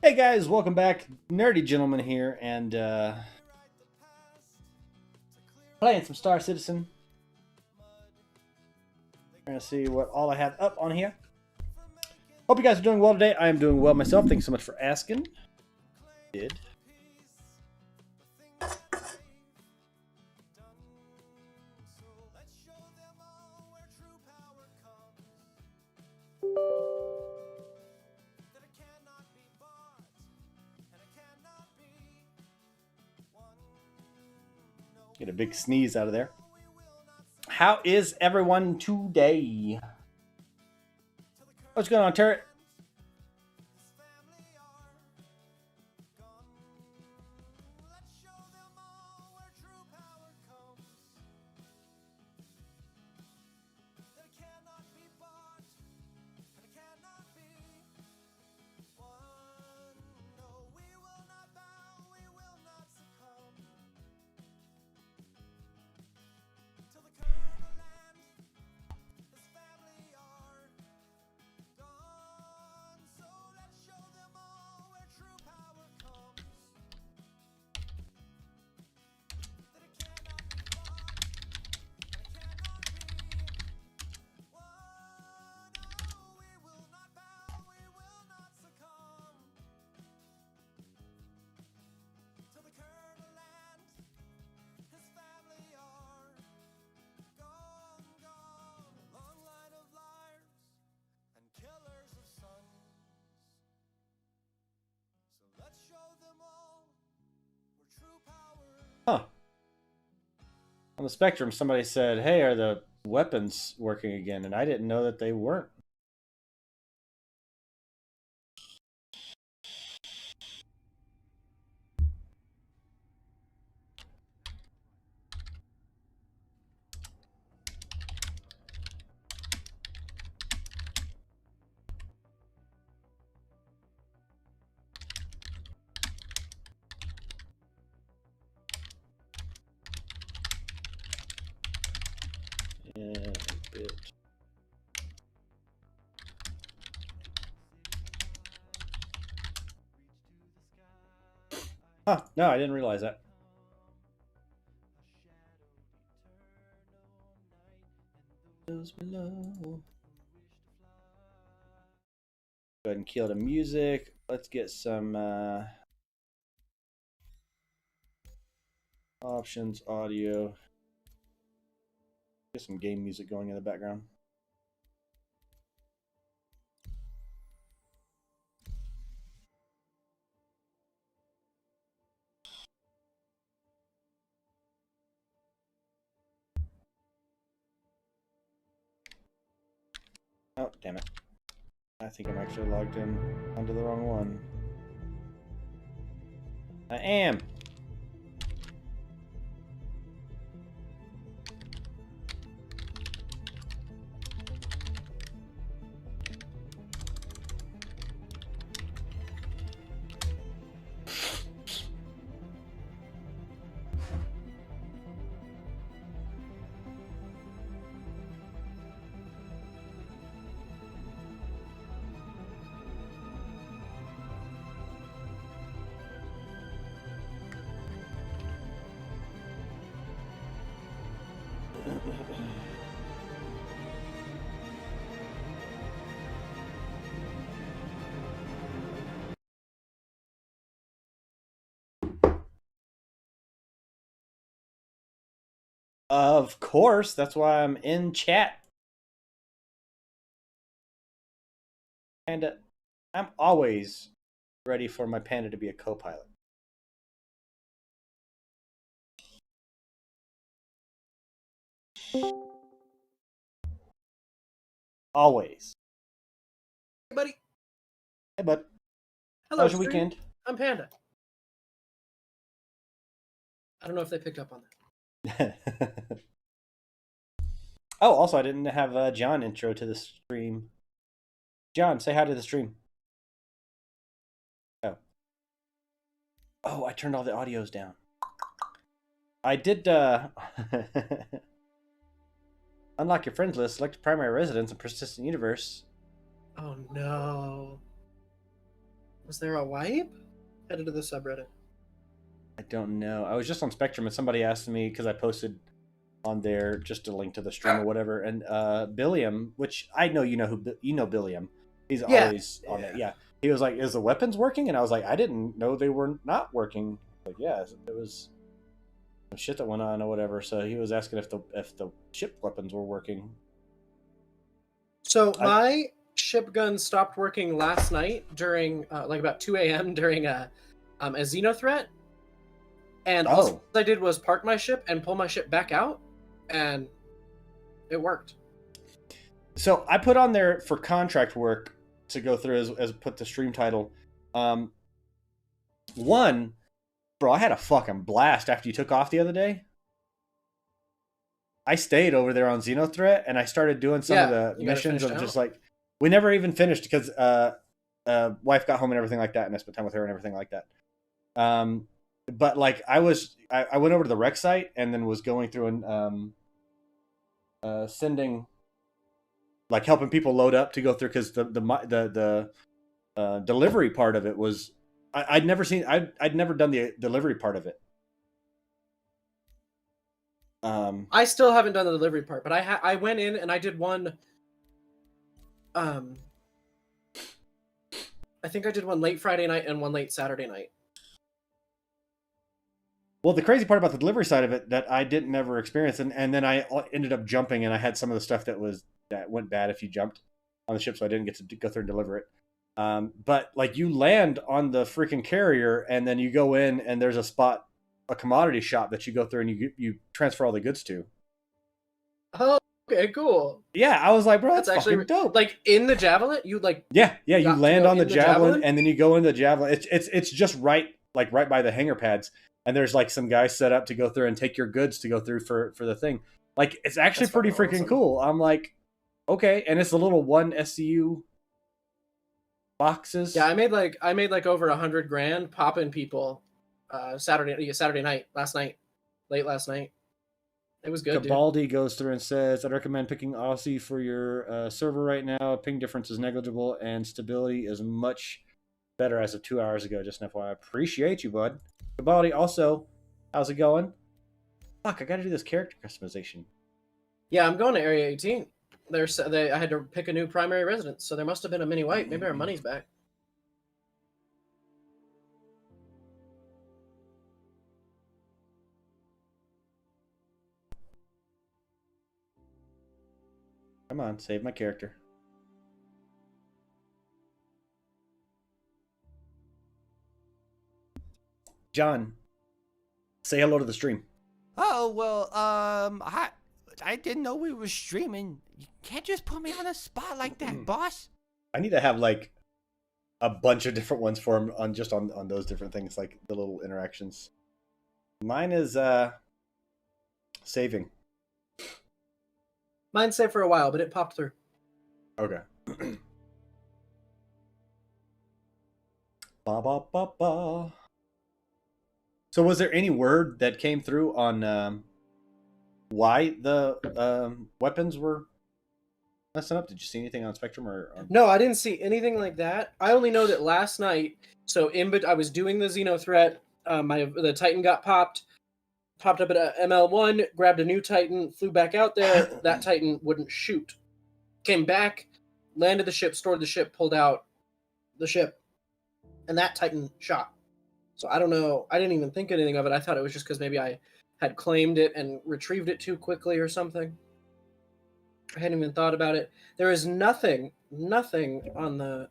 Hey guys, welcome back. Nerdy Gentleman here, and playing some Star Citizen. We're gonna see what all I have up on here. Hope you guys are doing well today. I am doing well myself. Thanks so much for asking. Did. Get a big sneeze out of there. How is everyone today? What's going on, Turret? Huh. On the Spectrum, somebody said, hey, are the weapons working again? And I didn't know that they weren't. Yeah, a bit. Huh, no, I didn't realize that. Below. Go ahead and kill the music. Let's get some options, audio. Get some game music going in the background. Oh, damn it. I think I'm actually logged in onto the wrong one. I am. Of course, that's why I'm in chat. And I'm always ready for my Panda to be a co-pilot. Always. Hey, buddy. Hey, bud. Hello, How was your stream. weekend? I'm Panda. I don't know if they picked up on that. Oh, also, I didn't have John intro to the stream. John, say hi to the stream. Oh. Oh, I turned all the audios down. I did, unlock your friends list, select primary residence, and persistent universe. Oh, no. Was there a wipe? Headed to the subreddit. I don't know. I was just on Spectrum and somebody asked me because I posted on there just a link to the stream or whatever. And Billiam, which I know you know Billiam. He's always on it. Yeah. He was like, "Is the weapons working?" And I was like, "I didn't know they were not working." Like, yeah, it was some shit that went on or whatever. So he was asking if the ship weapons were working. So my ship gun stopped working last night during like about 2 a.m. during a Xeno threat. And all I did was park my ship and pull my ship back out, and it worked. So I put on there for contract work to go through as put the stream title. One, bro, I had a fucking blast after you took off the other day. I stayed over there on Xenothreat and I started doing some of the missions of just like, we never even finished because wife got home and everything like that, and I spent time with her and everything like that. But like I went over to the rec site and then was going through and sending, like helping people load up to go through, because the delivery part of it was I'd never done the delivery part of it. I still haven't done the delivery part, but I went in and I did one. I think I did one late Friday night and one late Saturday night. Well, the crazy part about the delivery side of it that I didn't ever experience, and then I ended up jumping, and I had some of the stuff that went bad if you jumped on the ship, so I didn't get to go through and deliver it. But like you land on the freaking carrier, and then you go in, and there's a commodity shop that you go through, and you transfer all the goods to. Oh, okay, cool. Yeah, I was like, bro, that's actually fucking dope. Like in the Javelin, you like you land on the Javelin, and then you go in the Javelin. It's just right by the hangar pads. And there's like some guys set up to go through and take your goods to go through for the thing. Like, it's actually pretty freaking cool. I'm like, okay. And it's the little one SCU boxes. Yeah, I made like over $100,000 popping people Saturday night, late last night. It was good. Cabaldi goes through and says, I'd recommend picking Aussie for your server right now. Ping difference is negligible and stability is much better as of 2 hours ago. Just an FYI. I appreciate you, bud. Cabaldi, also, how's it going? Fuck, I gotta do this character customization. Yeah, I'm going to Area 18. I had to pick a new primary residence, so there must have been a mini wipe. Maybe our money's back. Come on, save my character. John, say hello to the stream. Oh, well, I didn't know we were streaming. You can't just put me on the spot like that, boss. I need to have like a bunch of different ones for him on those different things, like the little interactions. Mine is saving. Mine saved for a while, but it popped through. Okay. Ba ba ba ba. So was there any word that came through on why the weapons were messing up? Did you see anything on Spectrum or? No, I didn't see anything like that. I only know that last night. So I was doing the Xeno threat. The Titan got popped up at ML1. Grabbed a new Titan. Flew back out there. That Titan wouldn't shoot. Came back, landed the ship, stored the ship, pulled out the ship, and that Titan shot. So I don't know. I didn't even think anything of it. I thought it was just because maybe I had claimed it and retrieved it too quickly or something. I hadn't even thought about it. There is nothing on the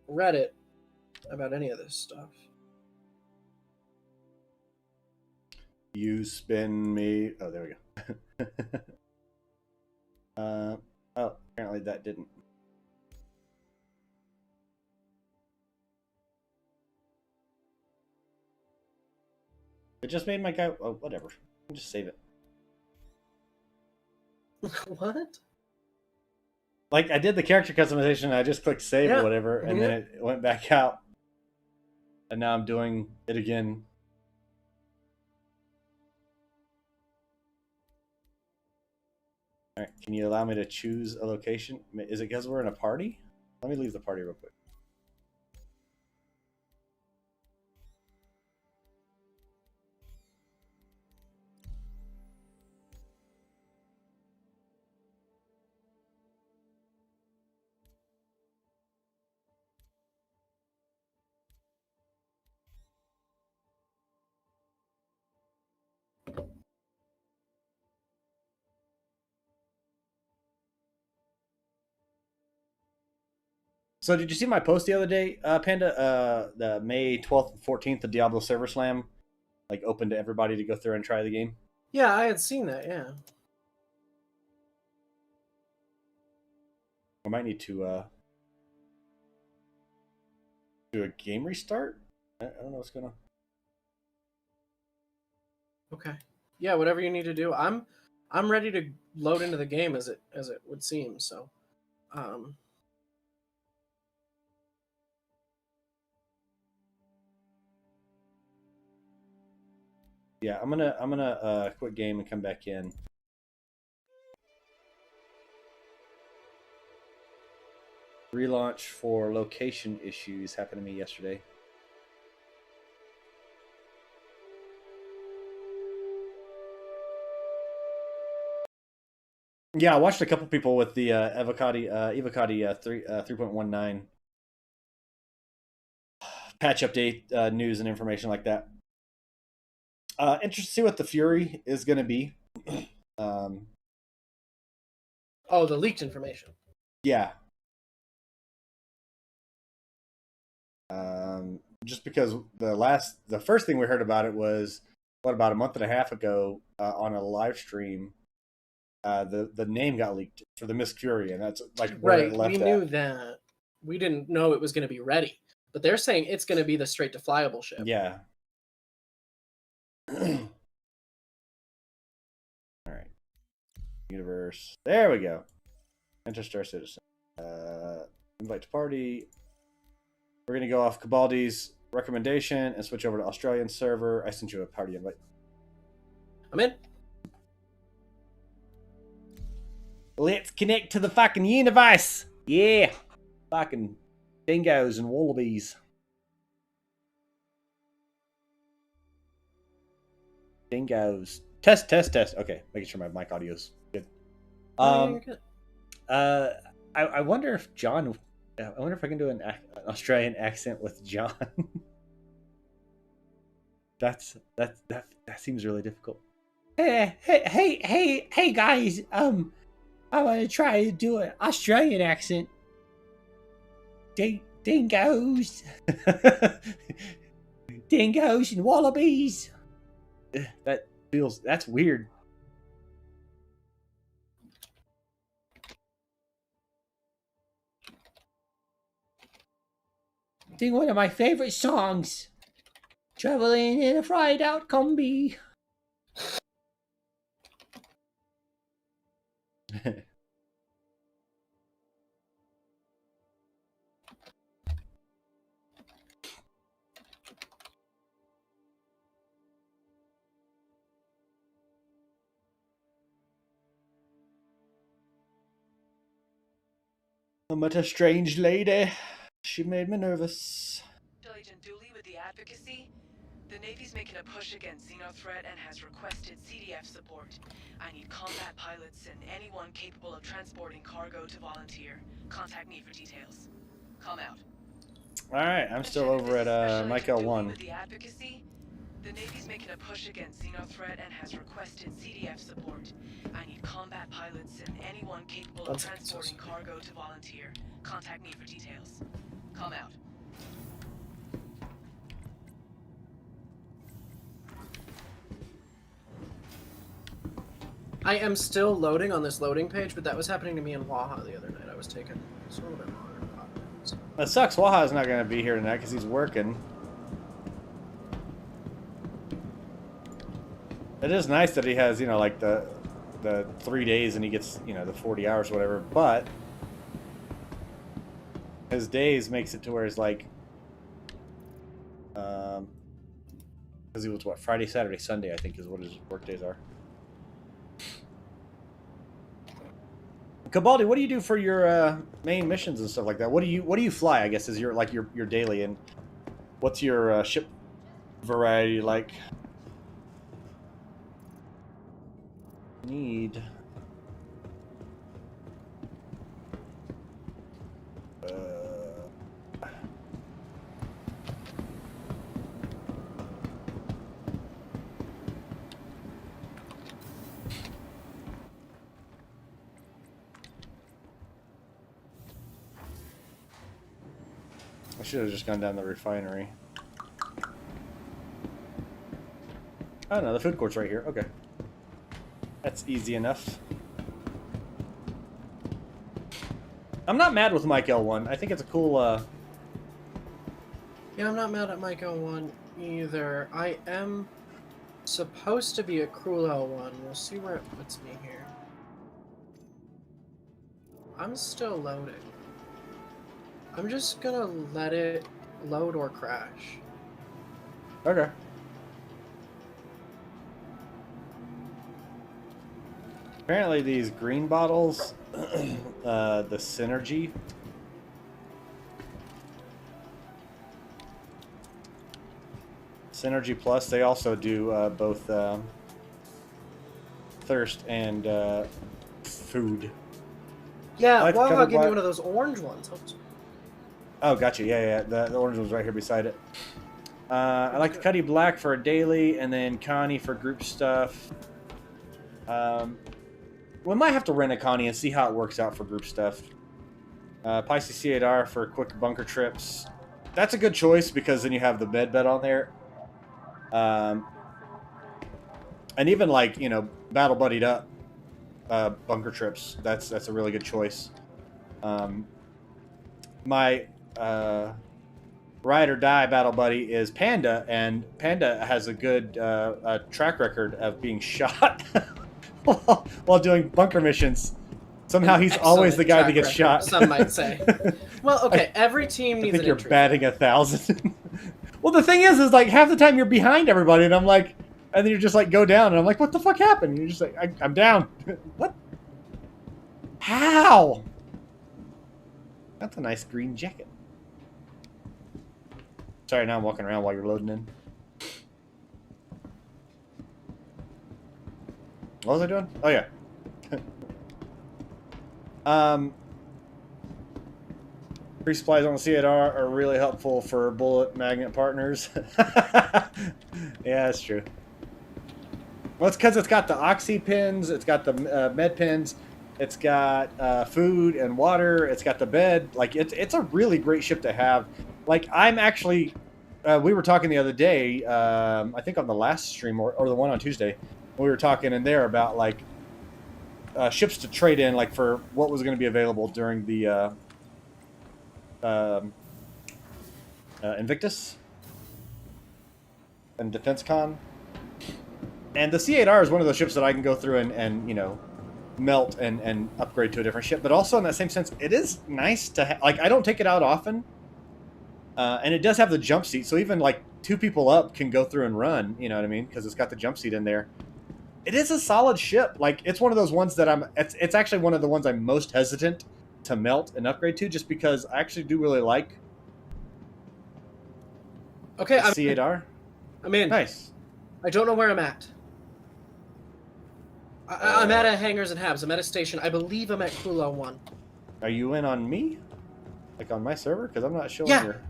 Reddit about any of this stuff. You spin me. Oh, there we go. Oh, apparently that didn't. It just made my guy. Oh, whatever. I'll just save it. What? Like, I did the character customization, and I just clicked save or whatever, and then it went back out. And now I'm doing it again. All right, can you allow me to choose a location? Is it because we're in a party? Let me leave the party real quick. So did you see my post the other day, Panda? The May 12th and 14th, the Diablo Server Slam, like open to everybody to go through and try the game. Yeah, I had seen that. Yeah. I might need to do a game restart. I don't know what's going on. Okay. Yeah, whatever you need to do. I'm ready to load into the game as it would seem. So, Yeah, I'm gonna quit game and come back in. Relaunch for location issues happened to me yesterday. Yeah, I watched a couple people with the Evocati 3.19 patch update news and information like that. Interested to see what the Fury is going to be. oh, the leaked information. Yeah. Just because the first thing we heard about it was about a month and a half ago on a live stream. The name got leaked for the Miss Fury, and that's like where right. it left We knew that. We didn't know it was going to be ready, but they're saying it's going to be the straight to flyable ship. Yeah. All right. Universe. There we go. Enter Star Citizen. Invite to party. We're gonna go off Cabaldi's recommendation and switch over to Australian server. I sent you a party invite. I'm in. Let's connect to the fucking universe. Yeah. Fucking dingoes and wallabies. Dingoes. Test. Okay, making sure my mic audio's good. I wonder if John. I wonder if I can do an Australian accent with John. that seems really difficult. Hey guys. I want to try to do an Australian accent. Dingoes. Dingoes and wallabies. That's weird. Sing one of my favorite songs. Traveling in a fried out combi. I met a strange lady. She made me nervous. Agent Dooley with the advocacy. The Navy's making a push against Xenothreat and has requested CDF support. I need combat pilots and anyone capable of transporting cargo to volunteer. Contact me for details. Come out. Alright, I'm still over at Michael 1. With the advocacy. The Navy's making a push against Xenothreat and has requested CDF support. I need combat pilots and anyone capable of transporting cargo to volunteer. Contact me for details. Come out. I am still loading on this loading page, but that was happening to me in Waha the other night. I was taking a little bit longer. It sucks. Waha's not going to be here tonight because he's working. It is nice that he has, like the 3 days and he gets, the 40 hours or whatever, but his days makes it to where it's like, because he was Friday, Saturday, Sunday, I think is what his work days are. Cabaldi, what do you do for your main missions and stuff like that? What do you fly? I guess is your daily, and what's your ship variety like? Need. I should have just gone down the refinery. Oh no, the food court's right here. Okay. That's easy enough. I'm not mad with Mike L1. I think it's a cool, Yeah, I'm not mad at Mike L1 either. I am supposed to be a Cruel L1. We'll see where it puts me here. I'm still loading. I'm just gonna let it load or crash. Okay. Apparently these green bottles, the Synergy. Synergy Plus, they also do both thirst and food. Yeah, like well, I'll give you one of those orange ones. Oh, gotcha. Yeah. The orange one's right here beside it. I like the Cuddy Black for a daily, and then Connie for group stuff. We might have to rent a Connie and see how it works out for group stuff. Pisces C8R for quick bunker trips. That's a good choice because then you have the bed on there. And even like, you know, battle buddied up bunker trips. That's a really good choice. My ride or die battle buddy is Panda, and Panda has a good track record of being shot while doing bunker missions. Somehow he's always the guy that gets shot. Some might say. Well, okay, every team needs an you're entry. batting 1,000. Well, the thing is like half the time you're behind everybody, and I'm like, and then you're just like go down, and I'm like, what the fuck happened? And you're just like, I'm down. What? How? That's a nice green jacket. Sorry, now I'm walking around while you're loading in. What was I doing? Oh yeah. Free supplies on the C8R are really helpful for bullet magnet partners. Yeah, that's true. Well, it's because it's got the oxy pins, it's got the med pins, it's got food and water, it's got the bed. Like it's a really great ship to have. Like I'm actually, we were talking the other day, I think on the last stream or the one on Tuesday, we were talking in there about like ships to trade in, like for what was going to be available during the Invictus and Defense Con. And the C8R is one of those ships that I can go through and you know, melt and upgrade to a different ship. But also in that same sense, it is nice to like, I don't take it out often. And it does have the jump seat, so even like 2 people up can go through and run, you know what I mean? Because it's got the jump seat in there. It is a solid ship. Like, it's one of those ones that it's actually one of the ones I'm most hesitant to melt and upgrade to, just because I actually do really like okay, C8R. I'm in. Nice. I don't know where I'm at. I'm at a Hangars and Habs. I'm at a station. I believe I'm at Kula 1. Are you in on me? Like on my server? Because I'm not showing your...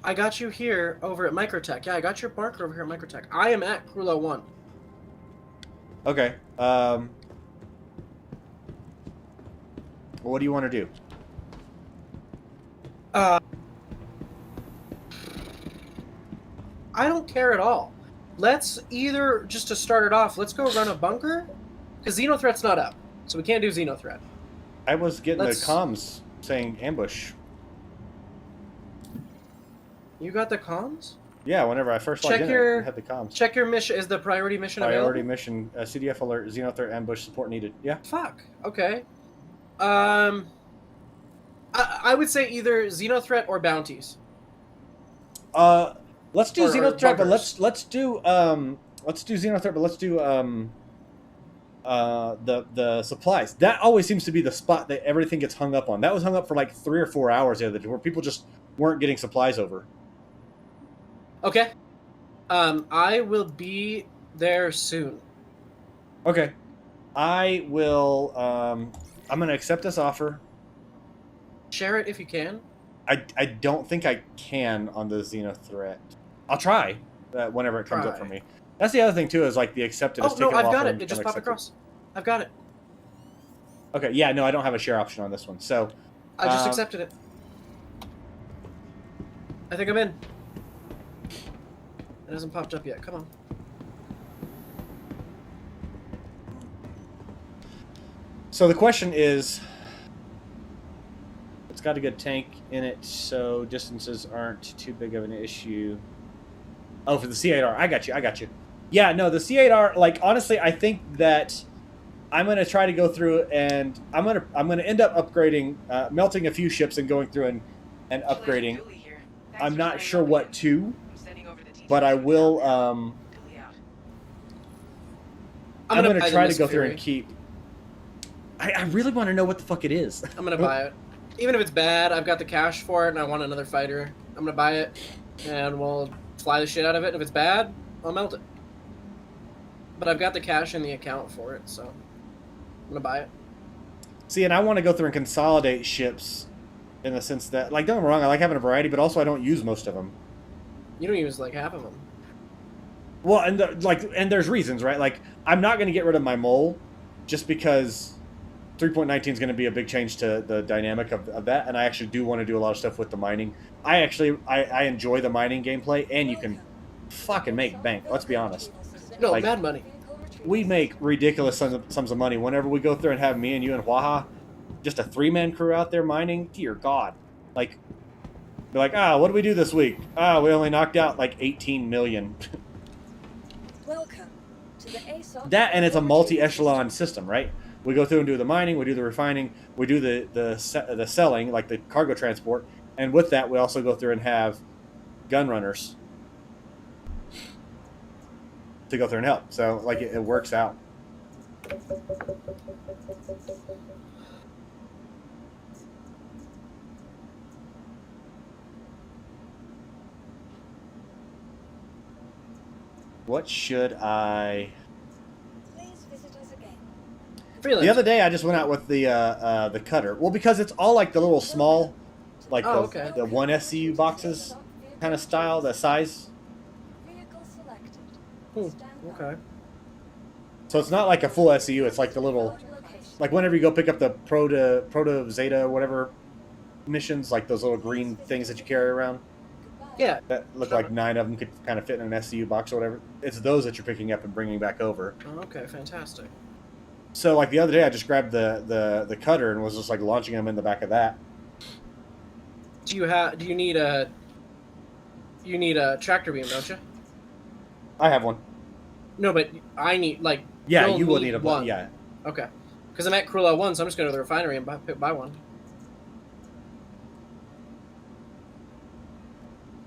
I got you here over at Microtech. Yeah, I got your marker over here at Microtech. I am at Kula 1. Okay. What do you want to do? I don't care at all. Let's either, just to start it off, let's go run a bunker. Because Xenothreat's not up. So we can't do Xenothreat. I was getting the comms saying ambush. You got the comms? Yeah, whenever I first logged in, I had the comms. Check your mission. Is the priority mission available? Priority mission, CDF alert, Xenothreat ambush support needed. Yeah. Fuck. Okay. I would say either Xenothreat or bounties. Let's do Xenothreat, but let's do Xenothreat, but let's do the supplies. That always seems to be the spot that everything gets hung up on. That was hung up for like 3 or 4 hours the other day, where people just weren't getting supplies over. Okay. I will be there soon. Okay. I will, I'm going to accept this offer. Share it if you can. I don't think I can on the Xenothreat. I'll try whenever it comes up for me. That's the other thing, too, is like the accepted. Oh, no, I've got it. It just popped across. I've got it. Okay, yeah, no, I don't have a share option on this one. So I just accepted it. I think I'm in. It hasn't popped up yet. Come on. So the question is, it's got a good tank in it, so distances aren't too big of an issue. Oh, for the C8R. I got you. Yeah, no, the C8R, like, honestly, I think that I'm going to try to go through and I'm going to end up upgrading, melting a few ships and going through and upgrading. I'm not sure what to, but I will, I'm going to try to go through and keep... I really want to know what the fuck it is. I'm going to buy it. Even if it's bad, I've got the cash for it and I want another fighter. I'm going to buy it and we'll fly the shit out of it. And if it's bad, I'll melt it. But I've got the cash in the account for it, so I'm going to buy it. See, and I want to go through and consolidate ships in the sense that, like, don't get me wrong, I like having a variety, but also I don't use most of them. You don't use, like, half of them. Well, and, and there's reasons, right? Like, I'm not going to get rid of my mole just because 3.19 is going to be a big change to the dynamic of that, and I actually do want to do a lot of stuff with the mining. I enjoy the mining gameplay, and you can fucking make bank, let's be honest. No, like, mad money. We make ridiculous sums of money whenever we go through and have me and you and Waha, just a 3-man crew out there mining. Dear God. Like, be like, what do we do this week? We only knocked out like 18 million. Welcome to the ASOP. That, and it's a multi-echelon system, right? We go through and do the mining, we do the refining, we do the selling, like the cargo transport, and with that we also go through and have gun runners to go through and help. So, like, it works out. What should I... Please visit us again. Freelance. The other day I just went out with the cutter. Well, because it's all like the little small, like the 1 SCU boxes kind of style, the size. Vehicle selected. Okay. So it's not like a full SCU. It's like the little, like whenever you go pick up the Proto Zeta whatever missions, like those little green things that you carry around. Yeah. That look like 9 of them could kind of fit in an SCU box or whatever. It's those that you're picking up and bringing back over. Oh, okay, fantastic. So like the other day I just grabbed the cutter and was just like launching them in the back of that. Do you need a tractor beam, don't you? I have one. No, but I need, like... Yeah, you will need a one. Yeah. Okay. Because I'm at Cruella 1, so I'm just going to the refinery and buy one.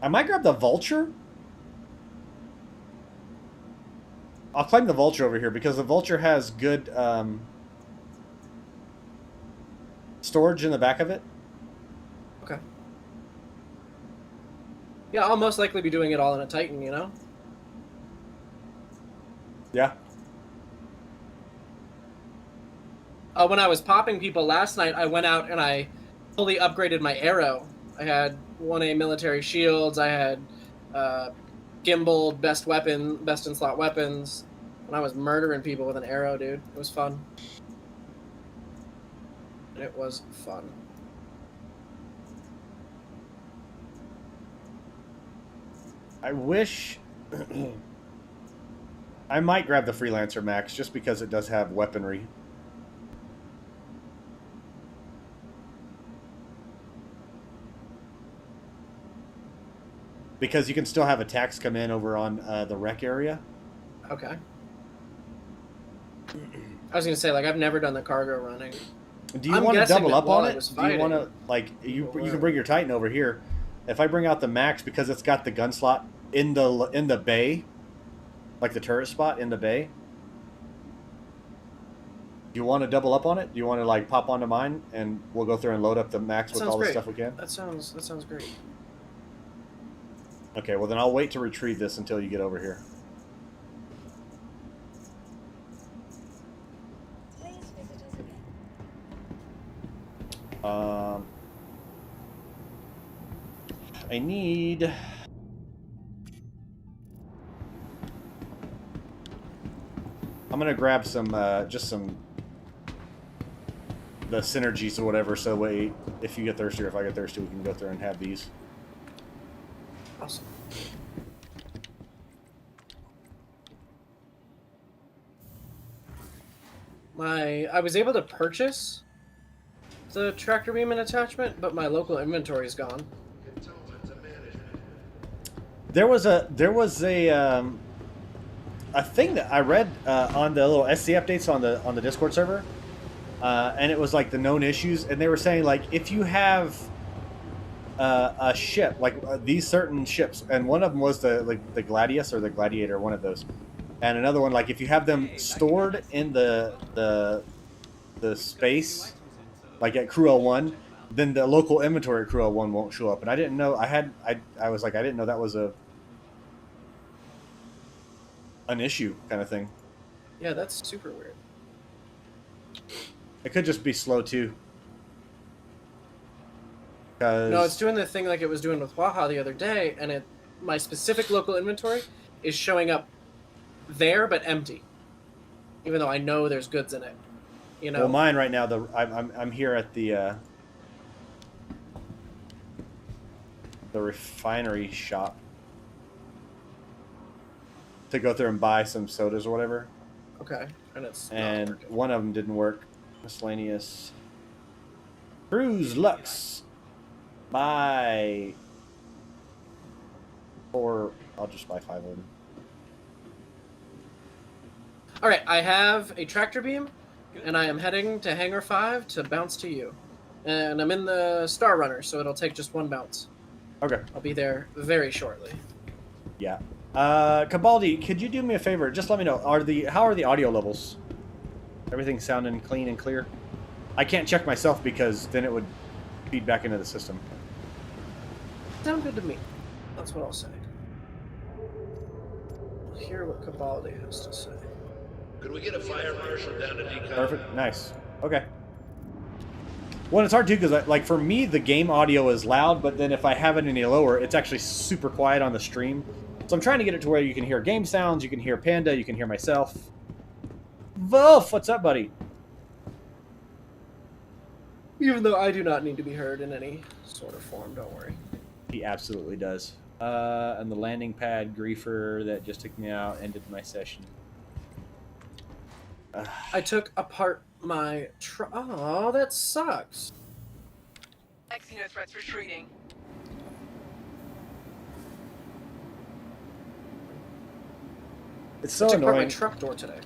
I might grab the Vulture. I'll claim the Vulture over here because the Vulture has good storage in the back of it. Okay. Yeah, I'll most likely be doing it all in a Titan, you know? Yeah. When I was popping people last night, I went out and I fully upgraded my arrow. I had 1A military shields, I had gimbal, best in slot weapons, and I was murdering people with an arrow, dude. It was fun. It was fun. I wish... I might grab the Freelancer Max just because it does have weaponry. Because you can still have attacks come in over on the wreck area. Okay. I was going to say, like, I've never done the cargo running. Do you want to double up on it? Do you want to, like, you can bring your Titan over here. If I bring out the Max, because it's got the gun slot in the bay, like the turret spot in the bay, do you want to double up on it? Do you want to, like, pop onto mine, and we'll go through and load up the Max with all the stuff we can? That sounds great. Okay, well then I'll wait to retrieve this until you get over here. Please visit us again. I need... I'm gonna grab some, just some... the synergies or whatever, so wait, if you get thirsty or if I get thirsty, we can go through and have these. Awesome. I was able to purchase the tractor beam and attachment, but my local inventory is gone. There was a thing that I read on the little SC updates on the Discord server, and it was like the known issues, and they were saying like if you have a ship like these certain ships, and one of them was the Gladius or the Gladiator, one of those, and another one like if you have them stored in the space like at Crew L1, then the local inventory at Crew L1 won't show up. And I didn't know I was like I didn't know that was an issue kind of thing. Yeah, that's super weird. It could just be slow too. No, it's doing the thing like it was doing with Waha the other day, and my specific local inventory is showing up there but empty, even though I know there's goods in it. You know. Well, mine right now, I'm here at the refinery shop to go through and buy some sodas or whatever. Okay, and one of them didn't work. Miscellaneous. Cruise Lux. Buy. Or I'll just buy 5 of them. All right, I have a tractor beam, and I am heading to Hangar 5 to bounce to you. And I'm in the Star Runner, so it'll take just 1 bounce. Okay. I'll be there very shortly. Yeah. Cabaldi, could you do me a favor? Just let me know. How are the audio levels? Everything sounding clean and clear? I can't check myself because then it would feed back into the system. Sound good to me. That's what I'll say. We'll hear what Cabaldi has to say. Could we get a fire marshal down to decon? Perfect. Nice. Okay. Well, it's hard too because, like, for me, the game audio is loud, but then if I have it any lower, it's actually super quiet on the stream. So I'm trying to get it to where you can hear game sounds, you can hear Panda, you can hear myself. Wolf, what's up, buddy? Even though I do not need to be heard in any sort of form, don't worry. He absolutely does. And the landing pad griefer that just took me out ended my session. I took apart my oh, that sucks. Xeno threats retreating. It's so I took apart annoying. my truck door today.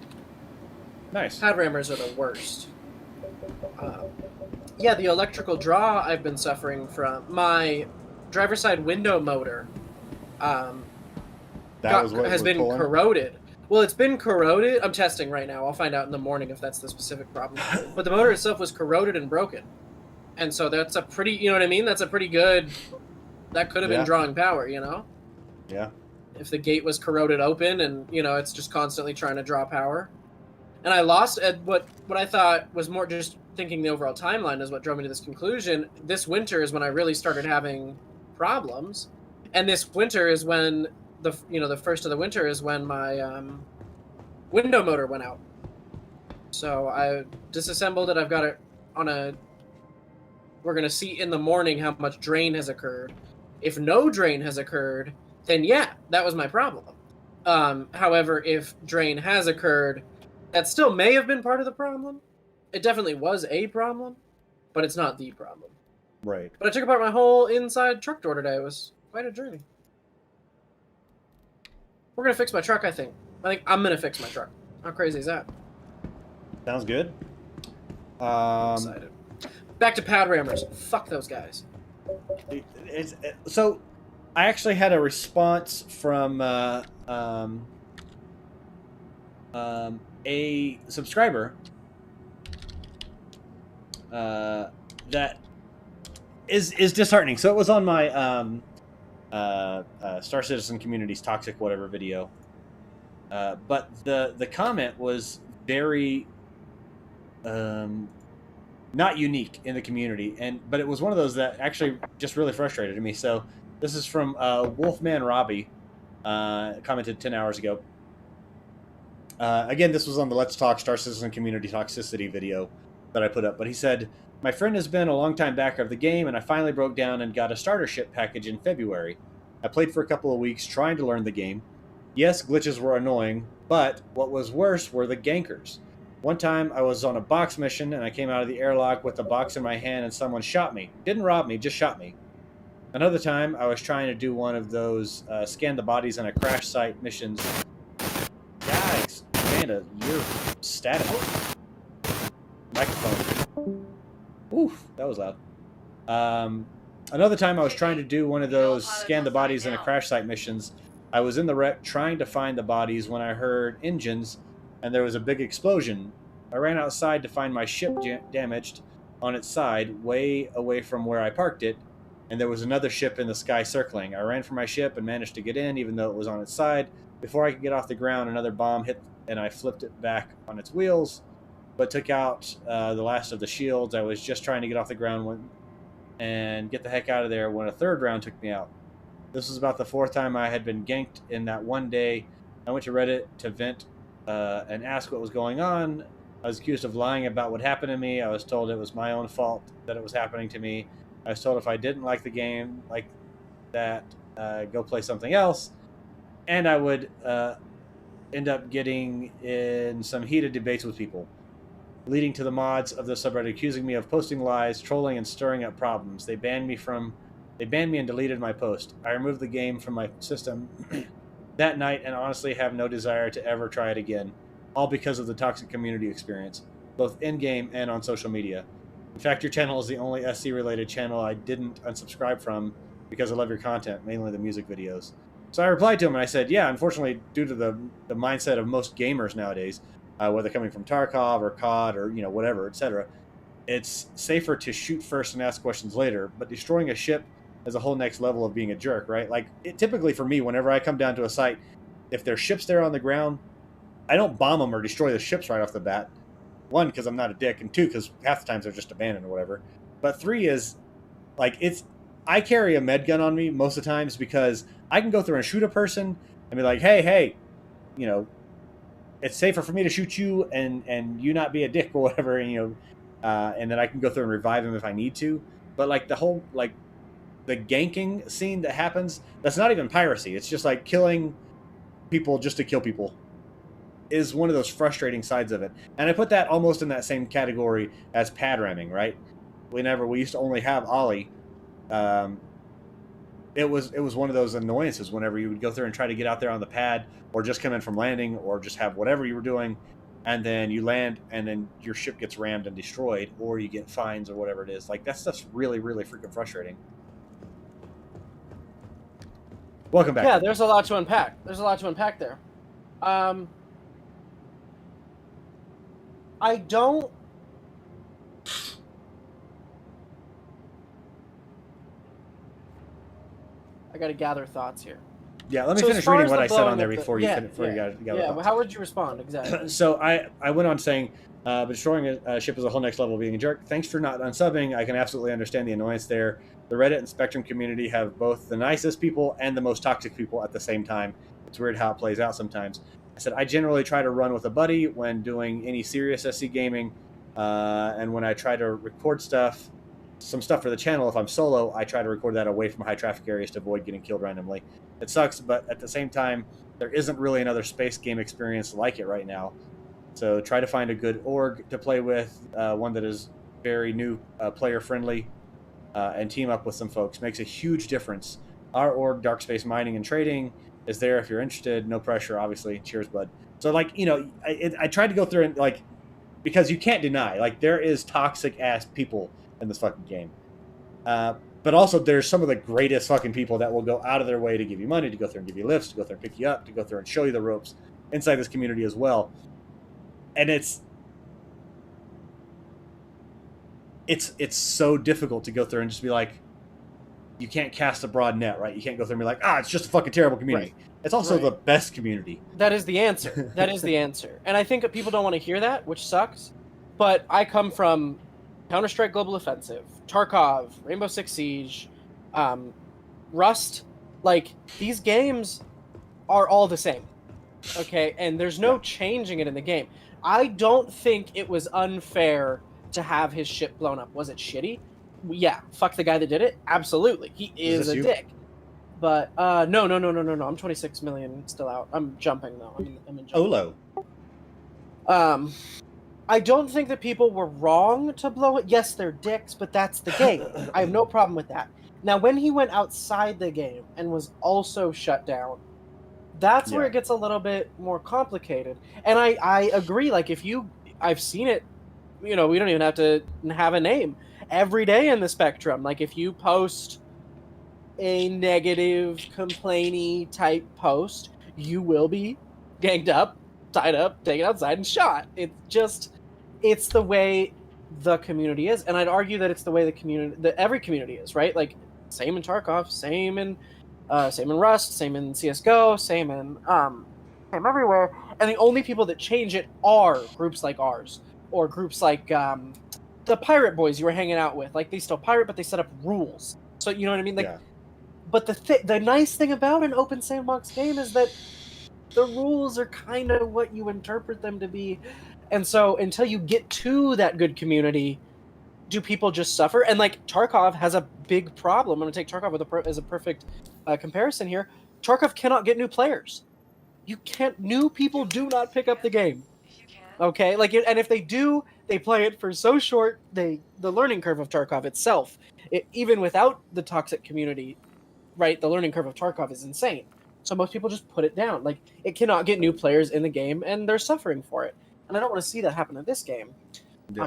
Nice. Pad rammers are the worst. Yeah, the electrical draw I've been suffering from. My driver's side window motor has been corroded. Well, it's been corroded. I'm testing right now. I'll find out in the morning if that's the specific problem. But the motor itself was corroded and broken. And so that's a pretty, you know what I mean? That's a pretty good, that could have been drawing power, you know? Yeah. If the gate was corroded open and, you know, it's just constantly trying to draw power. And I lost what I thought was more just thinking the overall timeline is what drove me to this conclusion. This winter is when I really started having problems. And this winter is when the first of the winter is when my window motor went out. So I disassembled it. I've got it on we're going to see in the morning how much drain has occurred. If no drain has occurred, then yeah, that was my problem. However, if drain has occurred, that still may have been part of the problem. It definitely was a problem, but it's not the problem. Right. But I took apart my whole inside truck door today. It was quite a journey. We're going to fix my truck, I think. I think I'm going to fix my truck. How crazy is that? Sounds good. Excited. Back to pad rammers. Fuck those guys. So, I actually had a response from a subscriber that is disheartening. So it was on my Star Citizen Community's Toxic Whatever video. But the comment was very not unique in the community, but it was one of those that actually just really frustrated me. So this is from Wolfman Robbie, commented 10 hours ago. Again, this was on the Let's Talk Star Citizen Community Toxicity video that I put up. But he said, "My friend has been a long-time backer of the game, and I finally broke down and got a starter ship package in February. I played for a couple of weeks trying to learn the game. Yes, glitches were annoying, but what was worse were the gankers. One time I was on a box mission and I came out of the airlock with the box in my hand and someone shot me. Didn't rob me, just shot me. Another time I was trying to do one of those scan the bodies on a crash site missions. Guys, Panda, you're static. Microphone. Oof, that was loud. Another time I was trying to do one of those scan the bodies in a crash site missions. I was in the wreck trying to find the bodies when I heard engines and there was a big explosion. I ran outside to find my ship damaged on its side, way away from where I parked it, and there was another ship in the sky circling. I ran for my ship and managed to get in, even though it was on its side. Before I could get off the ground, another bomb hit, and I flipped it back on its wheels, but took out the last of the shields. I was just trying to get off the ground and get the heck out of there when a third round took me out. This was about the fourth time I had been ganked in that one day. I went to Reddit to vent and ask what was going on. I was accused of lying about what happened to me. I was told it was my own fault that it was happening to me. I was told if I didn't like the game like that, go play something else. And I would end up getting in some heated debates with people, leading to the mods of the subreddit accusing me of posting lies, trolling, and stirring up problems. They banned me and deleted my post. I removed the game from my system that night and honestly have no desire to ever try it again, all because of the toxic community experience, both in-game and on social media. In fact, your channel is the only SC-related channel I didn't unsubscribe from because I love your content, mainly the music videos. So I replied to him and I said, yeah, unfortunately, due to the mindset of most gamers nowadays, whether coming from Tarkov or COD or whatever, etc., it's safer to shoot first and ask questions later, but destroying a ship is a whole next level of being a jerk, right? Like, typically for me, whenever I come down to a site, if there's ships there on the ground, I don't bomb them or destroy the ships right off the bat. One, because I'm not a dick, and two, because half the times they're just abandoned or whatever. But three is, like, I carry a med gun on me most of the times because I can go through and shoot a person and be like, hey, it's safer for me to shoot you and you not be a dick or whatever, and then I can go through and revive him if I need to. But, like, the whole, like, the ganking scene that happens, that's not even piracy. It's just, like, killing people just to kill people is one of those frustrating sides of it. And I put that almost in that same category as pad ramming, right? Whenever we used to only have Ollie, it was one of those annoyances whenever you would go through and try to get out there on the pad or just come in from landing or just have whatever you were doing, and then you land and then your ship gets rammed and destroyed, or you get fines or whatever it is. Like, that stuff's really, really freaking frustrating. Welcome back. Yeah, there's a lot to unpack. There. I gotta gather thoughts here. Yeah, let me finish reading what I said on there before you gather thoughts. How would you respond exactly? So I went on saying, but destroying a ship is a whole next level of being a jerk. Thanks for not unsubbing. I can absolutely understand the annoyance there. The Reddit and Spectrum community have both the nicest people and the most toxic people at the same time. It's weird how it plays out sometimes. I said, I generally try to run with a buddy when doing any serious SC gaming, and when I try to record some stuff for the channel, if I'm solo, I try to record that away from high traffic areas to avoid getting killed randomly. It sucks, but at the same time, there isn't really another space game experience like it right now. So try to find a good org to play with, one that is very new, player friendly, and team up with some folks. Makes a huge difference. Our org, Dark Space Mining and Trading, is there if you're interested. No pressure, obviously. Cheers, bud. So, like, I tried to go through and, like, because you can't deny, like, there is toxic ass people in this fucking game. But also there's some of the greatest fucking people that will go out of their way to give you money, to go through and give you lifts, to go through and pick you up, to go through and show you the ropes inside this community as well. And it's so difficult to go through and just be like, you can't cast a broad net, right? You can't go through and be like, it's just a fucking terrible community. Right. It's also the best community. That is the answer. That is the answer. And I think that people don't want to hear that, which sucks. But I come from Counter-Strike Global Offensive, Tarkov, Rainbow Six Siege, Rust. Like, these games are all the same. Okay? And there's no changing it in the game. I don't think it was unfair to have his ship blown up. Was it shitty? Yeah. Fuck the guy that did it? Absolutely. He is a dick. But no. I'm 26 million still out. I'm jumping though. I'm in jumping. Olo. I don't think that people were wrong to blow it. Yes, they're dicks, but that's the game. I have no problem with that. Now, when he went outside the game and was also shut down, that's where it gets a little bit more complicated. And I agree. Like, I've seen it. We don't even have to have a name. Every day in the spectrum, like if you post a negative, complainy type post, you will be ganged up, tied up, taken outside, and shot. It's the way the community is, and I'd argue that it's the way that every community is, right? Like same in Tarkov, same in Rust, same in CS:GO, same everywhere. And the only people that change it are groups like ours, or groups like the pirate boys you were hanging out with. Like they still pirate, but they set up rules. So you know what I mean? Like, but the nice thing about an open sandbox game is that the rules are kind of what you interpret them to be. And so until you get to that good community, do people just suffer? And like Tarkov has a big problem. I'm going to take Tarkov as a perfect comparison here. Tarkov cannot get new players. You can't. New people do not pick up the game. Okay, like, and if they do, they play it for so short. The learning curve of Tarkov itself, even without the toxic community, right? The learning curve of Tarkov is insane. So most people just put it down. Like it cannot get new players in the game, and they're suffering for it. And I don't want to see that happen in this game.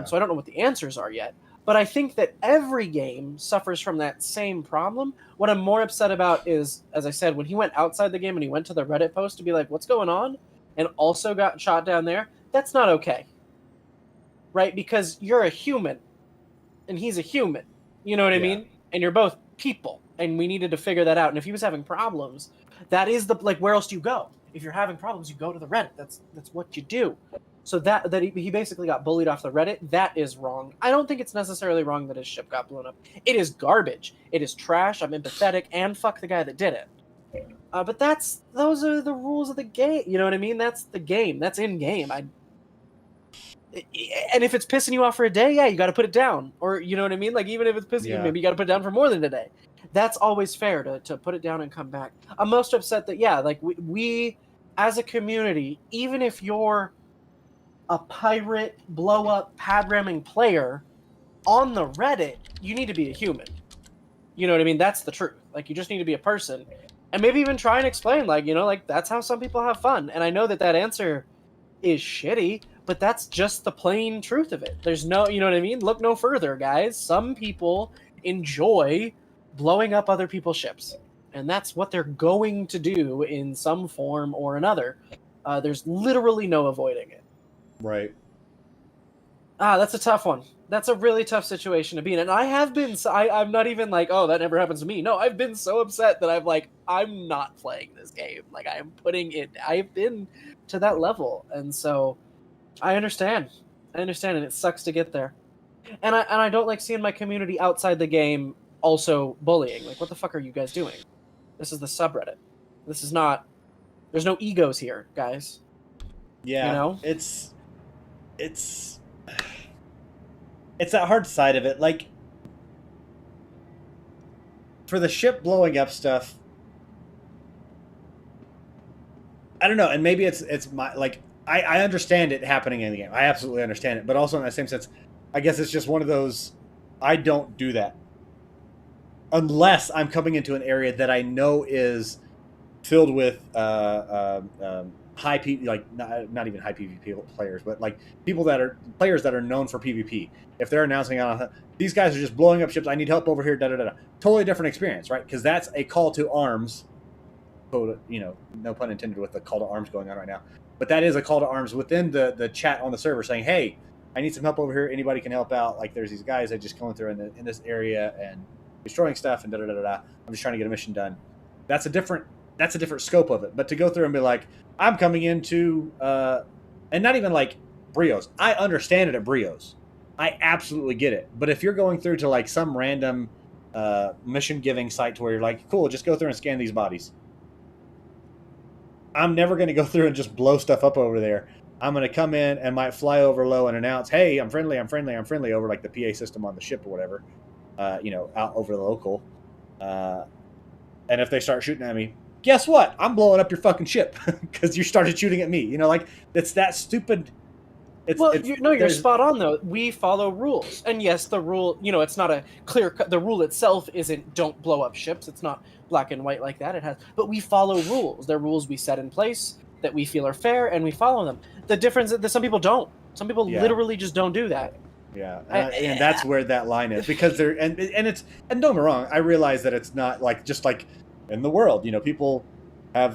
So I don't know what the answers are yet. But I think that every game suffers from that same problem. What I'm more upset about is, as I said, when he went outside the game and he went to the Reddit post to be like, what's going on? And also got shot down there. That's not okay. Right? Because you're a human. And he's a human. You know what I mean? And you're both people. And we needed to figure that out. And if he was having problems, that is where else do you go? If you're having problems, you go to the Reddit. That's what you do. So that he basically got bullied off the Reddit, that is wrong. I don't think it's necessarily wrong that his ship got blown up. It is garbage. It is trash. I'm empathetic, and fuck the guy that did it. But those are the rules of the game. You know what I mean? That's the game. That's in game. And if it's pissing you off for a day, you got to put it down. Or you know what I mean? Like even if it's pissing you, maybe you got to put it down for more than a day. That's always fair to put it down and come back. I'm most upset that like we as a community, even if you're a pirate blow up pad ramming player on the Reddit, you need to be a human. You know what I mean? That's the truth. Like you just need to be a person, and maybe even try and explain, like that's how some people have fun. And I know that answer is shitty, but that's just the plain truth of it. There's no, you know what I mean? Look no further, guys. Some people enjoy blowing up other people's ships, and that's what they're going to do in some form or another. There's literally no avoiding it. Right. That's a tough one. That's a really tough situation to be in. And I have been, I'm not even like, oh, that never happens to me. No, I've been so upset that I'm not playing this game. Like I've been to that level. And so I understand. And it sucks to get there. And I don't like seeing my community outside the game also bullying. Like, what the fuck are you guys doing? This is the subreddit. This is not, there's no egos here, guys. Yeah. You know? It's that hard side of it. Like for the ship blowing up stuff, I don't know. And maybe it's my, like, I understand it happening in the game. I absolutely understand it. But also in that same sense, I guess it's just one of those, I don't do that unless I'm coming into an area that I know is filled with high PvP, like not even high PvP players, but like players that are known for PvP. If they're announcing, these guys are just blowing up ships, I need help over here, totally different experience, right? Because that's a call to arms. You know, no pun intended with the call to arms going on right now, but that is a call to arms within the chat on the server saying, hey, I need some help over here. Anybody can help out. Like there's these guys that just going through in this area and destroying stuff and I'm just trying to get a mission done. That's a different scope of it. But to go through and be like, I'm coming into, and not even like Brios. I understand it at Brios. I absolutely get it. But if you're going through to like some random mission giving site to where you're like, cool, just go through and scan these bodies. I'm never going to go through and just blow stuff up over there. I'm going to come in and might fly over low and announce, hey, I'm friendly over like the PA system on the ship or whatever, out over the local. And if they start shooting at me, guess what? I'm blowing up your fucking ship because you started shooting at me. You know, like it's that stupid. You're spot on though. We follow rules, and yes, the rule, it's not a clear cut. The rule itself isn't don't blow up ships. It's not black and white like that. But we follow rules. They're rules we set in place that we feel are fair, and we follow them. The difference is that some people don't. Some people literally just don't do that. Yeah, and that's where that line is, because they're and don't get me wrong. I realize that it's not like just like in the world.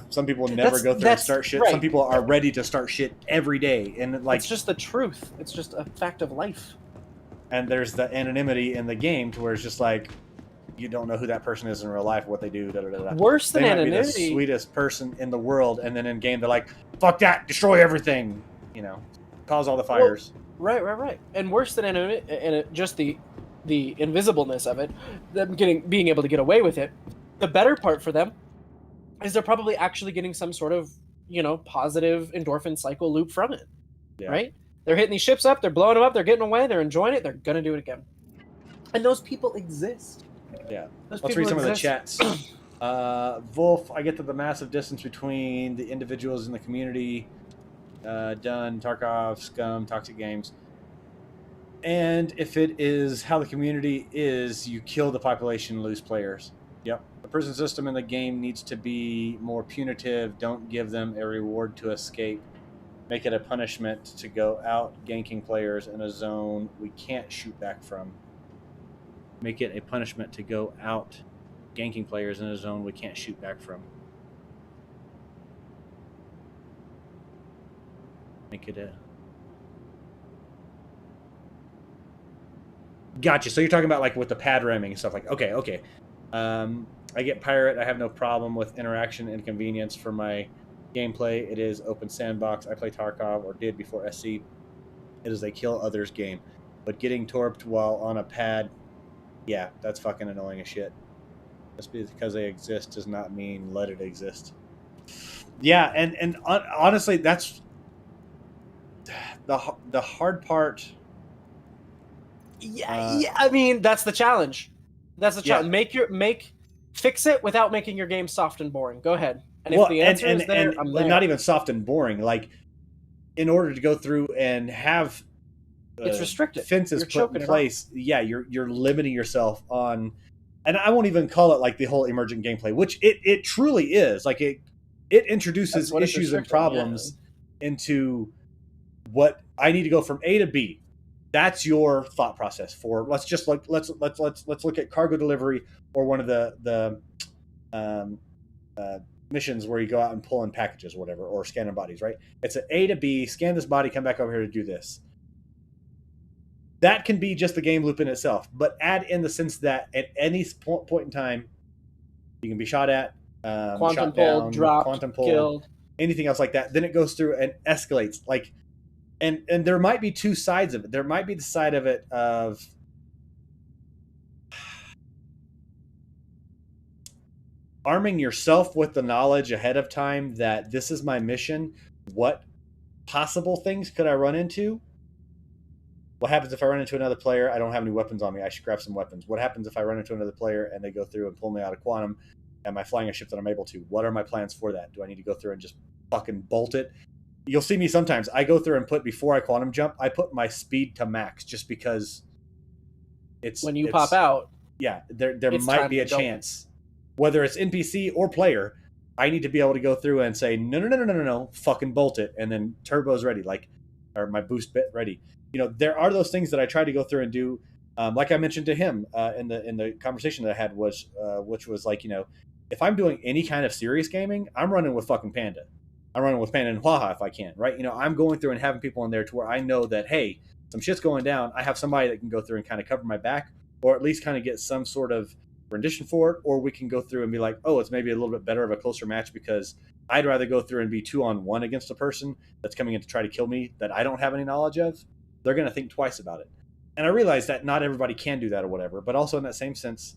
Some people never go through and start shit. Right. Some people are ready to start shit every day, and like it's just the truth. It's just a fact of life. And there's the anonymity in the game to where it's just like you don't know who that person is in real life, what they do. Worse than anonymity, they might be the sweetest person in the world, and then in game they're like, "Fuck that, destroy everything," cause all the fires. Well, right. And worse than anonymity, and just the invisibleness of it, them being able to get away with it. The better part for them is they're probably actually getting some sort of, positive endorphin cycle loop from it, right? They're hitting these ships up, they're blowing them up, they're getting away, they're enjoying it, they're going to do it again. And those people exist. Yeah. Let's read some of the chats. Wolf, I get to the massive distance between the individuals in the community. Done, Tarkov, Scum, Toxic Games. And if it is how the community is, you kill the population, lose players. Yep. The prison system in the game needs to be more punitive. Don't give them a reward to escape. Make it a punishment to go out ganking players in a zone we can't shoot back from. Make it a punishment to go out ganking players in a zone we can't shoot back from. Make it a... Gotcha. So you're talking about like with the pad ramming and stuff like, okay. I get pirate. I have no problem with interaction and convenience for my gameplay. It is open sandbox. I play Tarkov, or did before SC. It is a kill others game. But getting torped while on a pad, yeah, that's fucking annoying as shit. Just because they exist does not mean let it exist. Yeah, and honestly, that's the hard part. Yeah. I mean, that's the challenge. That's the challenge. Yeah. Fix it without making your game soft and boring. Go ahead. And if the answer is there, I'm there. Not even soft and boring. Like, in order to go through and have it's restricted. Fences put in place, you're limiting yourself on, and I won't even call it like the whole emergent gameplay, which it truly is. Like it introduces issues and problems into what I need to go from A to B. That's your thought process for let's look at cargo delivery or one of the missions where you go out and pull in packages or whatever, or scanning bodies, right? It's an A to B, scan this body, come back over here to do this. That can be just the game loop in itself, but add in the sense that at any point in time, you can be shot at, quantum shot pull, down, dropped, quantum pull, killed, anything else like that. Then it goes through and escalates. Like, and there might be two sides of it. There might be the side of it of arming yourself with the knowledge ahead of time that this is my mission. What possible things could I run into? What happens if I run into another player? I don't have any weapons on me. I should grab some weapons. What happens if I run into another player and they go through and pull me out of quantum? Am I flying a ship that I'm able to? What are my plans for that? Do I need to go through and just fucking bolt it? You'll see me sometimes. I go through and before I quantum jump, I put my speed to max just because it's... When you pop out. Yeah, there might be a chance. Whether it's NPC or player, I need to be able to go through and say, no, fucking bolt it. And then turbo's ready, or my boost bit ready. There are those things that I try to go through and do. Like I mentioned to him in the conversation that I had which was like, if I'm doing any kind of serious gaming, I'm running with fucking Panda. I'm running with Panda and Waha if I can, right? I'm going through and having people in there to where I know that, hey, some shit's going down. I have somebody that can go through and kind of cover my back, or at least kind of get some sort of rendition for it, or we can go through and be like, oh, it's maybe a little bit better of a closer match because I'd rather go through and be 2-on-1 against a person that's coming in to try to kill me that I don't have any knowledge of. They're going to think twice about it. And I realize that not everybody can do that or whatever, but also in that same sense,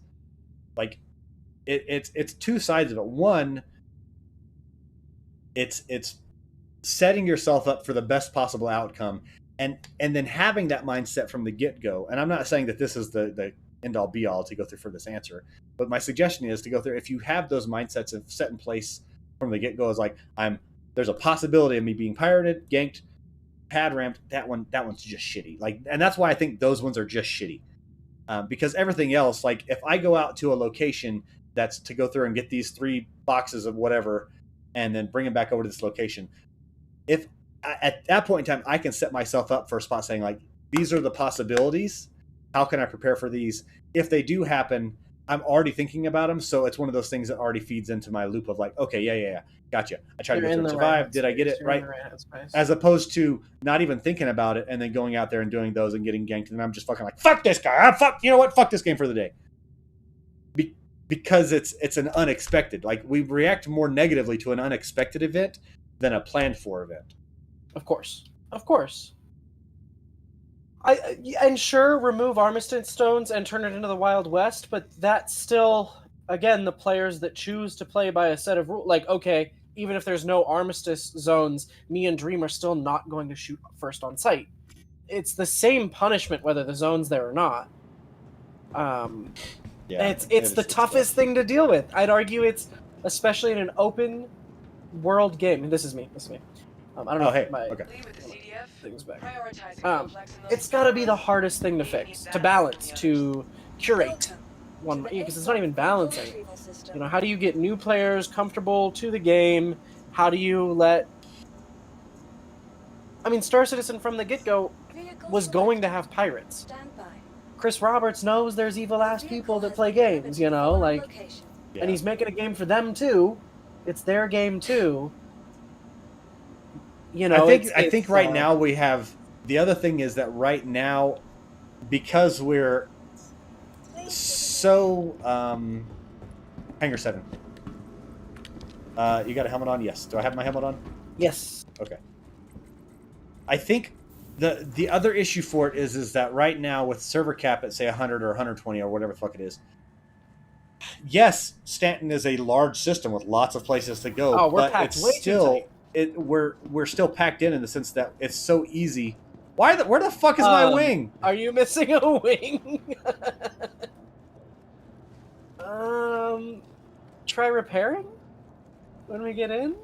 like it's two sides of it. One, it's setting yourself up for the best possible outcome and then having that mindset from the get-go. And I'm not saying that this is the end all be all to go through for this answer. But my suggestion is to go through, if you have those mindsets of set in place from the get go, is like, there's a possibility of me being pirated, ganked, pad ramped. That one's just shitty. Like, and that's why I think those ones are just shitty. Because everything else, like if I go out to a location that's to go through and get these 3 boxes of whatever, and then bring them back over to this location, if at that point in time I can set myself up for a spot saying like, these are the possibilities. How can I prepare for these? If they do happen, I'm already thinking about them. So it's one of those things that already feeds into my loop of like, okay, yeah. Gotcha. I tried to go through and survive. Did I get it right? As opposed to not even thinking about it and then going out there and doing those and getting ganked. And I'm just fucking like, fuck this guy. You know what? Fuck this game for the day. Because it's an unexpected. Like, we react more negatively to an unexpected event than a planned for event. Of course. And sure, remove Armistice Stones and turn it into the Wild West, but that's still, again, the players that choose to play by a set of rules. Like, okay, even if there's no Armistice zones, me and Dream are still not going to shoot first on sight. It's the same punishment whether the zone's there or not. It's the toughest thing to deal with. I'd argue it's, especially in an open world game. And this is me. I don't know if my thing's back. It's got to be the hardest thing to fix, to balance, to curate. One, because it's not even balancing. You know, how do you get new players comfortable to the game? How do you let... I mean, Star Citizen from the get-go was going to have pirates. Chris Roberts knows there's evil-ass people that play games, you know? Like, and he's making a game for them, too. It's their game, too. You know, I think right now we have... The other thing is that right now, because we're so... Hangar 7. You got a helmet on? Yes. Do I have my helmet on? Yes. Okay. I think the other issue for it is that right now with server cap at say 100 or 120 or whatever the fuck it is. Yes, Stanton is a large system with lots of places to go, but it's still we're still packed in the sense that it's so easy. Where the fuck is my wing? Are you missing a wing? Try repairing when we get in?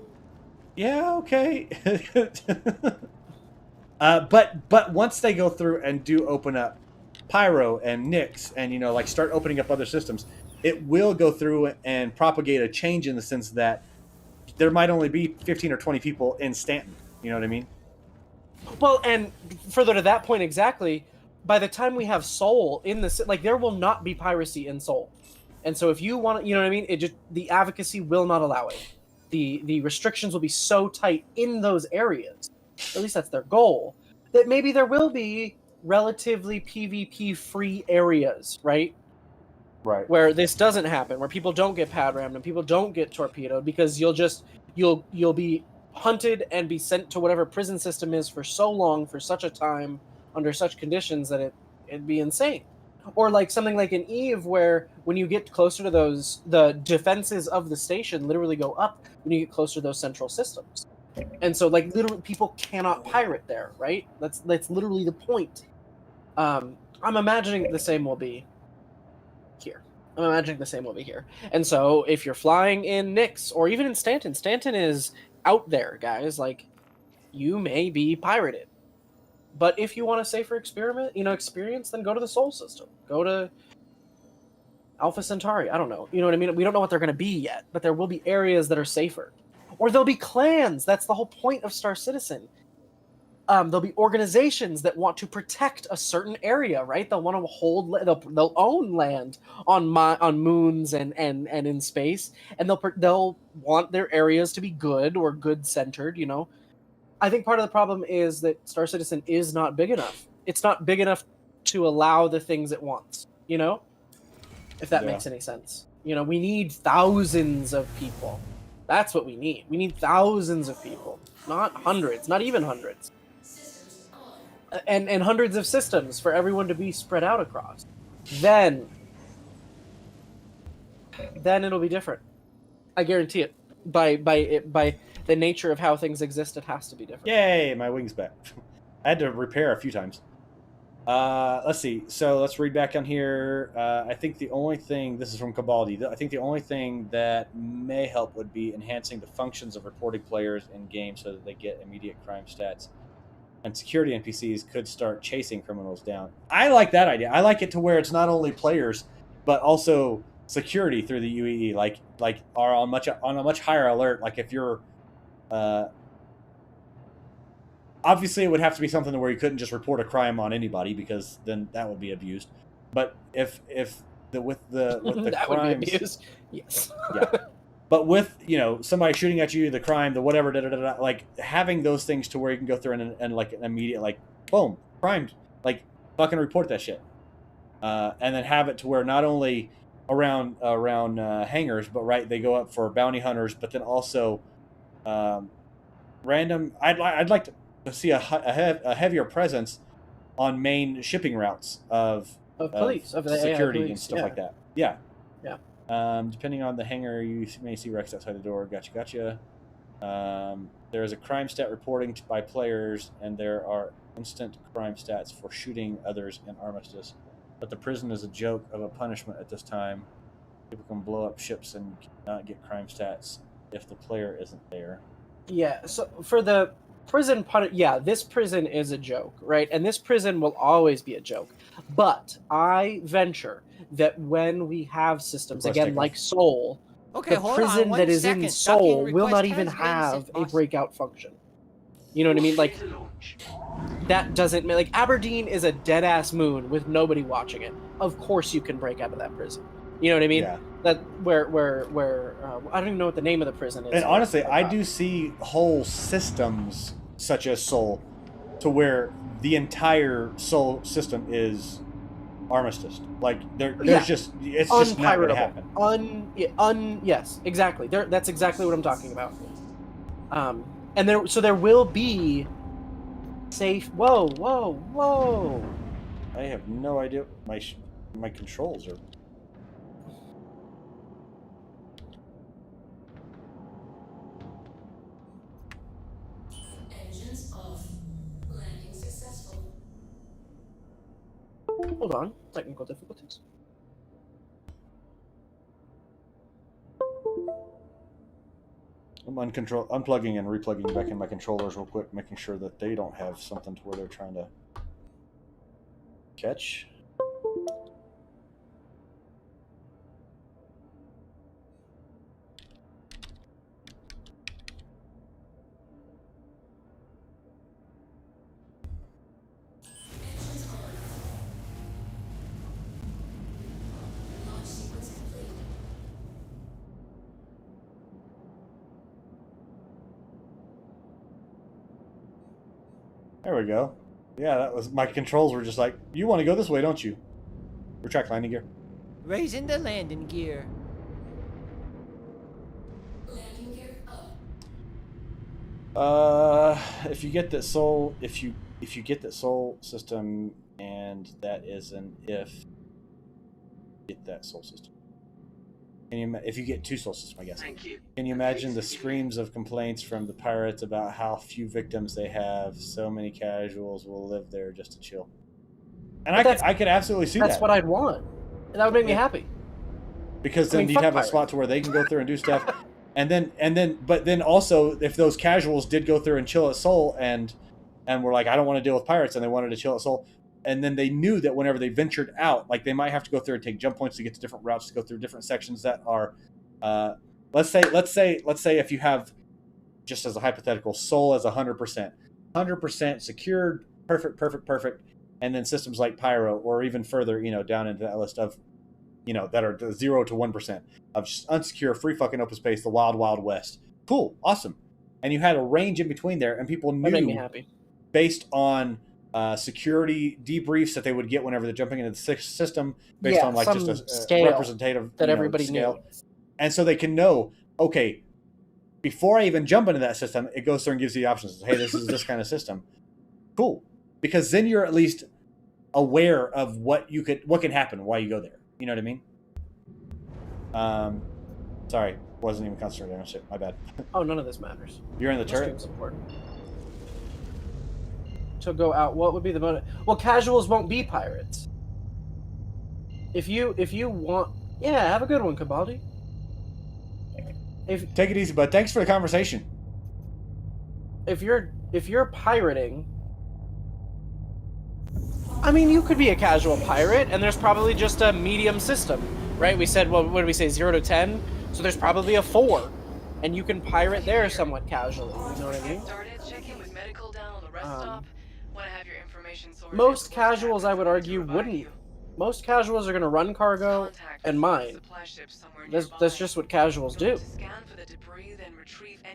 Yeah, okay. But once they go through and do open up Pyro and Nyx and, you know, like start opening up other systems, it will go through and propagate a change in the sense that there might only be 15 or 20 people in Stanton. You know what I mean? Well, and further to that point exactly, by the time we have Seoul in the... Like, there will not be piracy in Seoul. And so if you want to... You know what I mean? The advocacy will not allow it. The restrictions will be so tight in those areas, at least that's their goal, that maybe there will be relatively PvP-free areas, right? Right. Where this doesn't happen, where people don't get pad rammed and people don't get torpedoed, because you'll be hunted and be sent to whatever prison system is for so long, for such a time, under such conditions that it'd be insane. Or like something like an Eve, where when you get closer to those, the defenses of the station literally go up when you get closer to those central systems. And so, like, literally, people cannot pirate there, right? That's literally the point. I'm imagining the same will be here. And so, if you're flying in Nyx, or even in Stanton is out there, guys. Like, you may be pirated. But if you want a safer experience, then go to the Sol system. Go to Alpha Centauri. I don't know. You know what I mean? We don't know what they're going to be yet, but there will be areas that are safer. Or there'll be clans. That's the whole point of Star Citizen. There'll be organizations that want to protect a certain area, right? They'll want to hold. They'll own land on moons and in space, and they'll want their areas to be good or good centered. You know, I think part of the problem is that Star Citizen is not big enough. It's not big enough to allow the things it wants. You know, if that makes any sense. You know, we need thousands of people. That's what we need. We need thousands of people, not hundreds, not even hundreds. And hundreds of systems for everyone to be spread out across. Then it'll be different. I guarantee it. By the nature of how things exist, it has to be different. Yay, my wing's back. I had to repair a few times. Let's see. So let's read back on here. I think the only thing, this is from Cabaldi, I think the only thing that may help would be enhancing the functions of reporting players in games so that they get immediate crime stats. And security NPCs could start chasing criminals down. I like that idea. I like it to where it's not only players, but also security through the UEE, like are on a much higher alert. Like if you're, obviously it would have to be something where you couldn't just report a crime on anybody because then that would be abused. But if with the that crimes, would be abused. Yes. yeah. But with, somebody shooting at you, the crime, the whatever, like having those things to where you can go through and like an immediate, like, boom, crime, like fucking report that shit. And then have it to where not only around hangars, but right, they go up for bounty hunters, but then also random. I'd like to see a heavier presence on main shipping routes of police, of the security police, and stuff yeah. like that. Yeah. Yeah. Depending on the hangar, you may see Rex outside the door. Gotcha. There is a crime stat reporting by players, and there are instant crime stats for shooting others in Armistice. But the prison is a joke of a punishment at this time. People can blow up ships and not get crime stats if the player isn't there. Yeah, so for the prison this prison is a joke, right? And this prison will always be a joke. But I venture that when we have systems, again, like Soul, okay, the prison that is in Soul will not even have a breakout function. You know what I mean? Like, that doesn't... Like, Aberdeen is a dead-ass moon with nobody watching it. Of course you can break out of that prison. You know what I mean? Yeah. That where I don't even know what the name of the prison is. And honestly, I do see whole systems such as Soul to where the entire Soul system is Armistice. Like there's just it's just not going to happen. Yes, exactly. That's exactly what I'm talking about. And there will be safe. Whoa! I have no idea. My controls are. Hold on, technical difficulties. I'm unplugging and replugging back in my controllers real quick, making sure that they don't have something to where they're trying to catch. There we go. Yeah, that was my controls were just like, you want to go this way, don't you? Retract landing gear. Raising the landing gear. Landing gear up. If you get that soul, if you get that soul system, and that is an get that soul system. If you get two soul systems, I guess. Thank you. Can you imagine the screams of complaints from the pirates about how few victims they have? So many casuals will live there just to chill. And I could absolutely see that. That's what I'd want. And that would make me happy. Because then you'd have a spot to where they can go through and do stuff. But then also, if those casuals did go through and chill at Soul and were like, I don't want to deal with pirates, and they wanted to chill at Soul, and then they knew that whenever they ventured out, like they might have to go through and take jump points to get to different routes, to go through different sections that are, let's say if you have, just as a hypothetical, Soul as 100% secured, perfect, and then systems like Pyro, or even further, down into that list of, that are 0 to 1% of just unsecure, free fucking open space, the wild, wild west. Cool, awesome. And you had a range in between there, and people knew, that made me happy. Based on security debriefs that they would get whenever they're jumping into the system, based on like just a scale representative that everybody scale. knew. And so they can know, okay, before I even jump into that system, it goes through and gives you the options. Hey, this is this kind of system. Cool. Because then you're at least aware of what can happen while you go there. You know what I mean? Sorry, wasn't even concentrating on shit. My bad. Oh, none of this matters. You're in the turret? Important. to go out, what would be the motive? Well, casuals won't be pirates. If you want, yeah, have a good one, Cabaldi. Take it easy, bud. Thanks for the conversation. If you're pirating, I mean, you could be a casual pirate, and there's probably just a medium system, right? We said, well, what did we say, 0 to 10? So there's probably a 4, and you can pirate there somewhat casually. You know what I mean? Most casuals, I would argue, wouldn't. Most casuals are going to run cargo and mine. That's just what casuals do.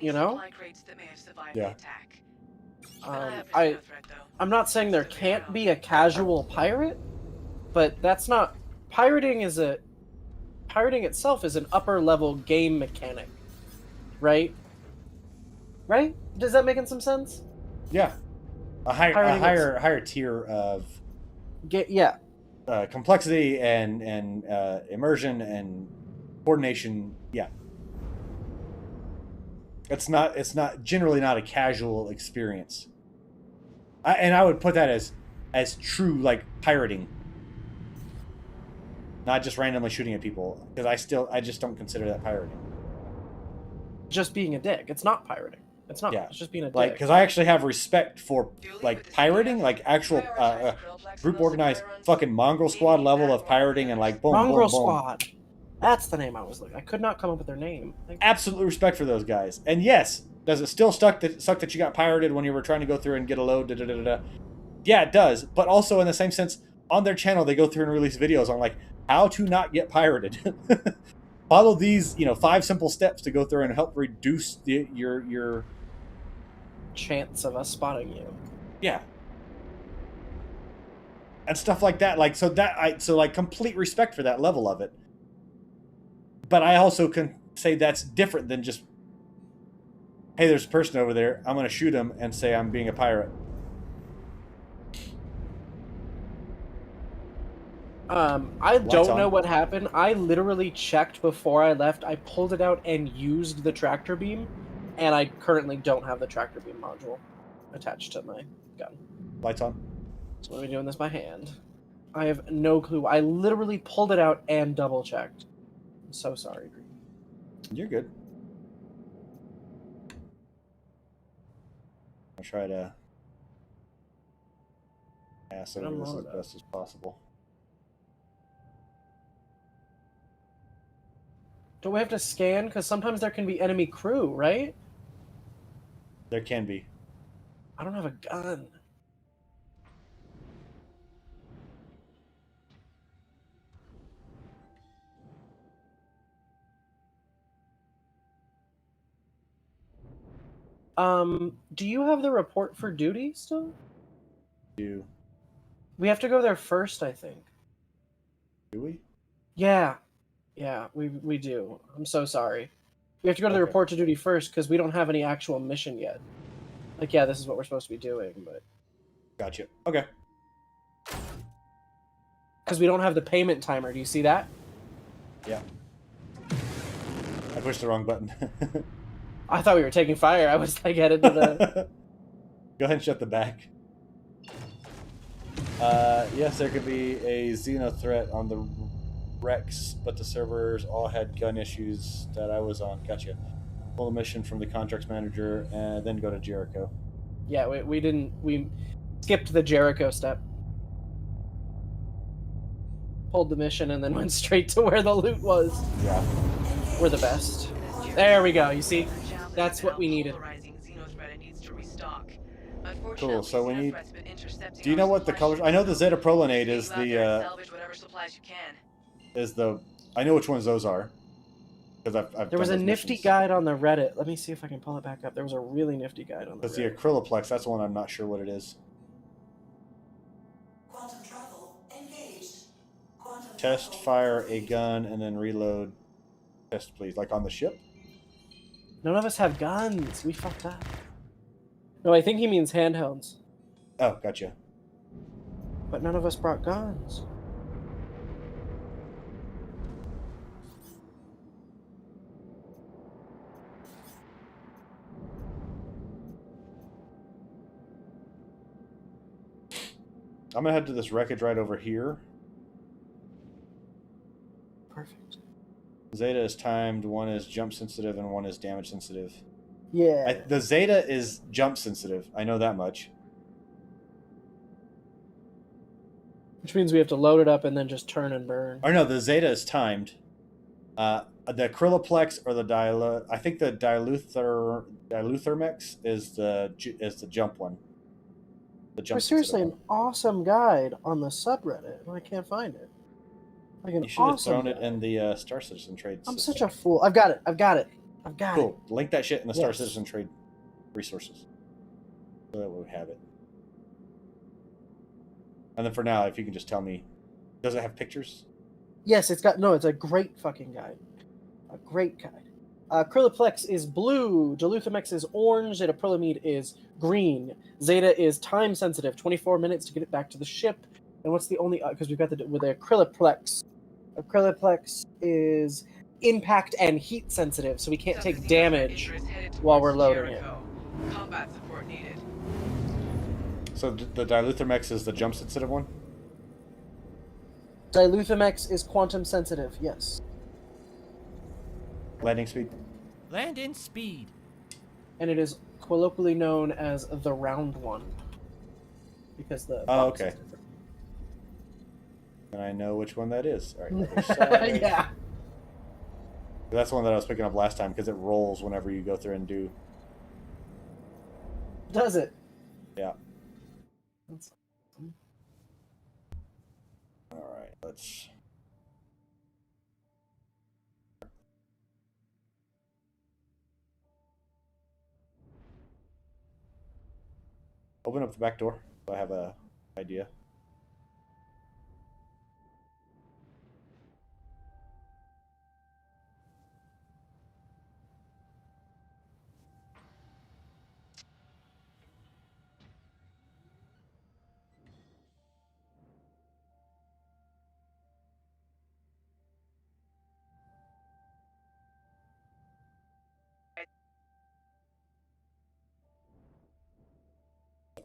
You know? Yeah. I'm not saying there can't be a casual pirate, but that's not... Pirating itself is an upper level game mechanic, right? Right? Does that make some sense? Yeah. A higher tier of complexity and immersion and coordination. Yeah. It's not generally not a casual experience. I would put that as true, like, pirating, not just randomly shooting at people, because I just don't consider that pirating. Just being a dick. It's not pirating. It's not. Yeah. It's just being a dick. Like, because I actually have respect for, like, pirating, like actual group organized fucking Mongrel Squad level of pirating, and like boom, Mongrel boom, boom. Squad. That's the name I was looking. I could not come up with their name. Absolute respect for those guys. And yes, does it still suck that you got pirated when you were trying to go through and get a load? Yeah, it does. But also in the same sense, on their channel they go through and release videos on, like, how to not get pirated. Follow these, 5 simple steps to go through and help reduce your chance of us spotting you. Yeah. And stuff like that. Like, so complete respect for that level of it. But I also can say that's different than just, hey, there's a person over there, I'm going to shoot him and say I'm being a pirate. I don't know what happened. I literally checked before I left. I pulled it out and used the tractor beam, and I currently don't have the tractor beam module attached to my gun. Lights on. So I'm doing this by hand. I have no clue. I literally pulled it out and double checked. I'm so sorry, Green. You're good. I'll try to pass over this as best as possible. Do we have to scan? Because sometimes there can be enemy crew, right? There can be. I don't have a gun. Do you have the report for duty still? Do. We have to go there first, I think. Do we? Yeah. Yeah, we do. I'm so sorry. We have to go to the report to duty first because we don't have any actual mission yet. Like, yeah, this is what we're supposed to be doing, but... Gotcha. Okay. Because we don't have the payment timer. Do you see that? Yeah. I pushed the wrong button. I thought we were taking fire. I was, like, headed to the... Go ahead and shut the back. Yes, there could be a Xeno threat on the Rex, but the servers all had gun issues that I was on. Gotcha. Pull the mission from the contracts manager and then go to Jericho. Yeah, we skipped the Jericho step. Pulled the mission and then went straight to where the loot was. Yeah. We're the best. There we go, you see? That's what we needed. Cool, so we need... Do you know what the colors... I know the Zetaprolinate is the... I know which ones those are. Because I've there was a nifty guide on the Reddit. Let me see if I can pull it back up. There was a really nifty guide on the Reddit. That's the Acryloplex. That's the one I'm not sure what it is. Quantum travel engaged. Test, fire a gun, and then reload. Test, please. Like on the ship? None of us have guns. We fucked up. No, I think he means handhelds. Oh, gotcha. But none of us brought guns. I'm gonna head to this wreckage right over here. Perfect. Zeta is timed. One is jump sensitive, and one is damage sensitive. Yeah. The Zeta is jump sensitive. I know that much. Which means we have to load it up and then just turn and burn. Or no, the Zeta is timed. The Acryloplex or the I think the Diluthermex is the jump one. The jump. There's seriously an awesome guide on the subreddit, and I can't find it. Like an You should have awesome thrown guide. it in the Star Citizen trade. I'm system. such a fool. I've got it. Cool. Link that shit in the Star Yes. Citizen trade resources. So that we have it. And then for now, if you can just tell me, does it have pictures? Yes, it's a great fucking guide. A great guide. Acryloplex is blue, Diluthermex is orange, Zetaprolamide is green. Zeta is time sensitive, 24 minutes to get it back to the ship. And what's the only, because we've got with the Acryloplex. Acryloplex is impact and heat sensitive, so we can't take damage while we're loading it. Combat support needed. So the Diluthermex is the jump sensitive one? Diluthermex is quantum sensitive, yes. Landing speed? Landing speed. And it is colloquially known as the round one. Because the Oh, box okay. is different. And I know which one that is. All right, other side. Yeah. That's the one that I was picking up last time because it rolls whenever you go through and do. Does it? Yeah. That's awesome. All right, let's. Open up the back door so I have a idea.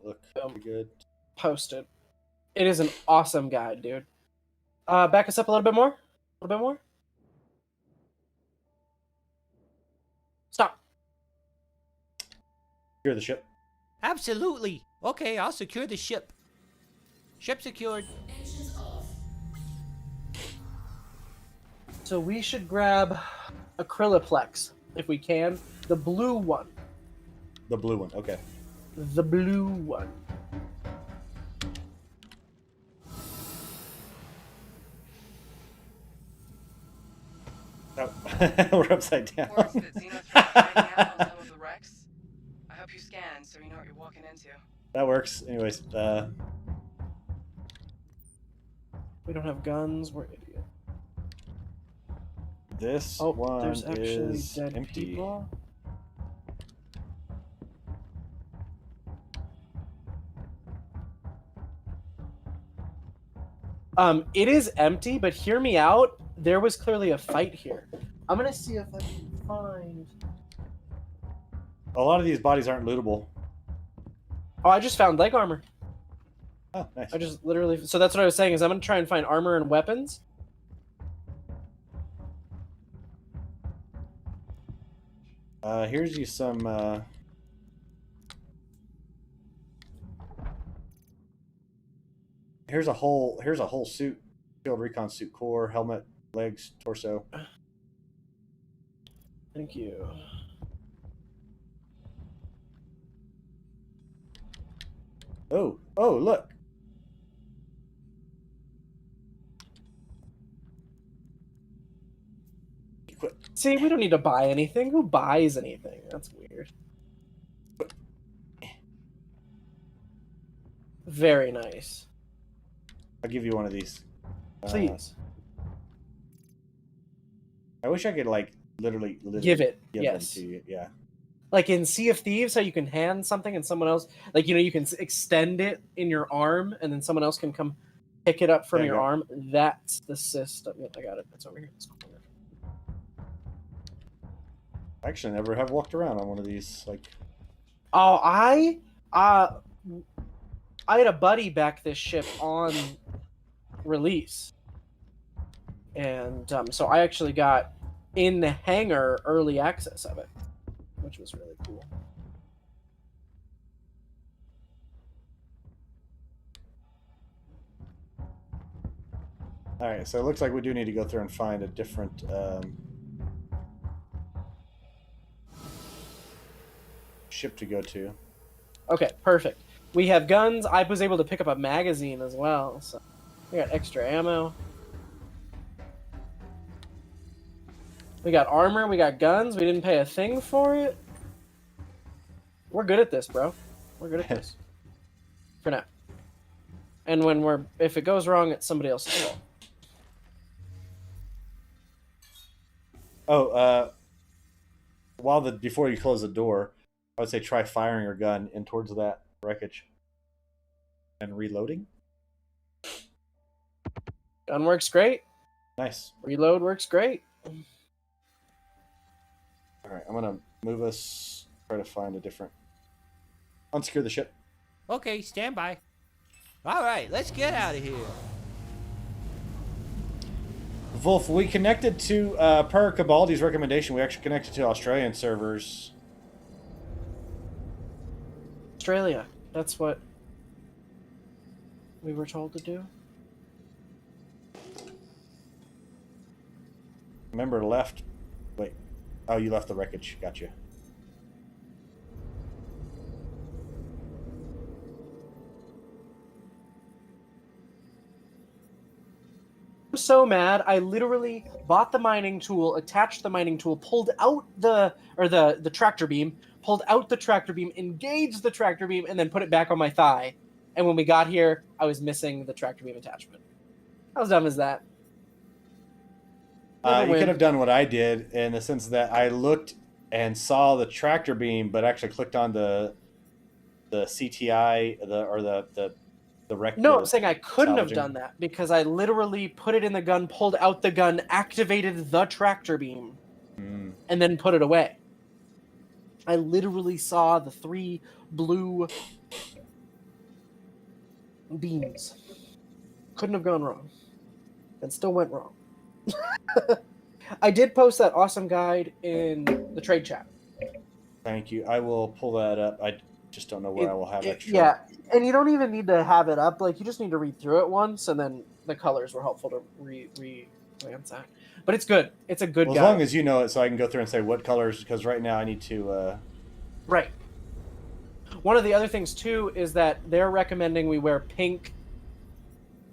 Look pretty good. Posted. It is an awesome guide, dude. Back us up a little bit more. A little bit more. Stop. Secure the ship. Absolutely. Okay, I'll secure the ship. Ship secured. So we should grab Acryloplex if we can. The blue one. The blue one. Okay. The blue one. Oh. We're upside down. Reports that Xenothreat hanging out on some of the wrecks. I hope you scan so you know what you're walking into. That works. Anyways, We don't have guns. We're idiots. this Oh, one there's actually is dead empty. people. It is empty, but hear me out. There was clearly a fight here. I'm gonna see if I can find. A lot of these bodies aren't lootable. Oh, I just found leg armor. Oh, nice. I just literally. So that's what I was saying. Is I'm gonna try and find armor and weapons. Here's you some. Here's a whole suit, field recon suit, core, helmet, legs, torso. Thank you. Oh, look. Equip. See, we don't need to buy anything. Who buys anything? That's weird. Very nice. I'll give you one of these. Please. I wish I could like literally Give it. give Yes. them to you. Yeah. Like in Sea of Thieves, how you can hand something and someone else, like, you can extend it in your arm and then someone else can come pick it up from There you your go. arm. That's the system. Yep, I got it. It's over here. It's corner. Actually, I never have walked around on one of these. Like, Oh, I had a buddy back this ship on release, and so I actually got in the hangar early access of it, which was really cool. All right, so it looks like we do need to go through and find a different ship to go to. Okay, perfect. We have guns. I was able to pick up a magazine as well, so we got extra ammo. We got armor. We got guns. We didn't pay a thing for it. We're good at this, bro. We're good at this. For now. And if it goes wrong, it's somebody else's fault. Oh, before you close the door, I would say try firing your gun in towards that wreckage and reloading. Gun works great. Nice. Reload works great. All right, I'm gonna move us. Try to find a different. Unsecure the ship. Okay, stand by. All right, let's get out of here. Wolf, we connected to per Cabaldi's recommendation. We actually connected to Australian servers. Australia. That's what we were told to do. Remember, left. Wait. Oh, you left the wreckage. Gotcha. I'm so mad. I literally bought the mining tool, attached the mining tool, pulled out the tractor beam, pulled out the tractor beam, engaged the tractor beam, and then put it back on my thigh. And when we got here, I was missing the tractor beam attachment. How dumb is that? You could have done what I did in the sense that I looked and saw the tractor beam, but actually clicked on the CTI the wreck. No, I'm saying I couldn't have done that because I literally put it in the gun, pulled out the gun, activated the tractor beam, and then put it away. I literally saw the 3 blue beams. Couldn't have gone wrong. And still went wrong. I did post that awesome guide in the trade chat. Thank you. I will pull that up. I just don't know where I will have extra. Yeah, and you don't even need to have it up. Like, you just need to read through it once, and then the colors were helpful to glance at. But it's good. It's a good guide. As long as you know it, so I can go through and say what colors, because right now I need to... Right. One of the other things, too, is that they're recommending we wear pink.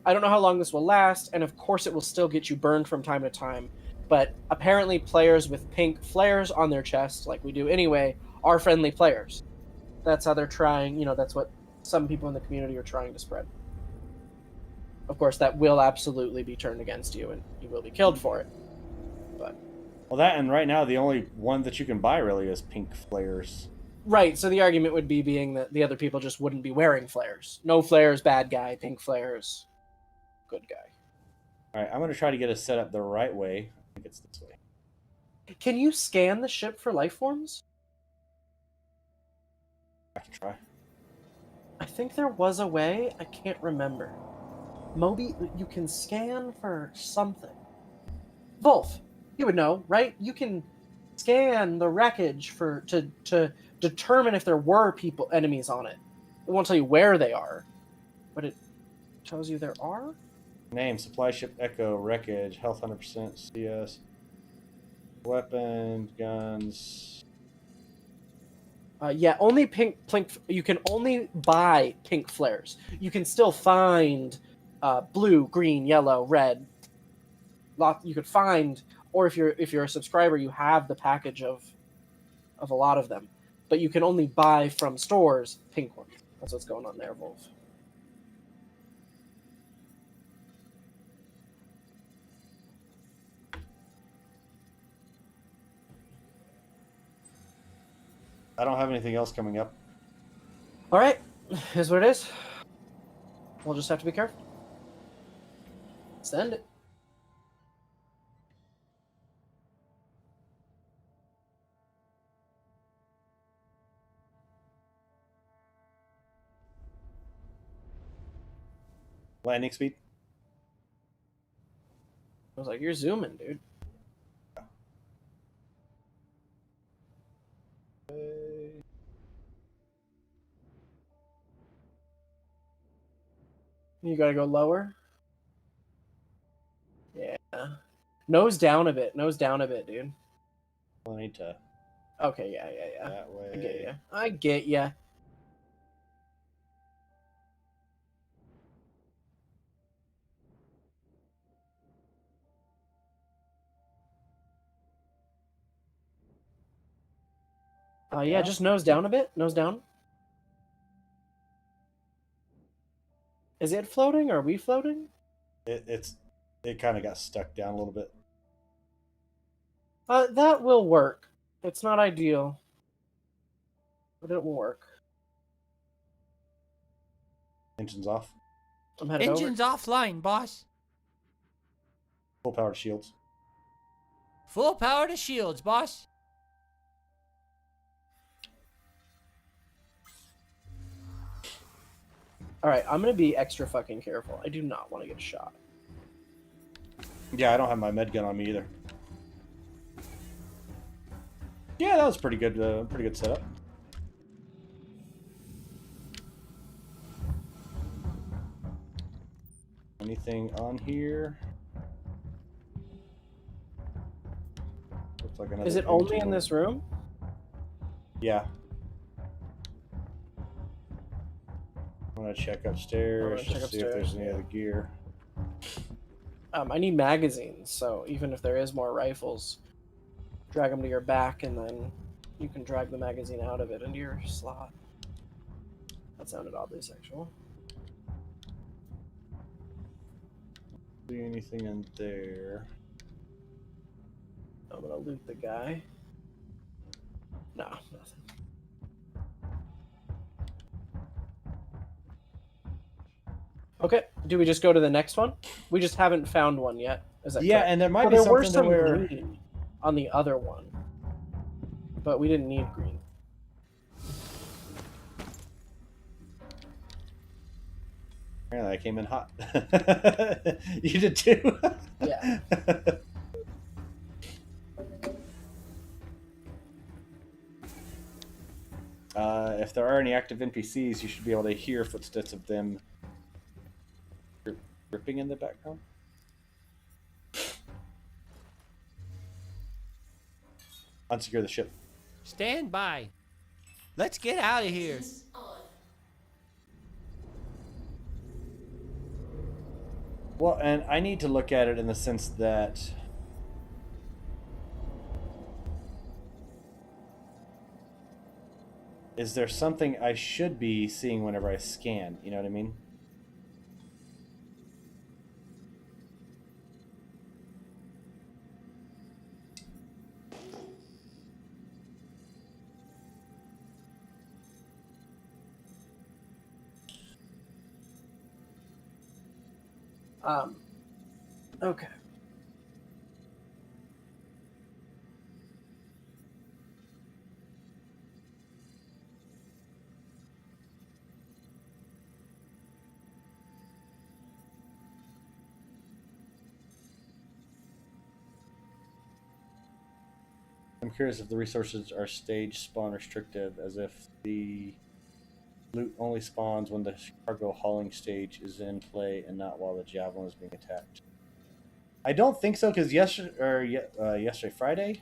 I don't know how long this will last, and of course it will still get you burned from time to time. But apparently players with pink flares on their chest, like we do anyway, are friendly players. That's how they're trying, that's what some people in the community are trying to spread. Of course, that will absolutely be turned against you, and you will be killed for it. But well, that, and right now the only one that you can buy really is pink flares. Right, so the argument would be being that the other people just wouldn't be wearing flares. No flares, bad guy. Pink flares, good guy. All right, I'm going to try to get us set up the right way. I think it's this way. Can you scan the ship for life forms? I can try. I think there was a way. I can't remember. Moby, you can scan for something. Wolf, you would know, right? You can scan the wreckage to determine if there were enemies on it. It won't tell you where they are, but it tells you there are. Name: supply ship Echo, wreckage, health 100%, CS, weapons, guns. Yeah, only pink. You can only buy pink flares. You can still find blue, green, yellow, red. You could find, or if you're a subscriber, you have the package of a lot of them. But you can only buy from stores pink ones. That's what's going on there, Wolf. I don't have anything else coming up. All right, here's what it is. We'll just have to be careful. Send it. Landing speed. I was like, you're zooming, dude. You gotta go lower. Yeah. Nose down a bit. Nose down a bit, dude. I need to. Okay, yeah. That way. I get ya. I get ya. Yeah, just nose down a bit. Nose down. Is it floating? Or are we floating? It kind of got stuck down a little bit. That will work. It's not ideal, but it will work. Engines off. I'm headed Engines offline, boss. Full power to shields. Full power to shields, boss. Alright, I'm gonna be extra fucking careful. I do not want to get shot. Yeah, I don't have my med gun on me either. Yeah, that was pretty good setup. Anything on here? Looks like another. Is it only in this room? Yeah. I'm gonna check upstairs to see if there's any other gear. I need magazines, so even if there is more rifles, drag them to your back, and then you can drag the magazine out of it into your slot. That sounded oddly sexual. See anything in there? I'm gonna loot the guy. No, nothing. Okay, do we just go to the next one? We just haven't found one yet. Is that correct? And there might be there were something some where green on the other one, but we didn't need green. Apparently I came in hot. You did too? Yeah. If there are any active NPCs, you should be able to hear footsteps of them ripping in the background. Unsecure the ship. Stand by. Let's get out of here. Well, and I need to look at it in the sense that is there something I should be seeing whenever I scan? You know what I mean? Okay. I'm curious if the resources are stage spawn restrictive, as if the loot only spawns when the cargo hauling stage is in play and not while the javelin is being attacked. I don't think so, because yesterday, Friday,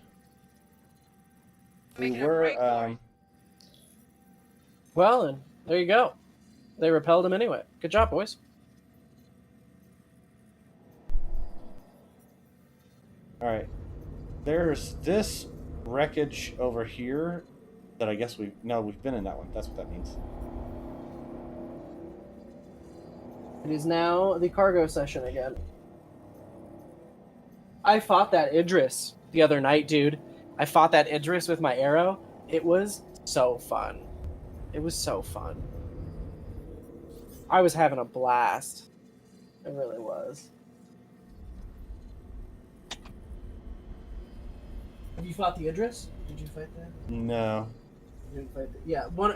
we were. Well, and there you go. They repelled him anyway. Good job, boys. All right. There's this wreckage over here that I guess we've been in that one. That's what that means. It is now the cargo session again. I fought that Idris the other night, dude. I fought that Idris with my arrow. It was so fun. It was so fun. I was having a blast. It really was. Have you fought the Idris? Did you fight that? No. You didn't fight that? Yeah, when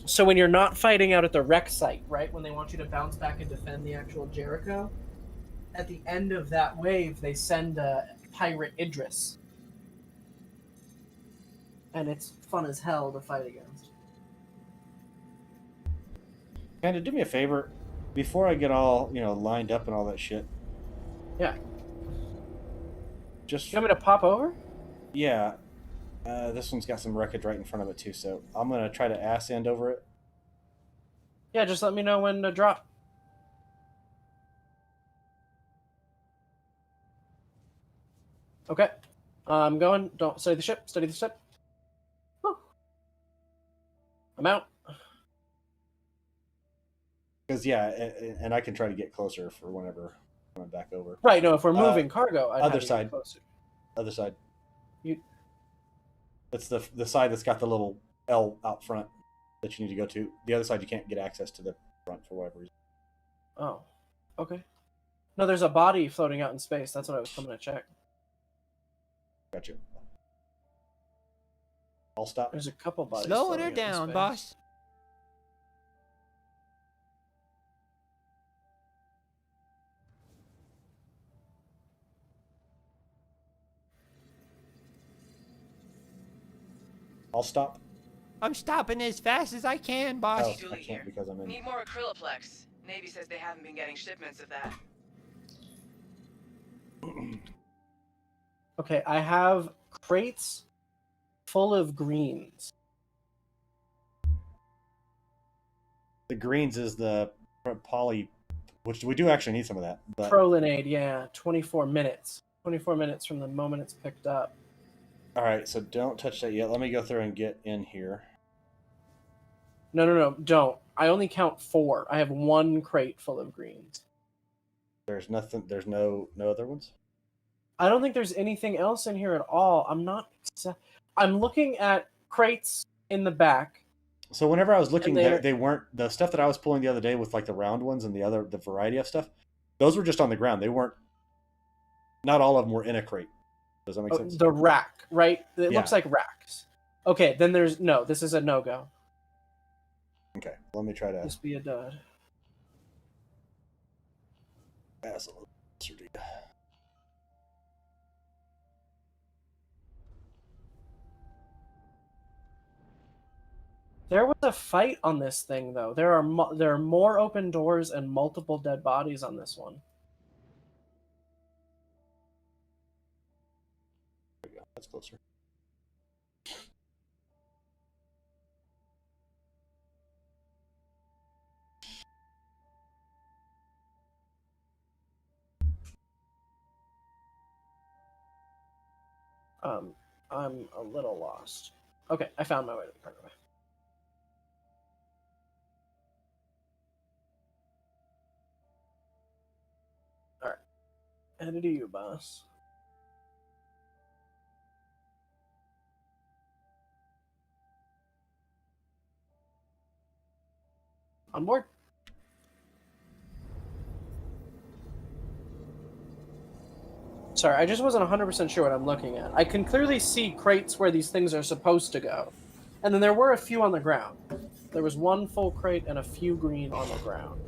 So when you're not fighting out at the wreck site, right, when they want you to bounce back and defend the actual Jericho, at the end of that wave, they send a pirate Idris. And it's fun as hell to fight against. Panda, do me a favor. Before I get all, lined up and all that shit. Yeah. Just... You want me to pop over? Yeah. This one's got some wreckage right in front of it, too, so I'm going to try to ass end over it. Yeah, just let me know when to drop. Okay. I'm going. Don't study the ship. Study the ship. Whew. I'm out. Because, yeah, and I can try to get closer for whenever I'm back over. Right, no, if we're moving cargo, I'd other have you side. get closer. Other side. You... It's the side that's got the little L out front that you need to go to. The other side, you can't get access to the front for whatever reason. Oh, okay. No, there's a body floating out in space. That's what I was coming to check. Gotcha. I'll stop. There's a couple bodies. Slowing floating her out in down, space. boss. I'll stop. I'm stopping as fast as I can, boss. Oh, I can't because I'm in. Need more acryloplex. Navy says they haven't been getting shipments of that. Okay, I have crates full of greens. The greens is the poly, which we do actually need some of that. But Prolinade, yeah, 24 minutes. 24 minutes from the moment it's picked up. all right, so don't touch that yet. Let me go through and get in here. No, don't. I only count 4. I have 1 crate full of greens. There's nothing. There's no other ones. I don't think there's anything else in here at all. I'm looking at crates in the back. So whenever I was looking, they weren't the stuff that I was pulling the other day with like the round ones and the variety of stuff. Those were just on the ground. They weren't. Not all of them were in a crate. Does that make sense? The rack, right? It looks like racks. Okay, then this is a no-go. Okay, let me try to. This be a dud. Pass a little closer to you. There was a fight on this thing, though. There are more open doors and multiple dead bodies on this one. There we go. That's closer. I'm a little lost. Okay, I found my way to the cargo bay. Alright. Headed to you, boss. On board. Sorry, I just wasn't 100% sure what I'm looking at. I can clearly see crates where these things are supposed to go. And then there were a few on the ground. There was 1 full crate and a few green on the ground.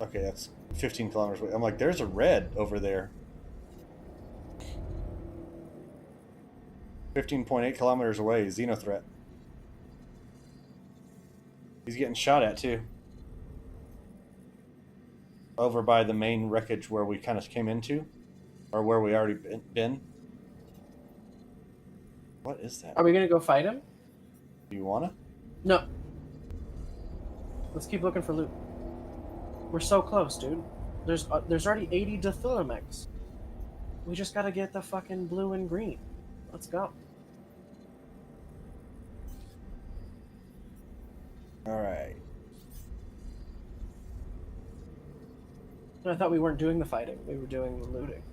Okay, that's 15 kilometers away. I'm like, there's a red over there. 15.8 kilometers away, Xenothreat. He's getting shot at, too. Over by the main wreckage where we kind of came into. Or where we already been. What is that? Are we going to go fight him? Do you want to? No. Let's keep looking for loot. We're so close, dude. There's already 80 Dithylomex. We just got to get the fucking blue and green. Let's go. Alright. I thought we weren't doing the fighting. We were doing the looting.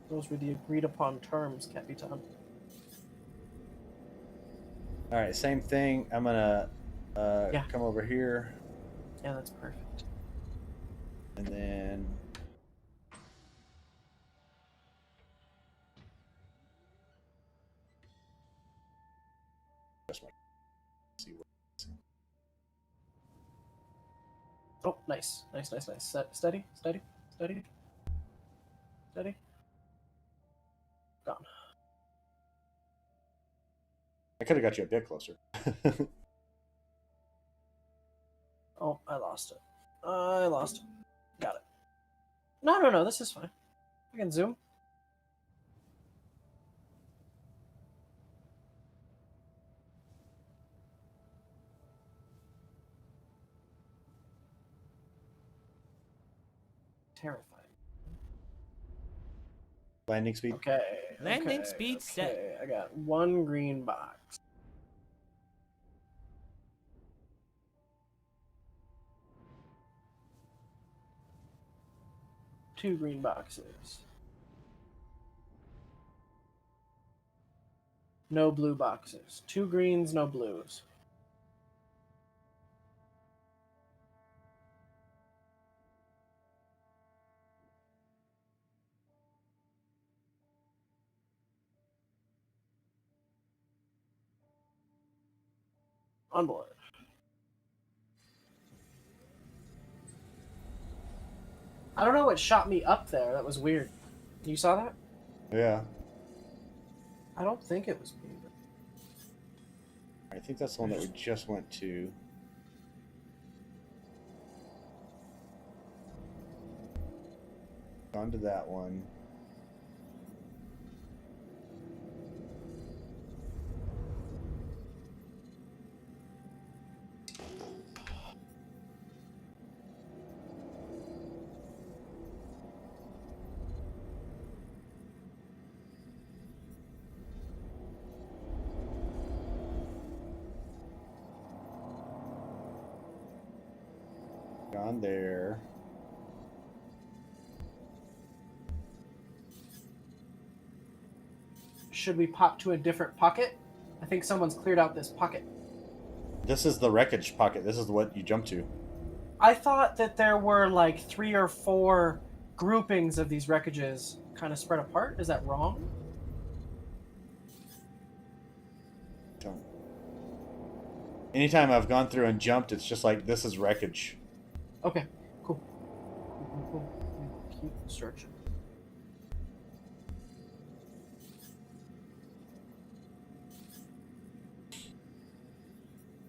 Those were the agreed upon terms, Capitan. Alright, same thing. I'm gonna come over here. Yeah, that's perfect. And then see what. Oh, nice. Steady. Gone. I could have got you a bit closer. Oh, I lost it. Got it. No. This is fine. I can zoom. Terrifying. Landing speed. Okay. Landing speed set. I got one green box. Two green boxes. No blue boxes. Two greens, no blues. On board. I don't know what shot me up there. That was weird. You saw that? Yeah. I don't think it was me. I think that's the one that we just went to. Gone to that one. Gone there. Should we pop to a different pocket? I think someone's cleared out this pocket. This is the wreckage pocket. This is what you jump to. I thought that there were like 3 or 4 groupings of these wreckages kind of spread apart. Is that wrong? Don't. Anytime I've gone through and jumped, it's just like, this is wreckage. Okay, cool. Keep searching.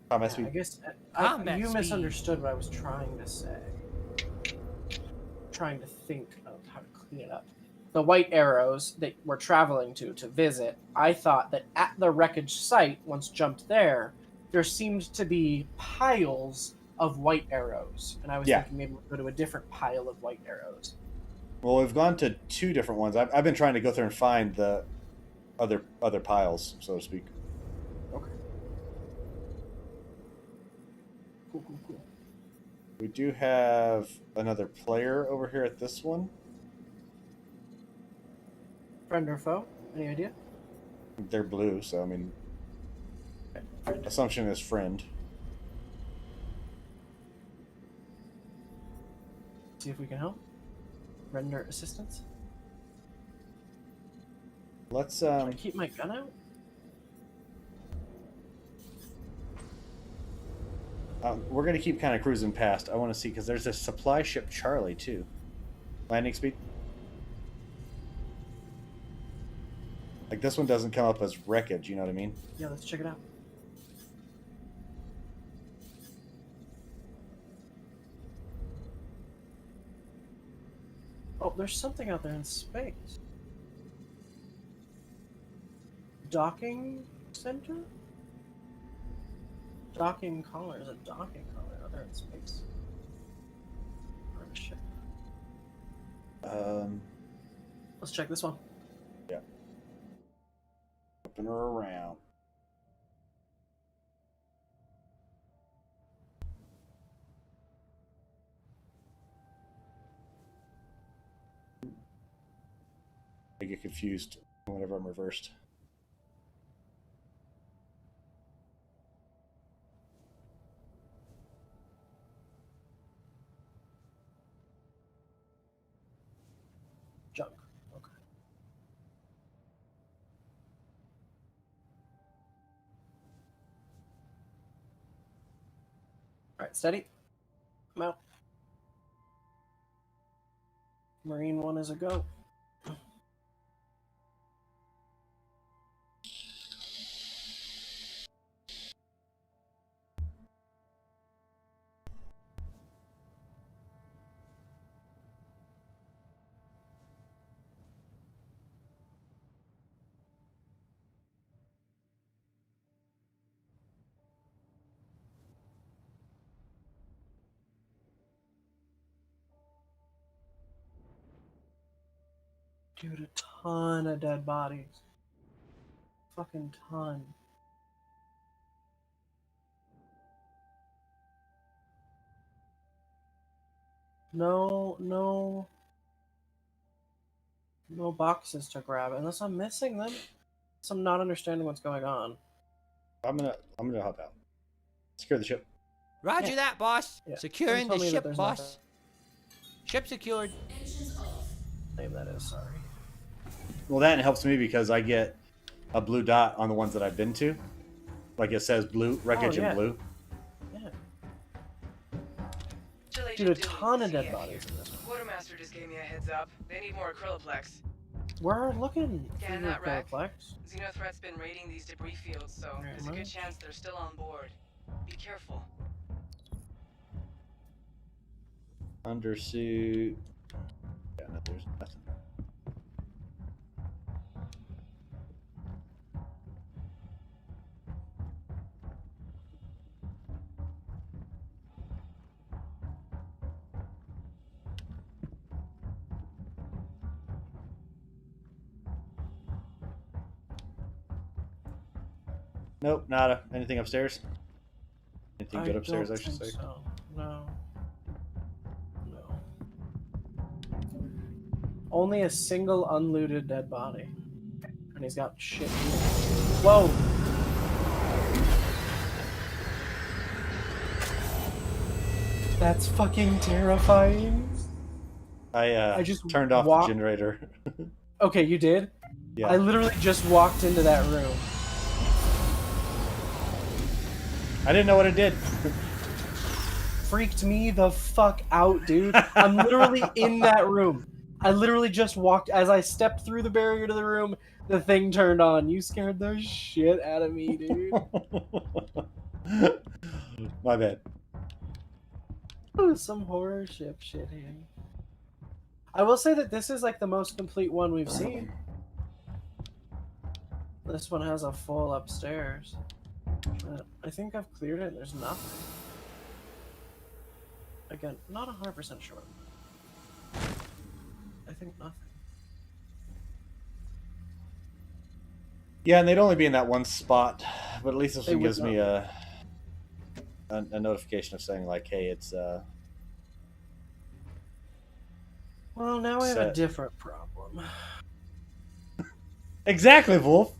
Combat I speed. guess Combat you speed. misunderstood what I was trying to say. Trying to think of how to clean it up. The white arrows that we're traveling to visit, I thought that at the wreckage site, once jumped there seemed to be piles of white arrows. And I was thinking maybe we'll go to a different pile of white arrows. Well, we've gone to 2 different ones. I've been trying to go through and find the other piles, so to speak. Okay. Cool. We do have another player over here at this one. Friend or foe? Any idea? They're blue, so I mean, assumption is friend. See if we can help. Render assistance. Let's Should I keep my gun out? we're gonna keep kind of cruising past. I want to see because there's a supply ship Charlie too. Landing speed. Like this one doesn't come up as wreckage. You know what I mean? Yeah, let's check it out. Oh, there's something out there in space. Docking center? Docking collar. There's a docking collar out there in space. Or a ship. Let's check this one. Yeah. Flipping her around. I get confused whenever I'm reversed. Alright, steady. I'm out. Marine 1 is a go. Dude, a ton of dead bodies. Fucking ton. No boxes to grab unless I'm missing them. So I'm not understanding what's going on. I'm gonna help out. Secure the ship. Roger that, boss. Yeah. Securing Don't the tell me that ship, there's boss. nothing. Ship secured. Name that is, sorry. Well, that helps me because I get a blue dot on the ones that I've been to. Like it says blue, wreckage in blue. Yeah. Chill Dude, a Agent ton of Dewey, dead CF bodies here. in this one. Quartermaster just gave me a heads up. They need more acryloplex. We're looking for Scan your that wreck. Quilleplex. Xenothreat's been raiding these debris fields, so Very there's a good much. chance they're still on board. Be careful. Undersuit. Yeah, no, there's nothing. Nope, nada. Anything upstairs? Anything good upstairs, I should say. So. No. Only a single unlooted dead body. And he's got shit. Whoa! That's fucking terrifying. I just turned off the generator. Okay, you did? Yeah. I literally just walked into that room. I didn't know what it did. Freaked me the fuck out, dude. I'm literally in that room. I literally just walked, as I stepped through the barrier to the room, the thing turned on. You scared the shit out of me, dude. My bad. Ooh, some horror ship shit here. I will say that this is like the most complete one we've seen. This one has a full upstairs. But I think I've cleared it. There's nothing. Again, not 100% sure. I think nothing. Yeah, and they'd only be in that one spot, but at least this They one would gives me a notification of saying like, hey, it's Well, now I have a set. different problem. Exactly, Wolf.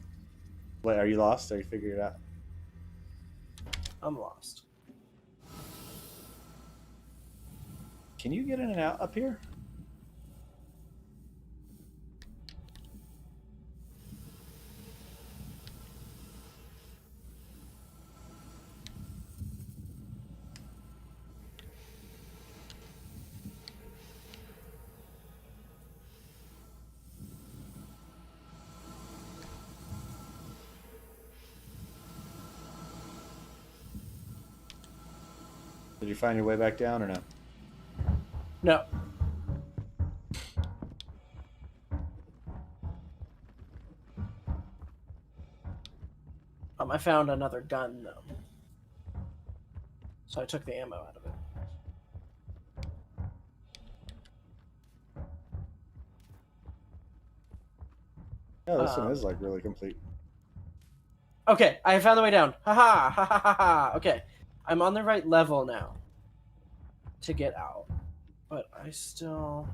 Wait, are you lost? Are you figuring it out? I'm lost. Can you get in and out up here? Did you find your way back down or no? No. I found another gun, though. So I took the ammo out of it. Oh, this one is like really complete. Okay, I found the way down. Haha, ha ha ha ha. Okay, I'm on the right level now to get out, but I still.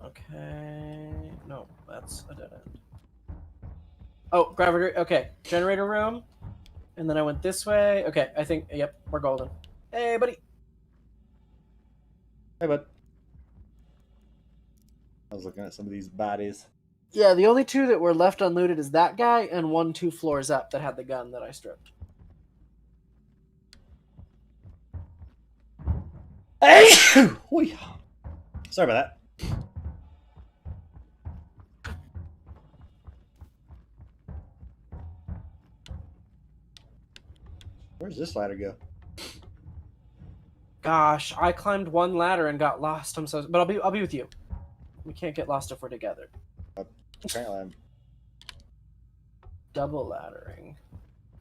Okay, no, that's a dead end. Oh, gravity. Okay, generator room, and then I went this way. Okay, I think. Yep, we're golden. Hey, buddy. Hey, bud. I was looking at some of these bodies. Yeah, the only two that were left unlooted is that guy and 1 2 floors up that had the gun that I stripped. Sorry about that. Where's this ladder go? Gosh, I climbed 1 ladder and got lost. I'm so, but I'll be with you. We can't get lost if we're together. Apparently, I'm... Double laddering.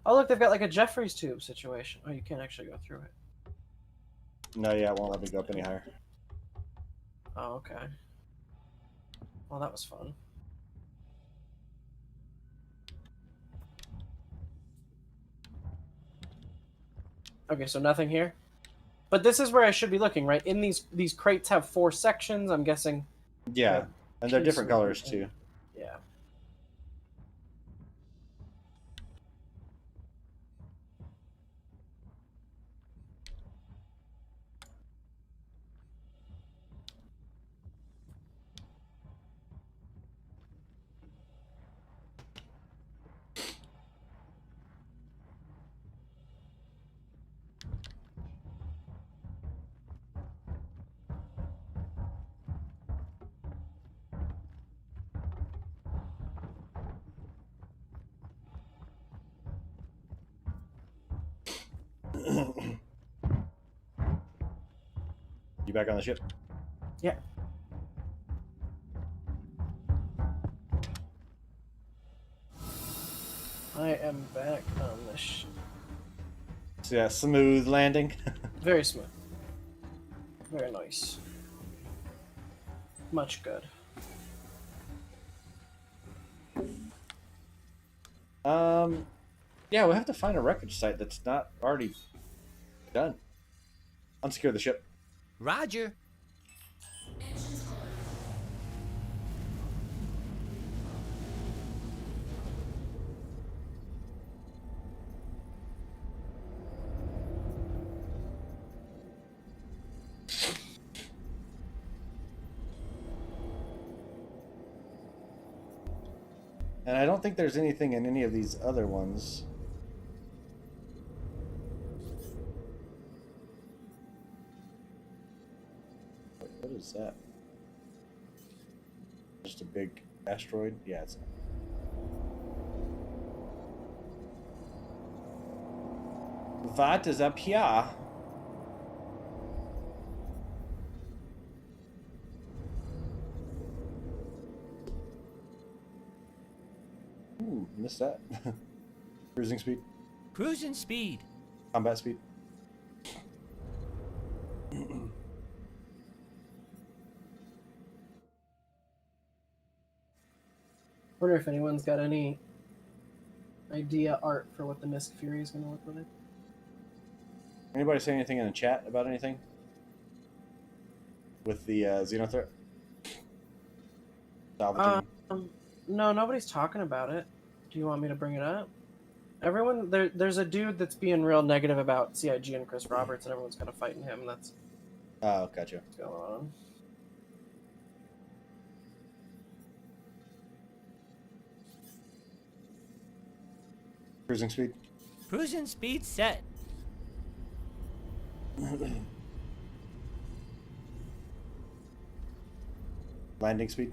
Oh look, they've got like a Jeffrey's tube situation. Oh, you can't actually go through it. No, yeah, it won't let me go up any higher. Oh, okay. Well, that was fun. Okay, so nothing here. But this is where I should be looking, right? In these crates have 4 sections. I'm guessing. Yeah, and they're different colors too. Yeah. You back on the ship? Yeah. I am back on the ship. So yeah, smooth landing. Very smooth. Very nice. Much good. Yeah, we'll have to find a wreckage site that's not already done. Unsecure the ship. Roger. And I don't think there's anything in any of these other ones. Wait, what is that? Just a big asteroid? Yeah, it's... What is up here? Ooh, missed that. Cruising speed. Cruising speed. Combat speed. Wonder if anyone's got any idea art for what the Mist Fury is going to look like. Anybody say anything in the chat about anything? With the Xenothreat? Salvaging. No, nobody's talking about it. Do you want me to bring it up? Everyone, there's a dude that's being real negative about CIG and Chris Roberts, and everyone's kind of fighting him. That's Oh, gotcha. what's going on. Cruising speed. Cruising speed set. Landing speed.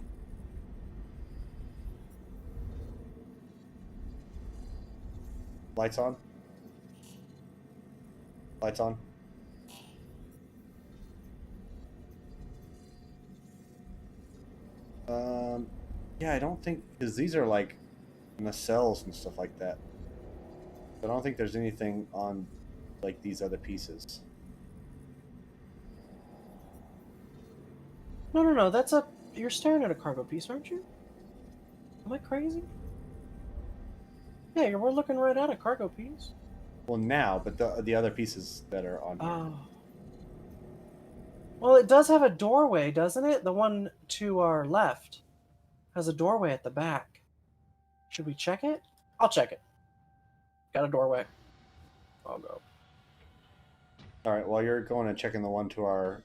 Lights on. Lights on. Yeah, I don't think, because these are like nacelles and stuff like that. I don't think there's anything on like these other pieces. No. That's a. You're staring at a cargo piece, aren't you? Am I crazy? Yeah, we're looking right at a cargo piece. Well, now, but the other pieces that are on here. Oh. Well, it does have a doorway, doesn't it? The one to our left has a doorway at the back. Should we check it? I'll check it. Got a doorway. I'll go. All right, while you're going and checking the one to our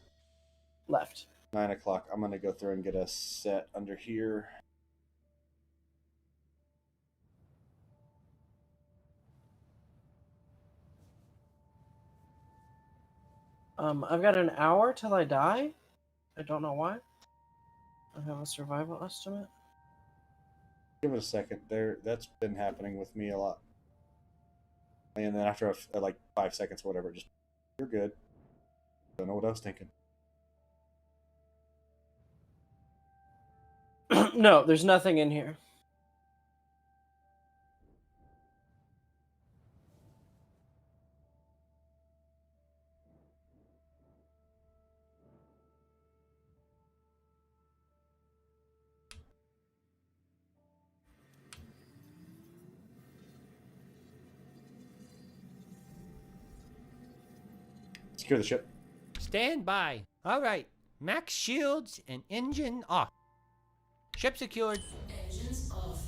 Left. 9 o'clock, I'm going to go through and get a set under here. I've got an hour till I die. I don't know why. I have a survival estimate. Give it a second. That's been happening with me a lot. And then after like 5 seconds, or whatever, just you're good. Don't know what I was thinking. No, there's nothing in here. Secure the ship. Stand by. All right. Max shields and engine off. Ship secured. Engines off.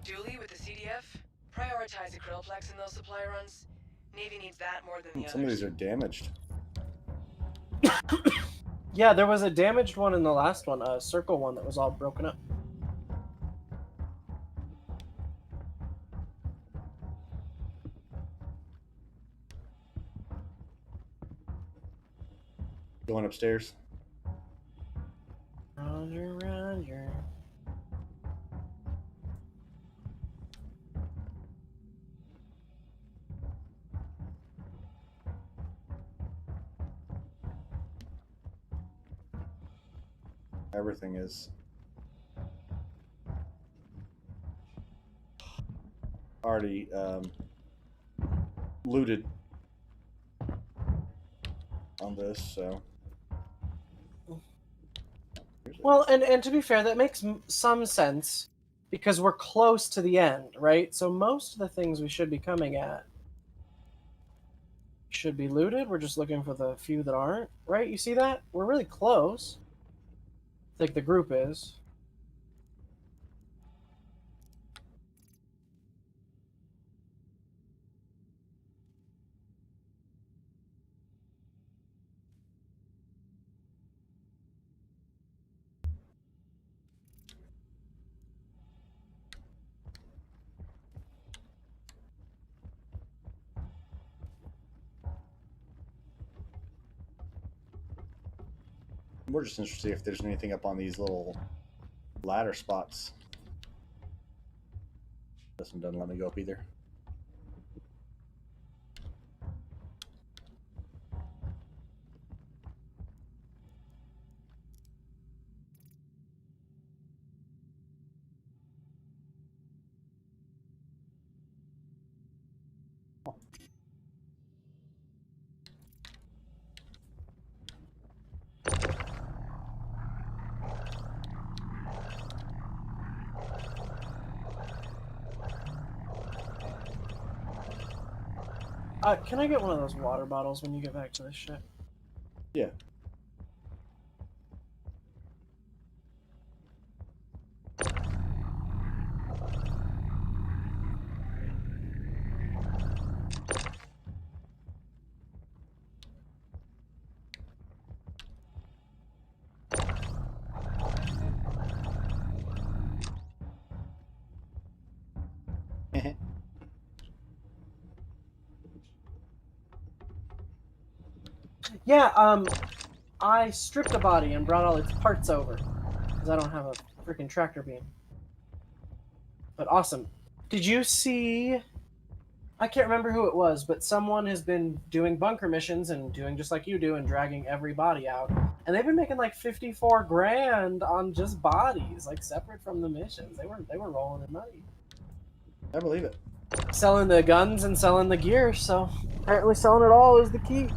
Julie with the CDF, prioritize the Krillplex in those supply runs. Navy needs that more than the Some of others. these are damaged. Yeah, there was a damaged one in the last one, a circle one that was all broken up. Going upstairs. Roger, roger. Everything is already looted on this, so. Well, and to be fair, that makes some sense because we're close to the end, right? So most of the things we should be coming at should be looted. We're just looking for the few that aren't, right? You see that? We're really close. I think the group is. We're just interested to see if there's anything up on these little ladder spots. This one doesn't let me go up either. Can I get one of those water bottles when you get back to this ship? Yeah. Yeah, I stripped a body and brought all its parts over because I don't have a freaking tractor beam. But awesome. Did you see? I can't remember who it was, but someone has been doing bunker missions and doing just like you do and dragging every body out. And they've been making like 54 grand on just bodies, like separate from the missions. They were rolling in money. I believe it. Selling the guns and selling the gear, so apparently selling it all is the key.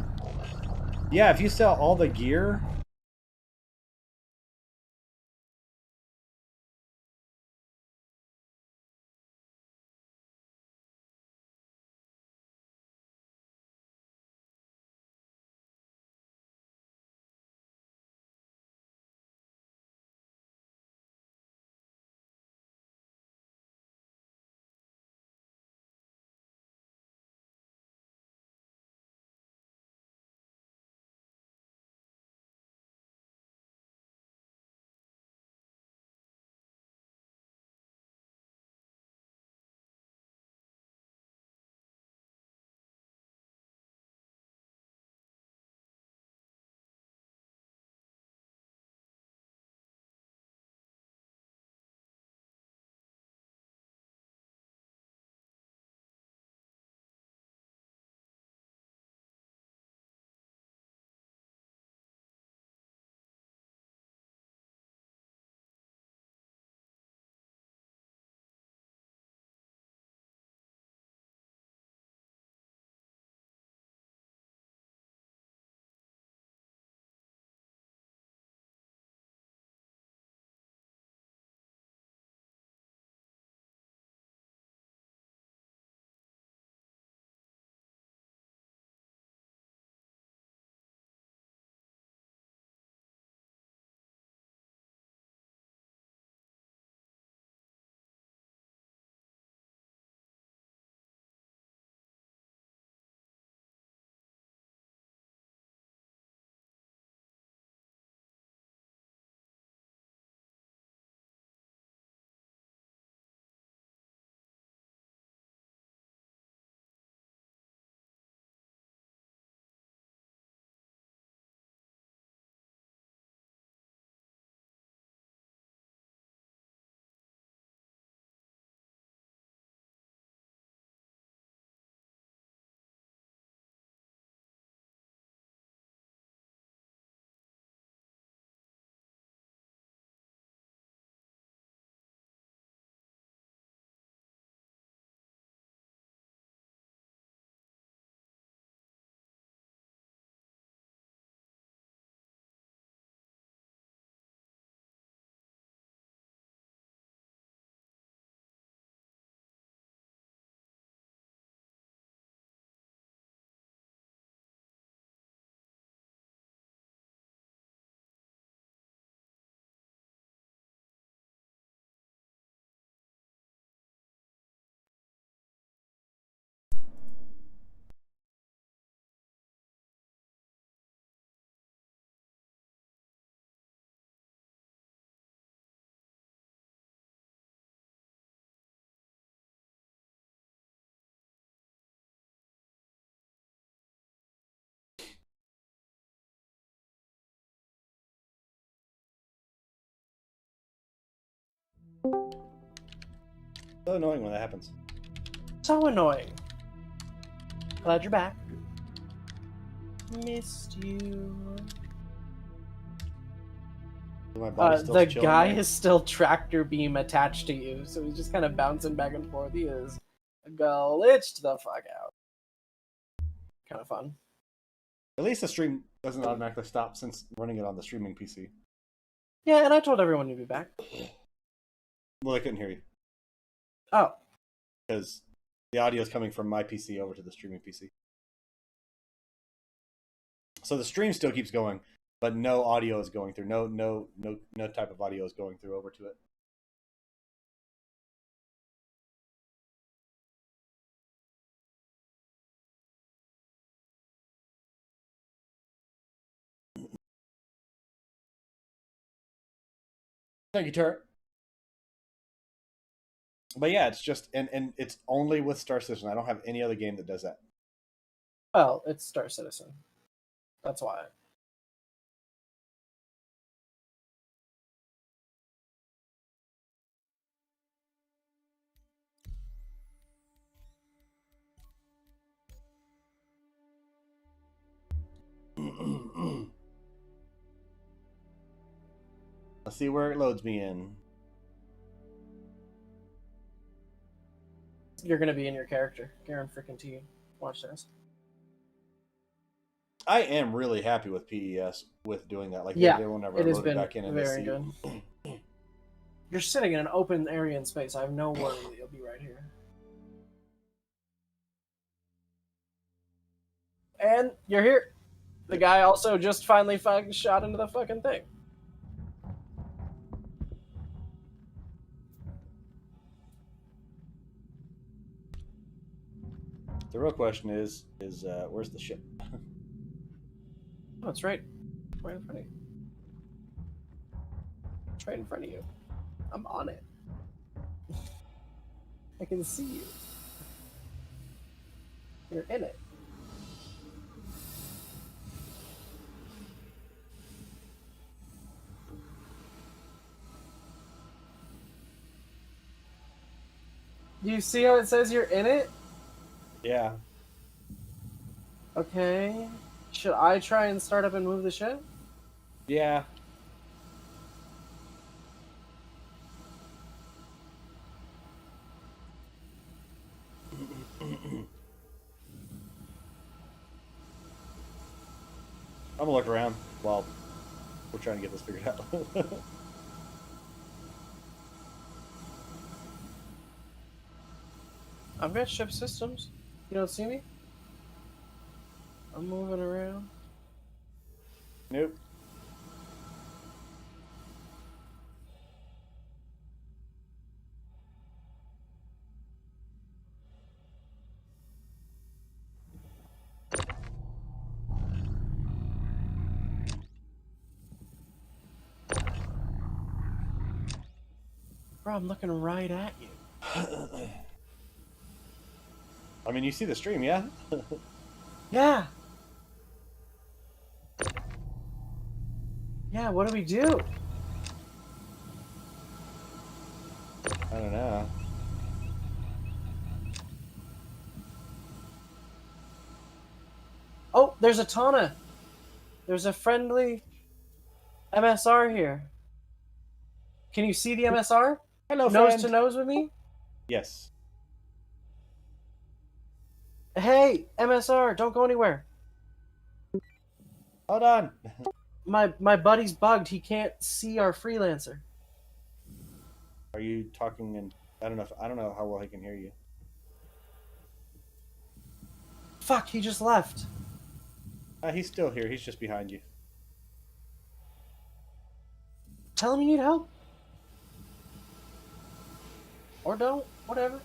Yeah, if you sell all the gear, So annoying when that happens. So annoying. Glad you're back. Missed you. My body's still The chilling guy there. is still tractor beam attached to you, so he's just kind of bouncing back and forth. He is glitched the fuck out. Kind of fun. At least the stream doesn't automatically stop since running it on the streaming PC. Yeah, and I told everyone to be back. Well, I couldn't hear you. Oh. Because the audio is coming from my PC over to the streaming PC. So the stream still keeps going, but no audio is going through. No type of audio is going through over to it. Thank you, Turret. But yeah, it's just and it's only with Star Citizen. I don't have any other game that does that. Well, it's Star Citizen. That's why. Let's see where it loads me in. You're gonna be in your character, Garen freaking T. Watch this. I am really happy with PES with doing that. Like, Yeah, they will never it has load it been back in very the good. You're sitting in an open area in space. I have no worry that you'll be right here. And you're here. The guy also just finally fucking shot into the fucking thing. The real question is where's the ship? Oh, it's right in front of you. It's right in front of you. I'm on it. I can see you. You're in it. Do you see how it says you're in it? Yeah. Okay. Should I try and start up and move the ship? Yeah. I'm gonna look around while we're trying to get this figured out. I've got ship systems. You don't see me? I'm moving around. Nope. Bro, I'm looking right at you. I mean, you see the stream, yeah? Yeah. Yeah, what do we do? I don't know. Oh, there's a Tana. There's a friendly MSR here. Can you see the MSR? Hello, nose friend. to nose with me? Yes. Hey, MSR, don't go anywhere. Hold on. My buddy's bugged. He can't see our freelancer. Are you talking? And I don't know how well he can hear you. Fuck, he just left. He's still here. He's just behind you. Tell him you need help. Or don't. Whatever.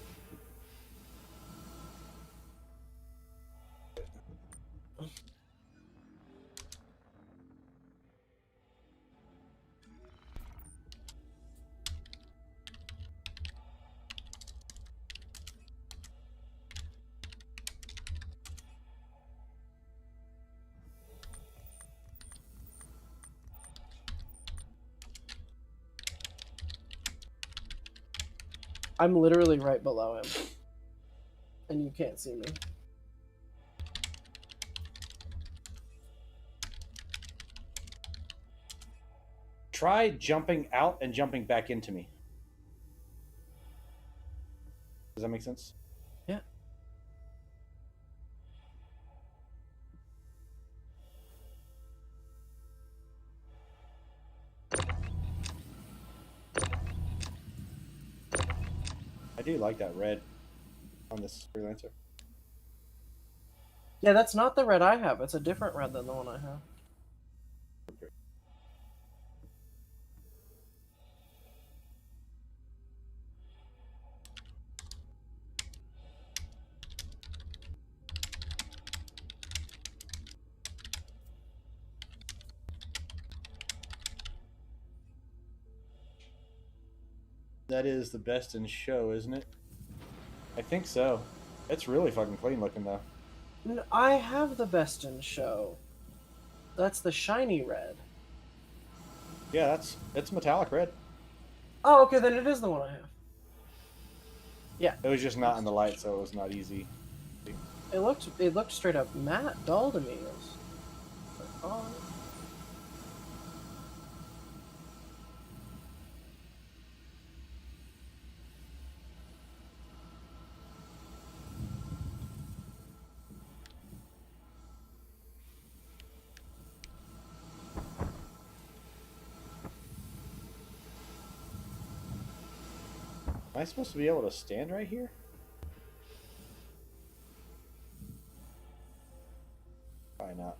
I'm literally right below him. And you can't see me. Try jumping out and jumping back into me. Does that make sense? Yeah. I do like that red on this freelancer. Yeah, that's not the red I have. It's a different red than the one I have. Okay. That is the best in show, isn't it? I think so. It's really fucking clean looking though. I have the best in show. That's the shiny red. Yeah, it's metallic red. Oh, okay, then it is the one I have. Yeah. It was just not in the light, so it was not easy. It looked straight up matte, dull to me. It was like, oh. Am I supposed to be able to stand right here? Probably not.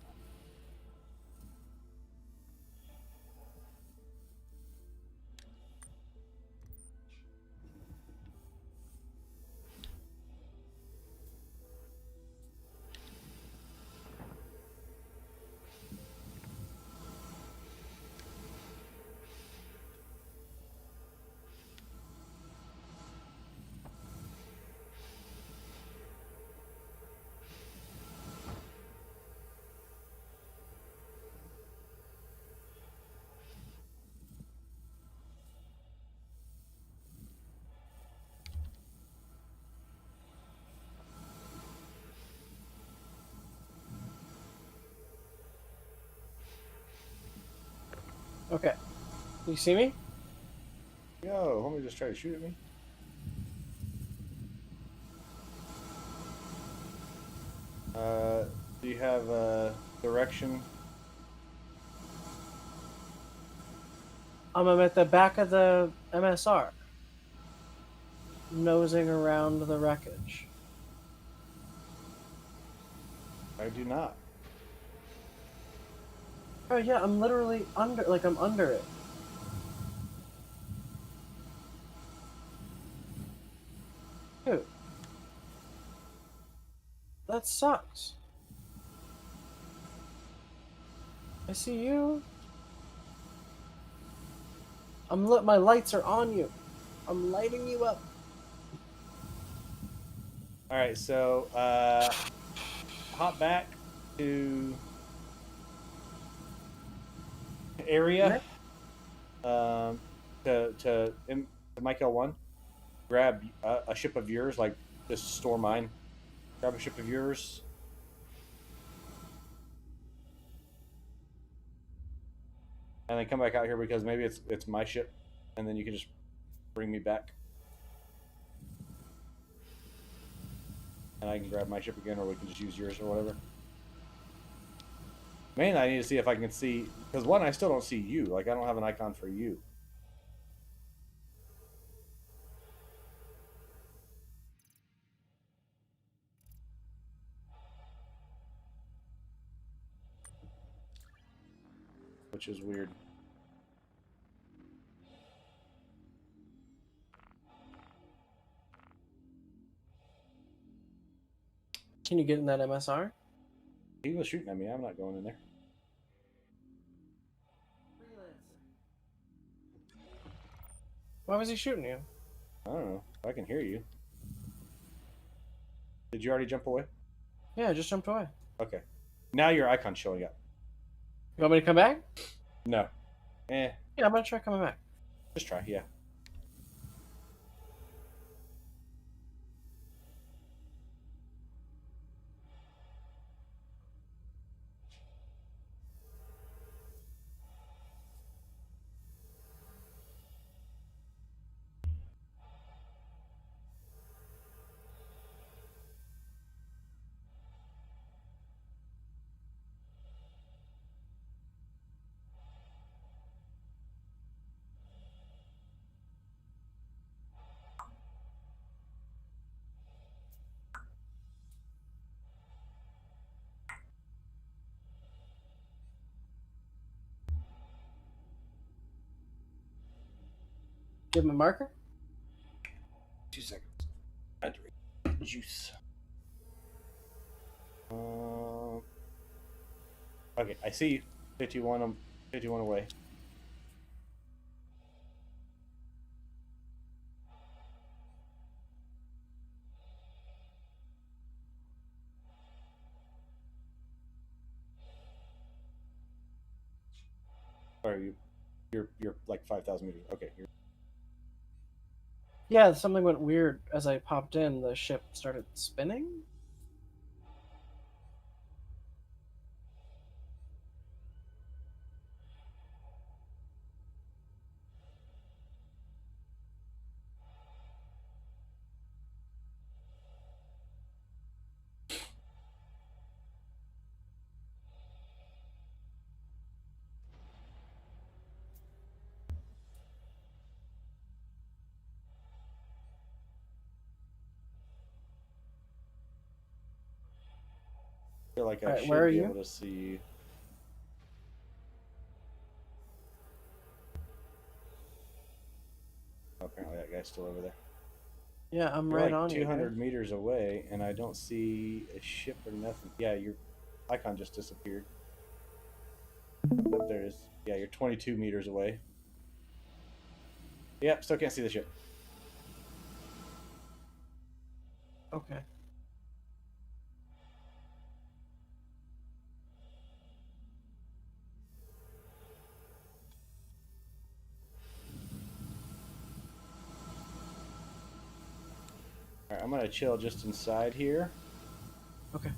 Okay. You see me? Yo, homie just tried to shoot at me. Do you have a direction? I'm at the back of the MSR. Nosing around the wreckage. I do not. Oh yeah, I'm literally under, like I'm under it. Dude. That sucks. I see you. My lights are on you. I'm lighting you up. Alright, so hop back to area. To Michael 1. Grab a ship of yours, like just store mine. Grab a ship of yours. And then come back out here because maybe it's my ship, and then you can just bring me back. And I can grab my ship again, or we can just use yours or whatever. Mainly, I need to see if I can see, because one, I still don't see you. Like, I don't have an icon for you. Which is weird. Can you get in that MSR? He was shooting at me. I'm not going in there. Why was he shooting you? I don't know. I can hear you. Did you already jump away? Yeah, I just jumped away. Okay. Now your icon's showing up. You want me to come back? No. Yeah, I'm gonna try coming back. Just try, yeah. Give him a marker. 2 seconds. I had to read juice. Okay, I see you. 51 away. Sorry, you're like 5,000 meters. Okay. Yeah, something went weird as I popped in. The ship started spinning. I feel like I Alright, should where are be you? able to see. Oh, apparently that guy's still over there. Yeah, I'm You're right like on 200 you. meters away, and I don't see a ship or nothing. Yeah, your icon just disappeared. Up there is. Yeah, you're 22 meters away. Yep, still can't see the ship. Okay. Alright, I'm gonna chill just inside here. Okay.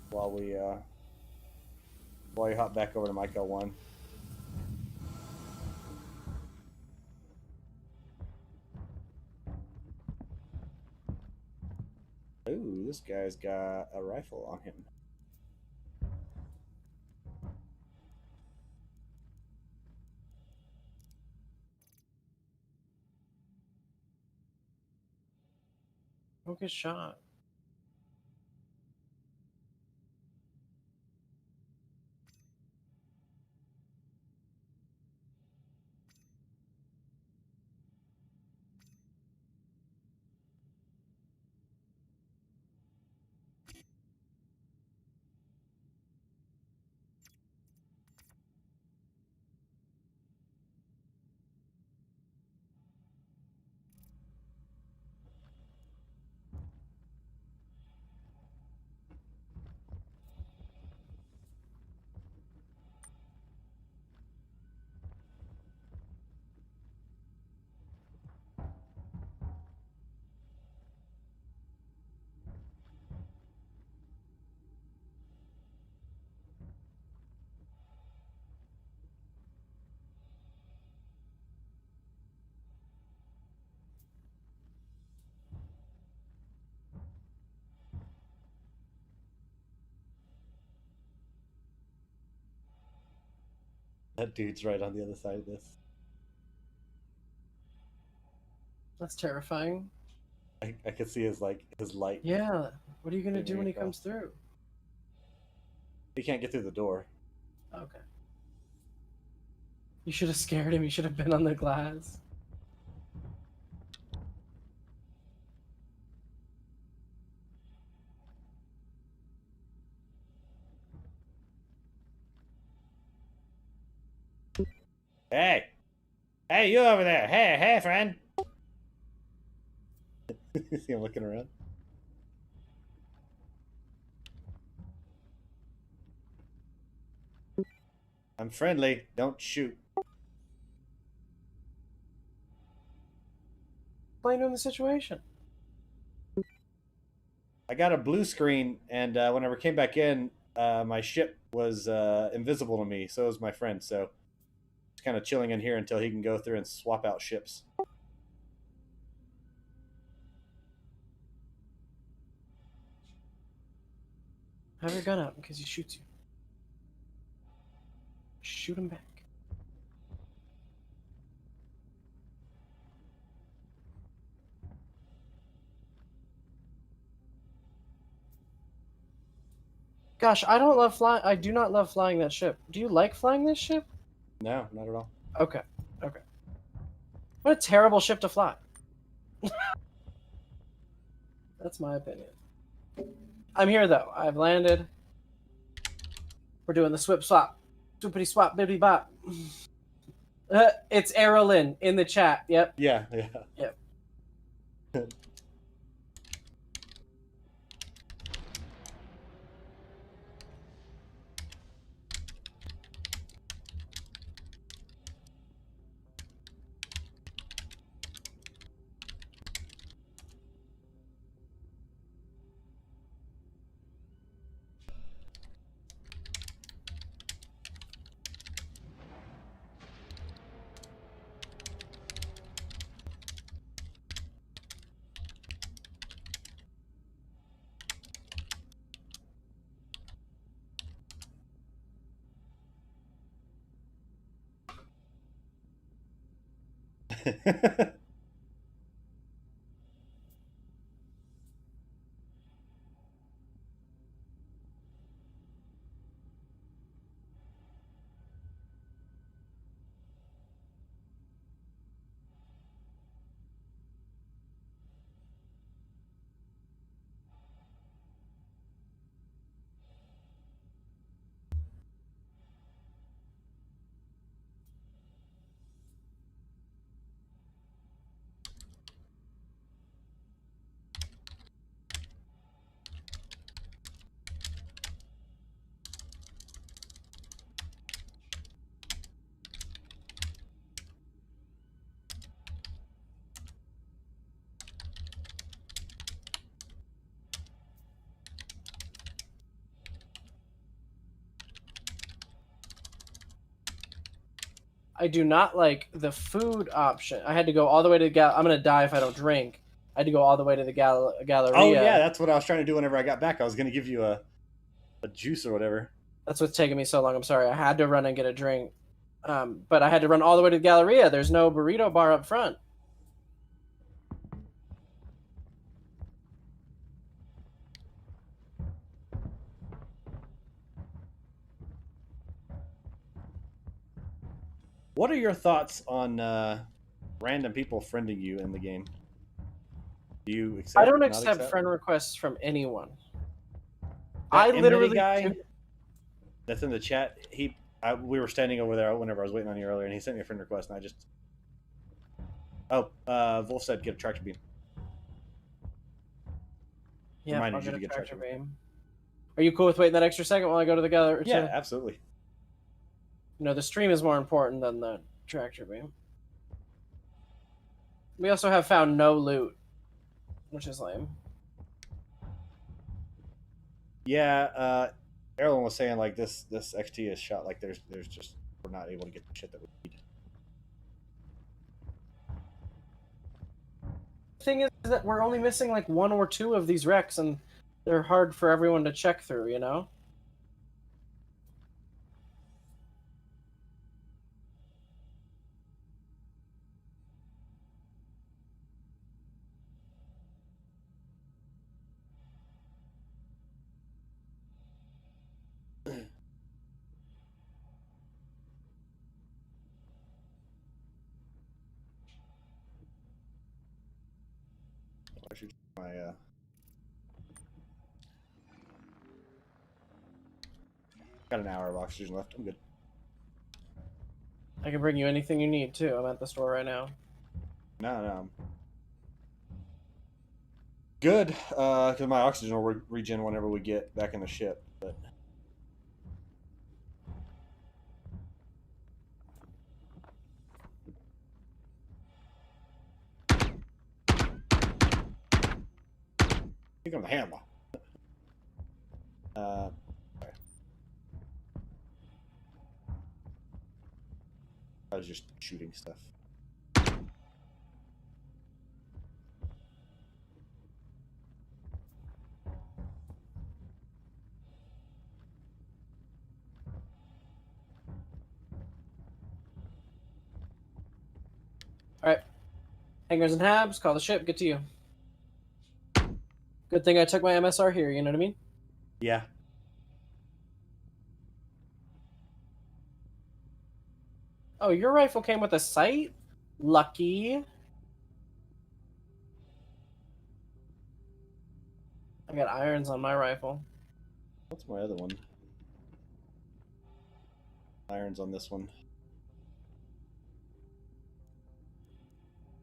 While you hop back over to Michael 1. Ooh, this guy's got a rifle on him. Don't get shot. That dude's right on the other side of this. That's terrifying. I could see his light. Yeah. What are you gonna do Moving when he across. comes through? He can't get through the door. Okay. You should have scared him. You should have been on the glass. Hey! Hey, you over there! Hey, friend! See him looking around? I'm friendly. Don't shoot. Explain to him the situation. I got a blue screen, and whenever I came back in, my ship was invisible to me. So was my friend. So just kind of chilling in here until he can go through and swap out ships. Have your gun out in case he shoots you. Shoot him back. Gosh, I don't love flying. I do not love flying that ship. Do you like flying this ship? No, not at all. Okay. Okay. What a terrible ship to fly. That's my opinion. I'm here though. I've landed. We're doing the swip swap. Swoopity swap, bibbity bop. It's Errolyn in the chat. Yep. Yeah. Yep. I do not like the food option. I had to go all the way to the I'm gonna die if I don't drink. I had to go all the way to the Galleria. Oh yeah, that's what I was trying to do whenever I got back. I was gonna give you a juice or whatever. That's what's taking me so long. I'm sorry. I had to run and get a drink. But I had to run all the way to the Galleria. There's no burrito bar up front. What are your thoughts on random people friending you in the game? Do you accept? I don't accept friend requests from anyone. That literally guy that's in the chat. We were standing over there whenever I was waiting on you earlier, and he sent me a friend request, and I just. Wolf said get a tractor beam. Yeah, I'll get a tractor beam. Are you cool with waiting that extra second while I go to the gallery? Yeah, absolutely. No, the stream is more important than the tractor beam. We also have found no loot, which is lame. Yeah, Erlen was saying like this XT is shot like there's just we're not able to get the shit that we need. The thing is that we're only missing like 1 or 2 of these wrecks, and they're hard for everyone to check through, you know? I should my got an hour of oxygen left. I'm good. I can bring you anything you need too. I'm at the store right now. No. Good, because my oxygen will regen whenever we get back in the ship. But I think I'm the hammer. Okay. I was just shooting stuff. All right. Hangers and tabs, call the ship, get to you. Good thing I took my MSR here, you know what I mean? Yeah. Oh, your rifle came with a sight? Lucky. I got irons on my rifle. What's my other one? Irons on this one.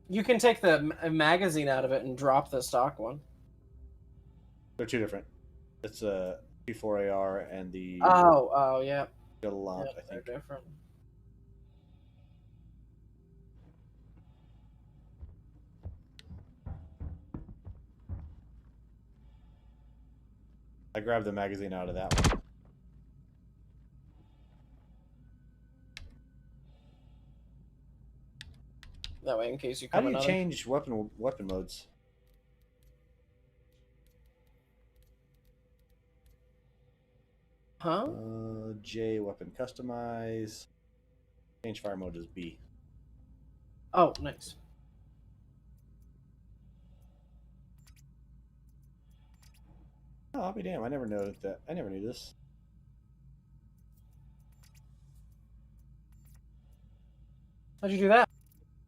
You can take the magazine out of it and drop the stock one. They're two different. It's a P4AR and the Oh, yeah. Gallant, Yeah, I think. they're different. I grabbed the magazine out of that one. That way, in case you How come do you another. change weapon modes? Huh? J, weapon customize. Change fire mode is B. Oh, nice. Oh, I'll be damned. I never knew that. I never knew this. How'd you do that?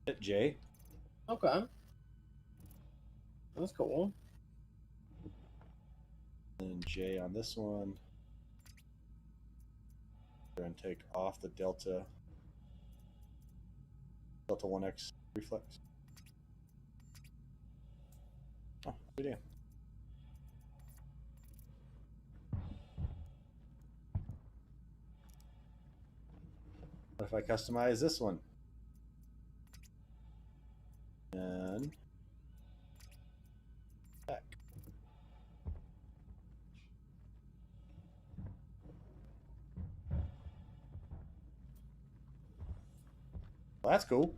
Hit J. Okay. That's cool. And J on this one. And take off the Delta 1X reflex. Oh, good idea. What if I customize this one? And back. Well, that's cool.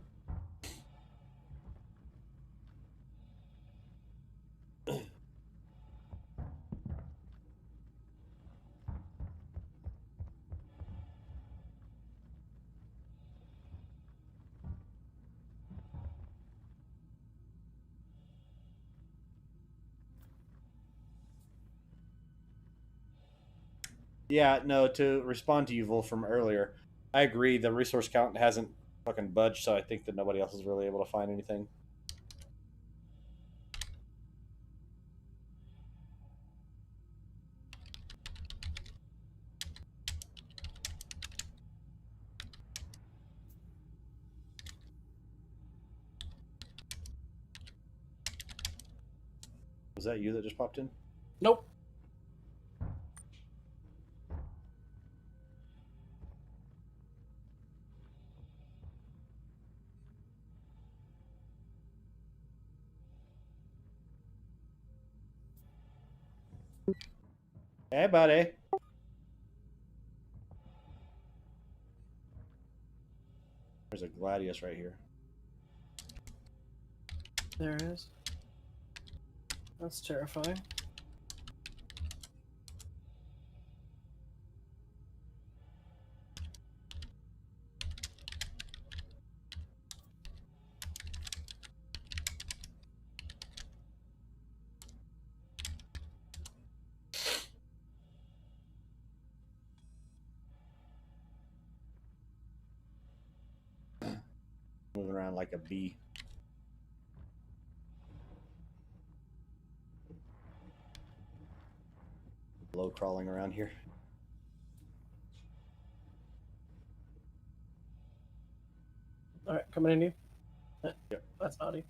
Yeah, no, to respond to you, Wolf, from earlier, I agree. The resource count hasn't fucking budged, so I think that nobody else is really able to find anything. Was that you that just popped in? Nope. Hey, buddy. There's a Gladius right here. There it is. That's terrifying. Moving around like a bee. Low crawling around here. All right, coming in you. Yep. That's naughty.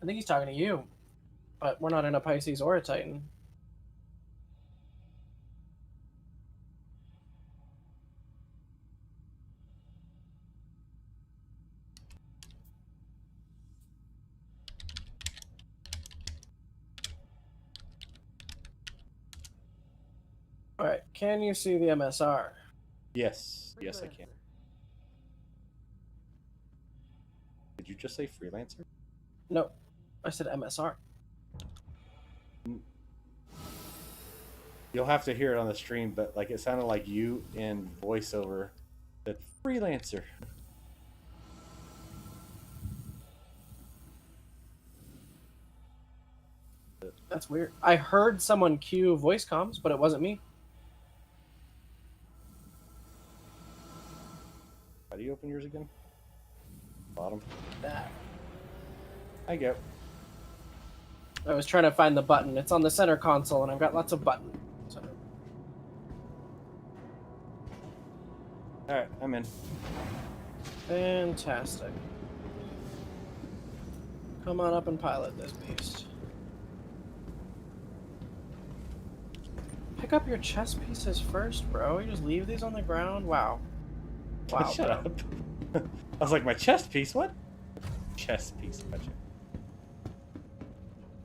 I think he's talking to you, but we're not in a Pisces or a Titan. All right, can you see the MSR? Yes. Yes, I can. Did you just say freelancer? No, I said MSR. You'll have to hear it on the stream, but like it sounded like you in voiceover said freelancer. That's weird. I heard someone cue voice comms, but it wasn't me. How do you open yours again? Bottom. That. I go. I was trying to find the button. It's on the center console, and I've got lots of buttons. So. All right, I'm in. Fantastic. Come on up and pilot this beast. Pick up your chess pieces first, bro. You just leave these on the ground? Wow. Wow. Shut up. I was like, my chest piece? What? Chess piece. Gotcha.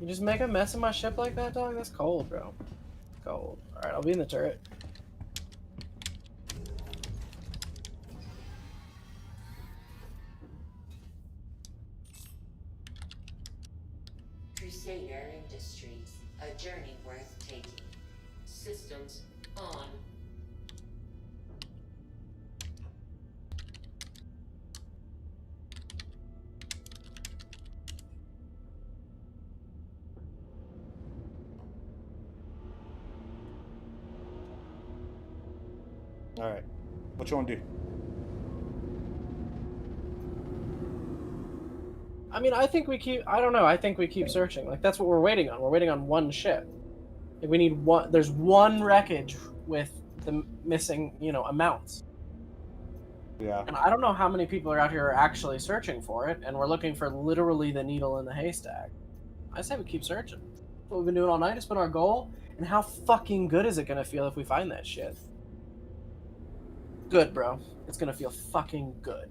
You just make a mess of my ship like that, dog? That's cold, bro. Cold. Alright, I'll be in the turret. Crusader Industries, a journey worth taking. Systems on. All right. What you want to do? I mean, I think we keep... I don't know. I think we keep searching. Like, that's what we're waiting on. We're waiting on one ship. Like, we need one... There's one wreckage with the missing, you know, amounts. Yeah. And I don't know how many people are out here are actually searching for it, and we're looking for literally the needle in the haystack. I say we keep searching. That's what we've been doing all night. It's been our goal. And how fucking good is it going to feel if we find that shit? Good, bro. It's going to feel fucking good.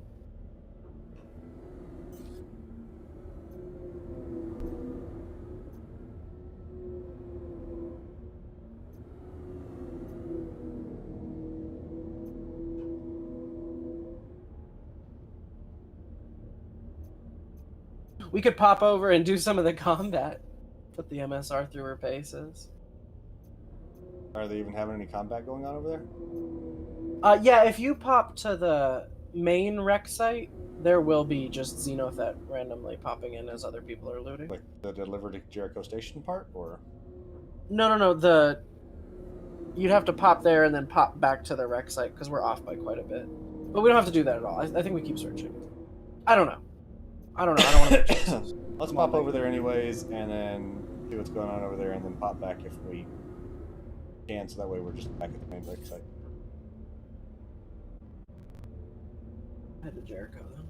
We could pop over and do some of the combat. Put the MSR through her paces. Are they even having any combat going on over there? Yeah, if you pop to the main rec site, there will be just Xenothet randomly popping in as other people are looting. Like the deliver to Jericho Station part, or? No. You'd have to pop there and then pop back to the rec site because we're off by quite a bit. But we don't have to do that at all. I think we keep searching. I don't know. I don't want to make choices. Let's pop over there anyways, and then see what's going on over there, and then pop back if we can, so that way we're just back at the main rec site. Head to Jericho, then.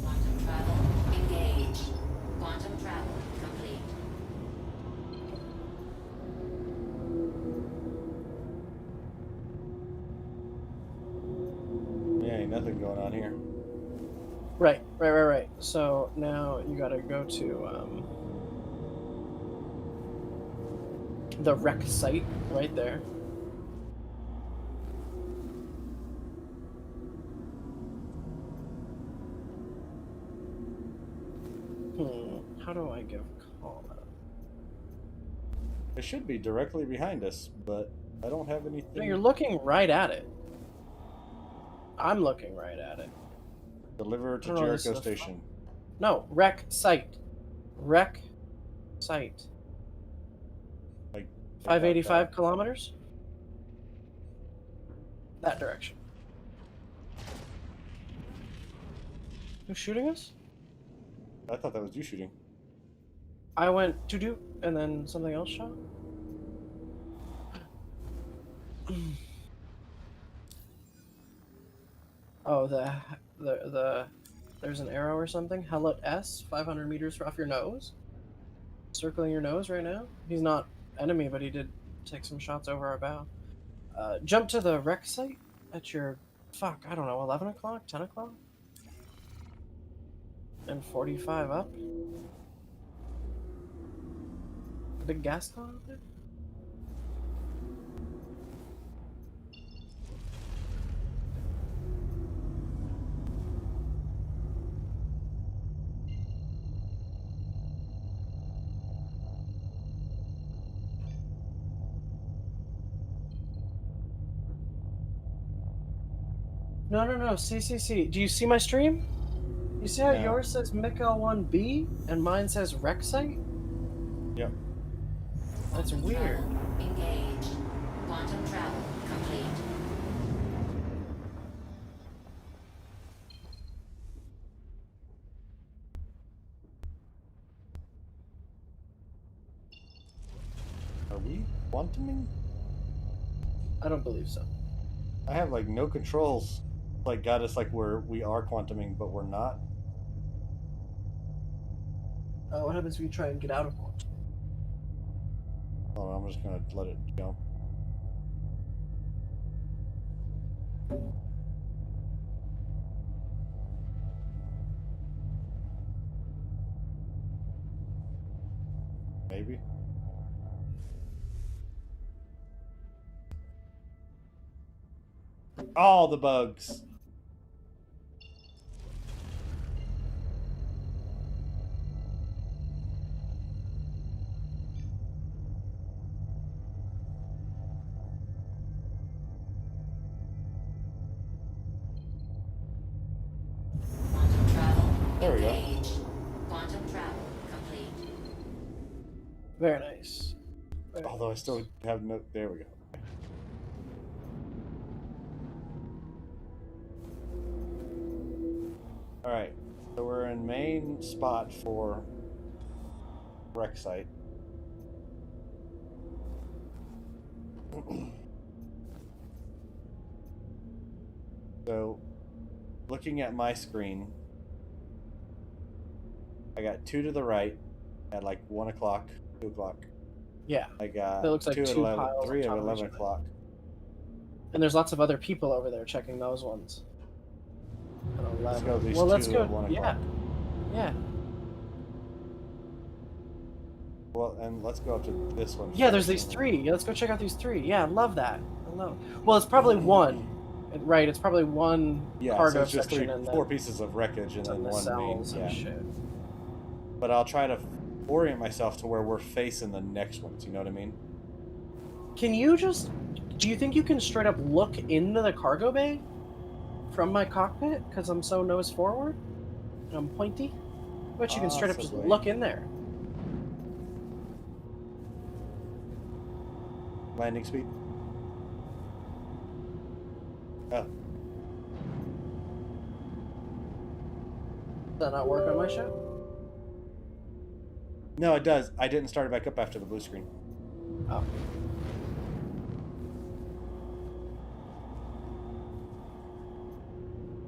Quantum travel engaged. Quantum travel complete. Yeah, ain't nothing going on here. Right. So now you gotta go to the rec site right there. How do I give call out? It should be directly behind us, but I don't have anything. No, you're looking right at it. I'm looking right at it. Deliver to I don't know, this Jericho is a Station. No, rec site. Rec site. Like 585 kilometers? That direction. Who's shooting us? I thought that was you shooting. I went to do, and then something else shot. Oh, there's an arrow or something. Hello S, 500 meters off your nose. Circling your nose right now. He's not enemy, but he did take some shots over our bow. Jump to the wreck site at your, fuck, I don't know, 11 o'clock, 10 o'clock? And 45 up. A big gas con up there? No. See. Do you see my stream? You see how yours says Mikel1B and mine says wreck site? Yep. That's weird. Engaged. Quantum travel complete. Are we quantuming? I don't believe so. I have like no controls. Like got us like we are quantuming, but we're not. What happens if you try and get out of quantum? Oh, I'm just gonna let it go. Maybe. All the bugs. Quantum travel There we go. engaged. Quantum travel complete. Very nice. Although I still have no. There we go. All right, so we're in main spot for wreck site. So, looking at my screen, I got 2 to the right at like 1 o'clock, 2 o'clock. Yeah. I got That looks like 2 at two 11, piles 3 on at top of 11 each other. o'clock. And there's lots of other people over there checking those ones. At 11. Let's go these well, let's 2 go. at 1 Yeah. o'clock. Yeah. Well, and let's go up to this one. Yeah, there's first. these 3. Yeah, let's go check out these 3. Yeah, I love that. I love it. Well, it's probably 1. Right, it's probably 1 cargo so it's just section and 4 pieces of wreckage and then the 1 main. cells Yeah. and shit. But I'll try to orient myself to where we're facing the next ones. You know what I mean? Can you just... Do you think you can straight up look into the cargo bay from my cockpit? Because I'm so nose forward? And I'm pointy? I bet you can straight up just Possibly. look in there. Landing speed. Oh. Does that not work on my show? No, it does. I didn't start it back up after the blue screen. Oh.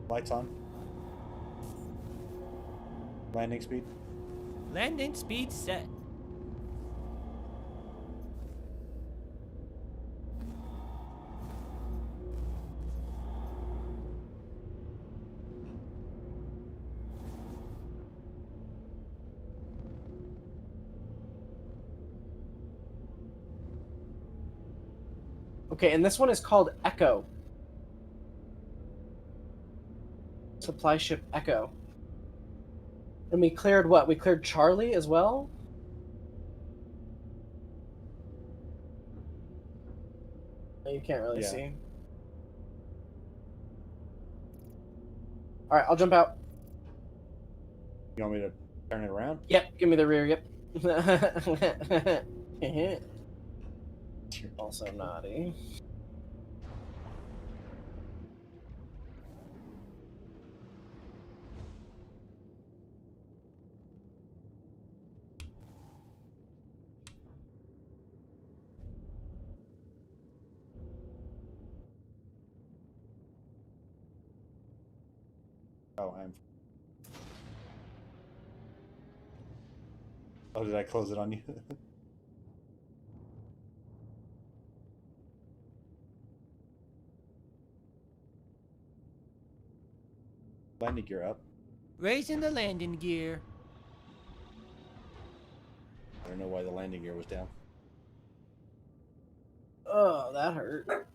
Lights on. Landing speed. Landing speed set. Okay, and this one is called Echo. Supply ship Echo. And we cleared what? We cleared Charlie as well? You can't really see. Alright, I'll jump out. You want me to turn it around? Yep, give me the rear, yep. Also naughty. Oh, Oh, did I close it on you? Landing gear up. Raising the landing gear. I don't know why the landing gear was down. Oh, that hurt.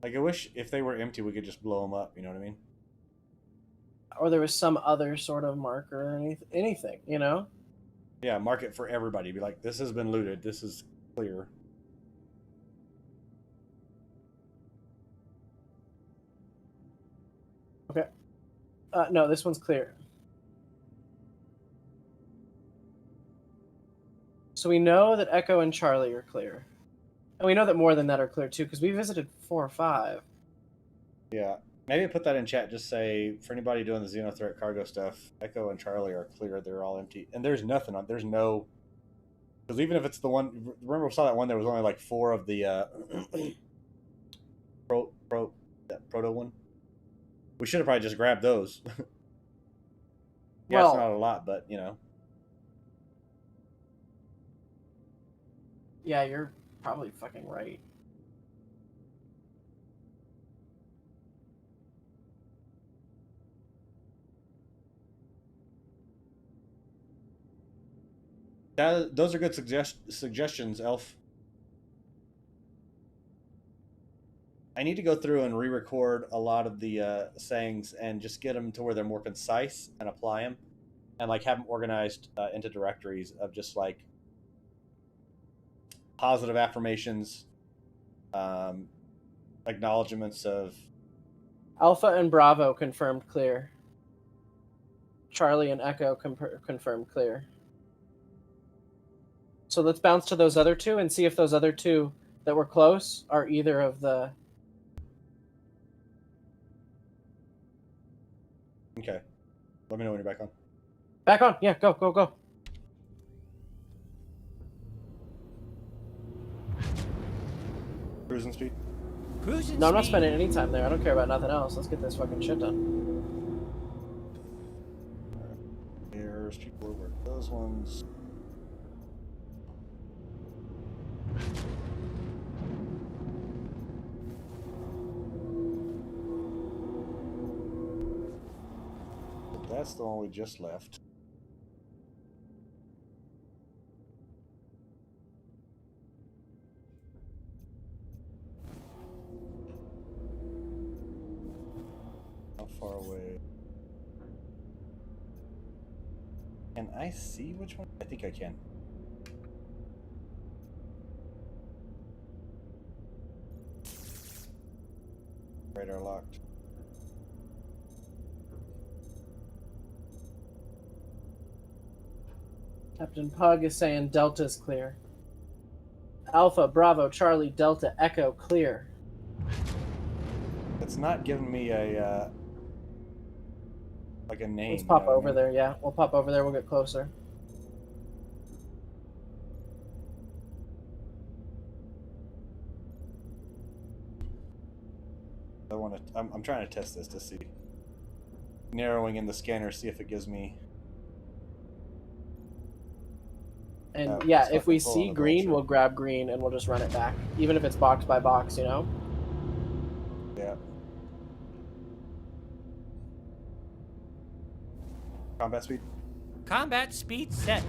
Like, I wish if they were empty, we could just blow them up. You know what I mean? Or there was some other sort of marker or anything, you know? Yeah, mark it for everybody. Be like, this has been looted. This is clear. Okay. No, this one's clear. So we know that Echo and Charlie are clear. And we know that more than that are clear too, because we visited 4 or 5. Yeah. Maybe put that in chat. Just say, for anybody doing the Xenothreat cargo stuff, Echo and Charlie are clear. They're all empty. And there's nothing on. There's no. Because even if it's the one. Remember, we saw that one. There was only like 4 of the that proto one. We should have probably just grabbed those. Yeah, well, it's not a lot, but you know. Yeah, you're probably fucking right. Those are good suggestions, Elf. I need to go through and re-record a lot of the sayings and just get them to where they're more concise and apply them, and like have them organized into directories of just like positive affirmations, acknowledgments of. Alpha and Bravo confirmed clear. Charlie and Echo confirmed clear. So let's bounce to those other 2 and see if those other 2 that were close are either of the. Okay. Let me know when you're back on. Back on. Yeah, go, go, go. Cruising speed? Cruising No, I'm not speed. spending any time there. I don't care about nothing else. Let's get this fucking shit done. Here's people over at those ones. That's the one we just left. How far away? Can I see which one? I think I can. Radar locked. Captain Pug is saying Delta's clear. Alpha, Bravo, Charlie, Delta, Echo, clear. It's not giving me a like a name. Let's pop over there, yeah. We'll pop over there, we'll get closer. I'm trying to test this to see. Narrowing in the scanner, see if it gives me. And yeah, if we see green, we'll grab green and we'll just run it back. Even if it's box by box, you know? Yeah. Combat speed? Combat speed set.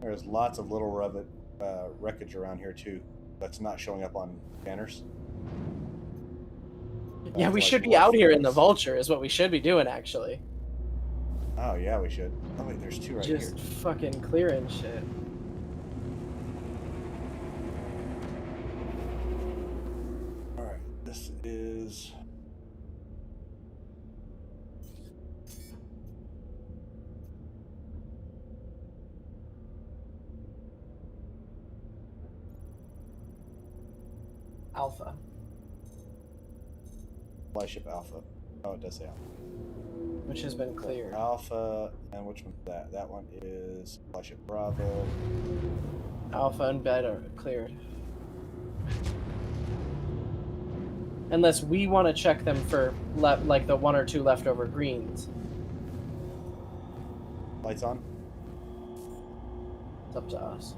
There's lots of little wreckage around here too that's not showing up on scanners. Yeah, we should be out here in the Vulture is what we should be doing, actually. Oh yeah, we should. Oh wait, there's two right here. Just fucking clearing shit. All right, this is. Alpha. Flagship Alpha. Oh, it does say Alpha. Which has been cleared. Alpha, and which one's that? That one is Flagship Bravo. Alpha and Beta cleared. Unless we want to check them for like the 1 or 2 leftover greens. Lights on. It's up to us.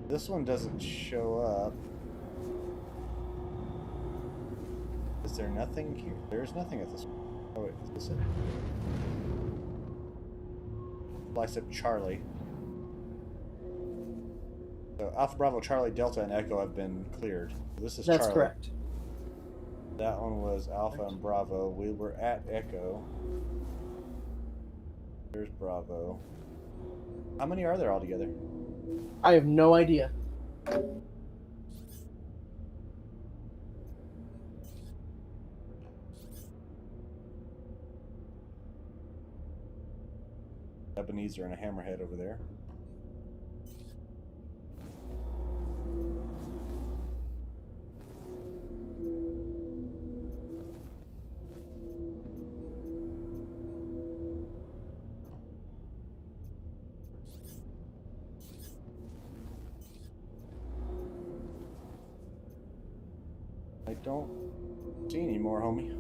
This one doesn't show up. Is there nothing here? There's nothing at this one. Oh wait, is this it? Flagship Charlie. So Alpha Bravo, Charlie, Delta, and Echo have been cleared. This is That's Charlie. correct. That one was Alpha and Bravo. We were at Echo. There's Bravo. How many are there altogether? I have no idea. Ebenezer and a Hammerhead over there. I don't see any more, homie.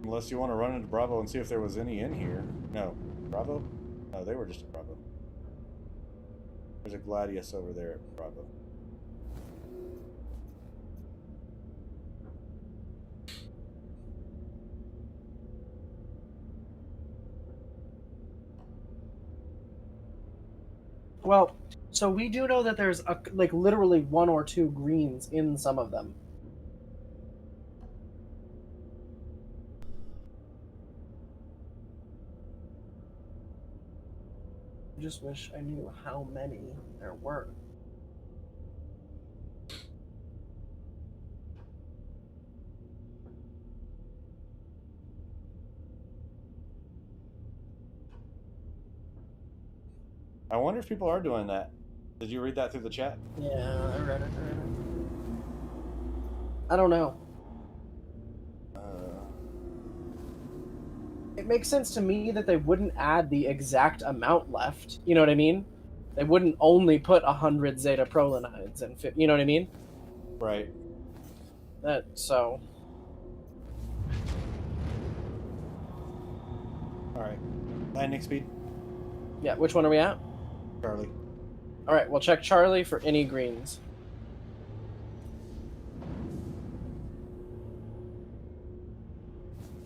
Unless you want to run into Bravo and see if there was any in here. No. Bravo? No, they were just at Bravo. There's a Gladius over there at Bravo. Well, so we do know that there's like literally 1 or 2 greens in some of them. I just wish I knew how many there were. I wonder if people are doing that. Did you read that through the chat? Yeah, I read it. I don't know. It makes sense to me that they wouldn't add the exact amount left. You know what I mean? They wouldn't only put 100 zeta prolinides and you know what I mean? Right. So. All right. Landing speed. Yeah, which one are we at? Charlie. All right, we'll check Charlie for any greens.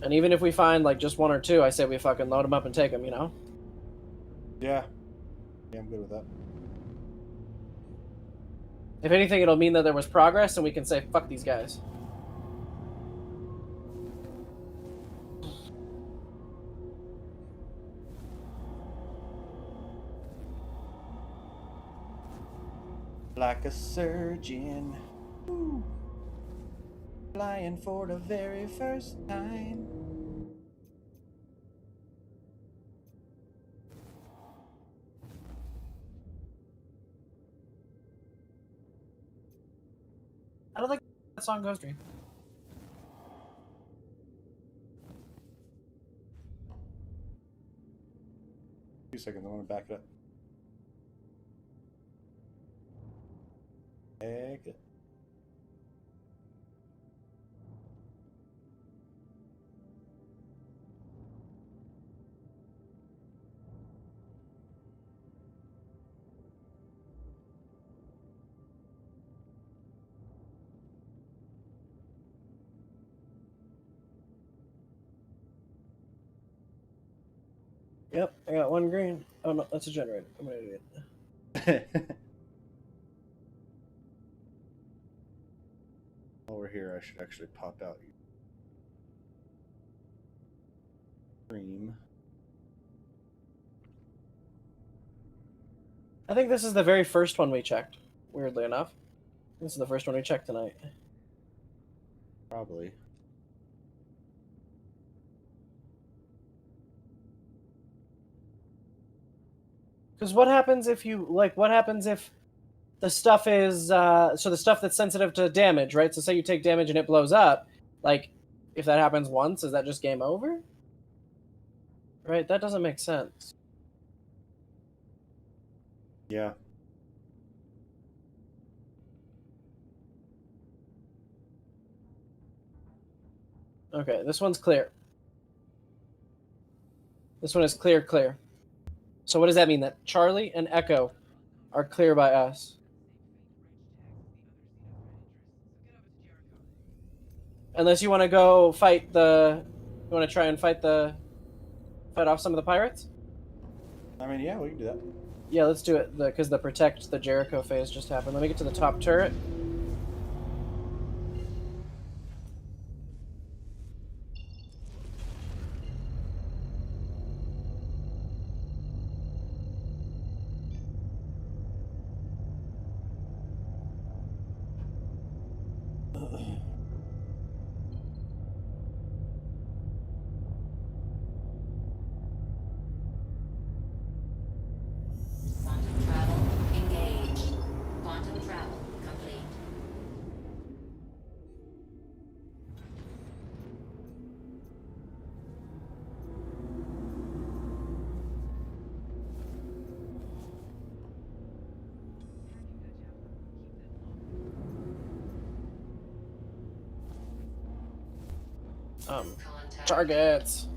And even if we find like just 1 or 2, I say we fucking load them up and take them, you know? Yeah. Yeah, I'm good with that. If anything, it'll mean that there was progress and we can say, fuck these guys. Like a surgeon. Woo. Flying for the very first time. I don't think that song goes stream. 2 seconds, I want to back it up. Back it. Yep, I got 1 green. Oh no, that's a generator. I'm an idiot. Over here, I should actually pop out cream. I think this is the very first one we checked, weirdly enough. This is the first one we checked tonight. Probably. Because what happens if you, like, what happens if the stuff is, so the stuff that's sensitive to damage, right? So say you take damage and it blows up, like, if that happens once, is that just game over? Right, that doesn't make sense. Yeah. Okay, this one's clear. This one is clear, clear. So what does that mean? That Charlie and Echo are clear by us. Unless you want to go fight the... You want to try and fight off some of the pirates? I mean, yeah, we can do that. Yeah, let's do it, because the protect the Jericho phase just happened. Let me get to the top turret. Quantum travel engaged. Quantum travel complete. Contact. Targets.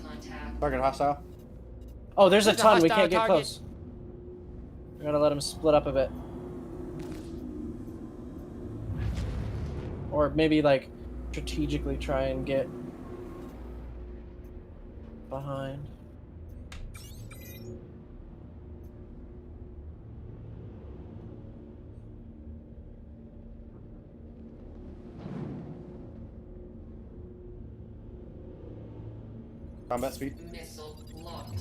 Contact. Target hostile. Oh, there's a There's a ton. We hostile can't get target. close. We gotta let them split up a bit. Or maybe, like, strategically try and get behind. Combat speed. Missile locked.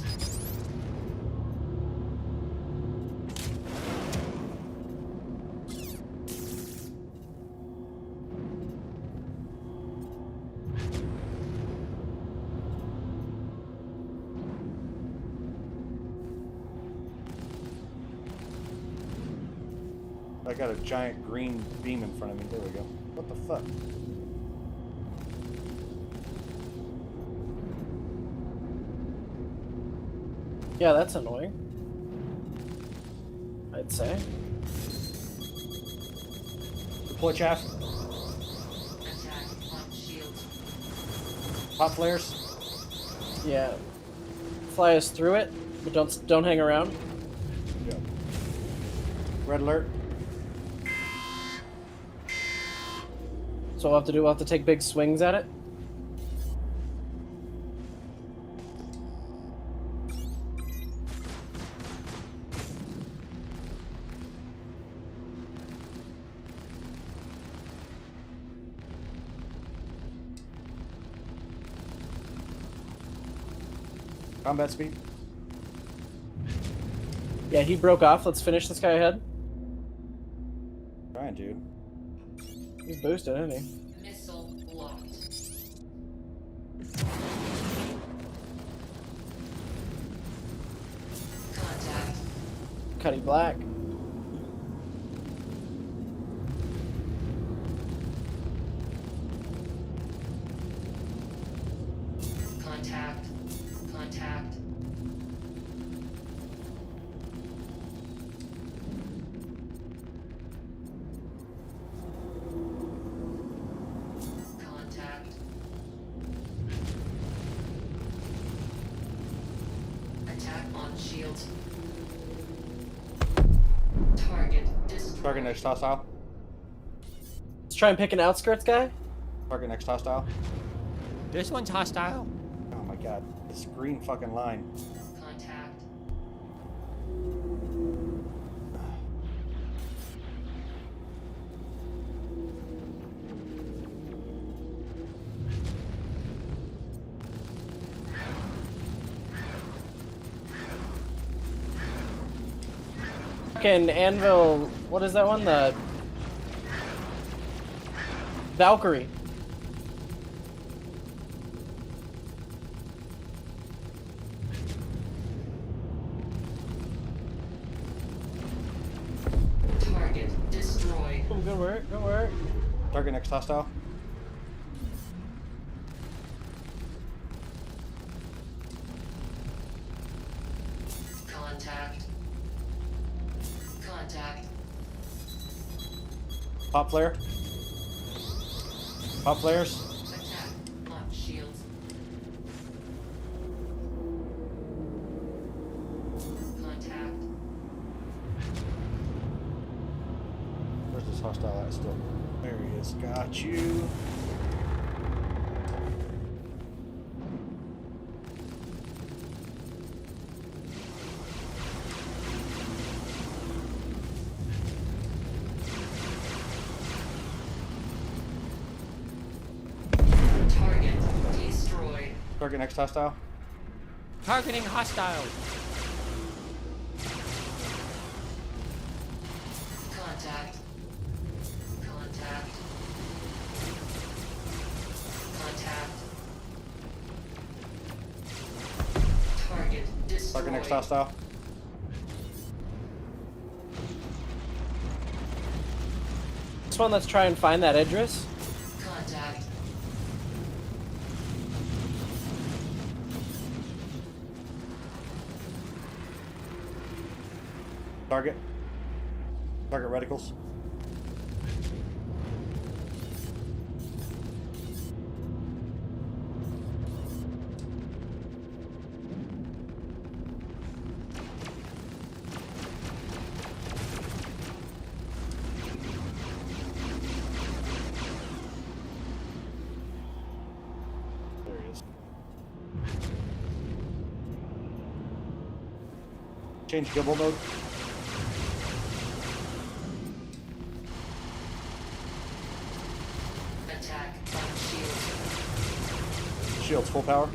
I got a giant green beam in front of me. There we go. What the fuck? Yeah, that's annoying. I'd say. Deploy chaff. Attack on shields. Hot flares. Yeah. Fly us through it, but don't hang around. Yeah. Red alert. So we'll have to take big swings at it. Combat speed. Yeah, he broke off. Let's finish this guy ahead. Trying to. He's boosted, isn't he? Missile locked. Contact. Cuddy Black. Contact. Contact. Contact. Attack on shields. Target destroyed. Target next hostile. Let's try and pick an outskirts guy. Target next hostile. This one's hostile. Oh, my God, this green fucking line. Contact. Fucking Anvil, what is that one? The Valkyrie. Target destroyed. Oh, good work, good work. Target next hostile. Contact. Contact. Pop flare. Pop flares. Attack. Launch shields. Contact. Where's this hostile at still? There he is. Got you. Target destroyed. Target next hostile. Targeting hostile. Contact. Contact. Contact. Target destroyed. Target next hostile. This one, let's try and find that Idris. Contact. Target. Target reticles. There he is. Change gibble mode. Attack on shield. Shields full power.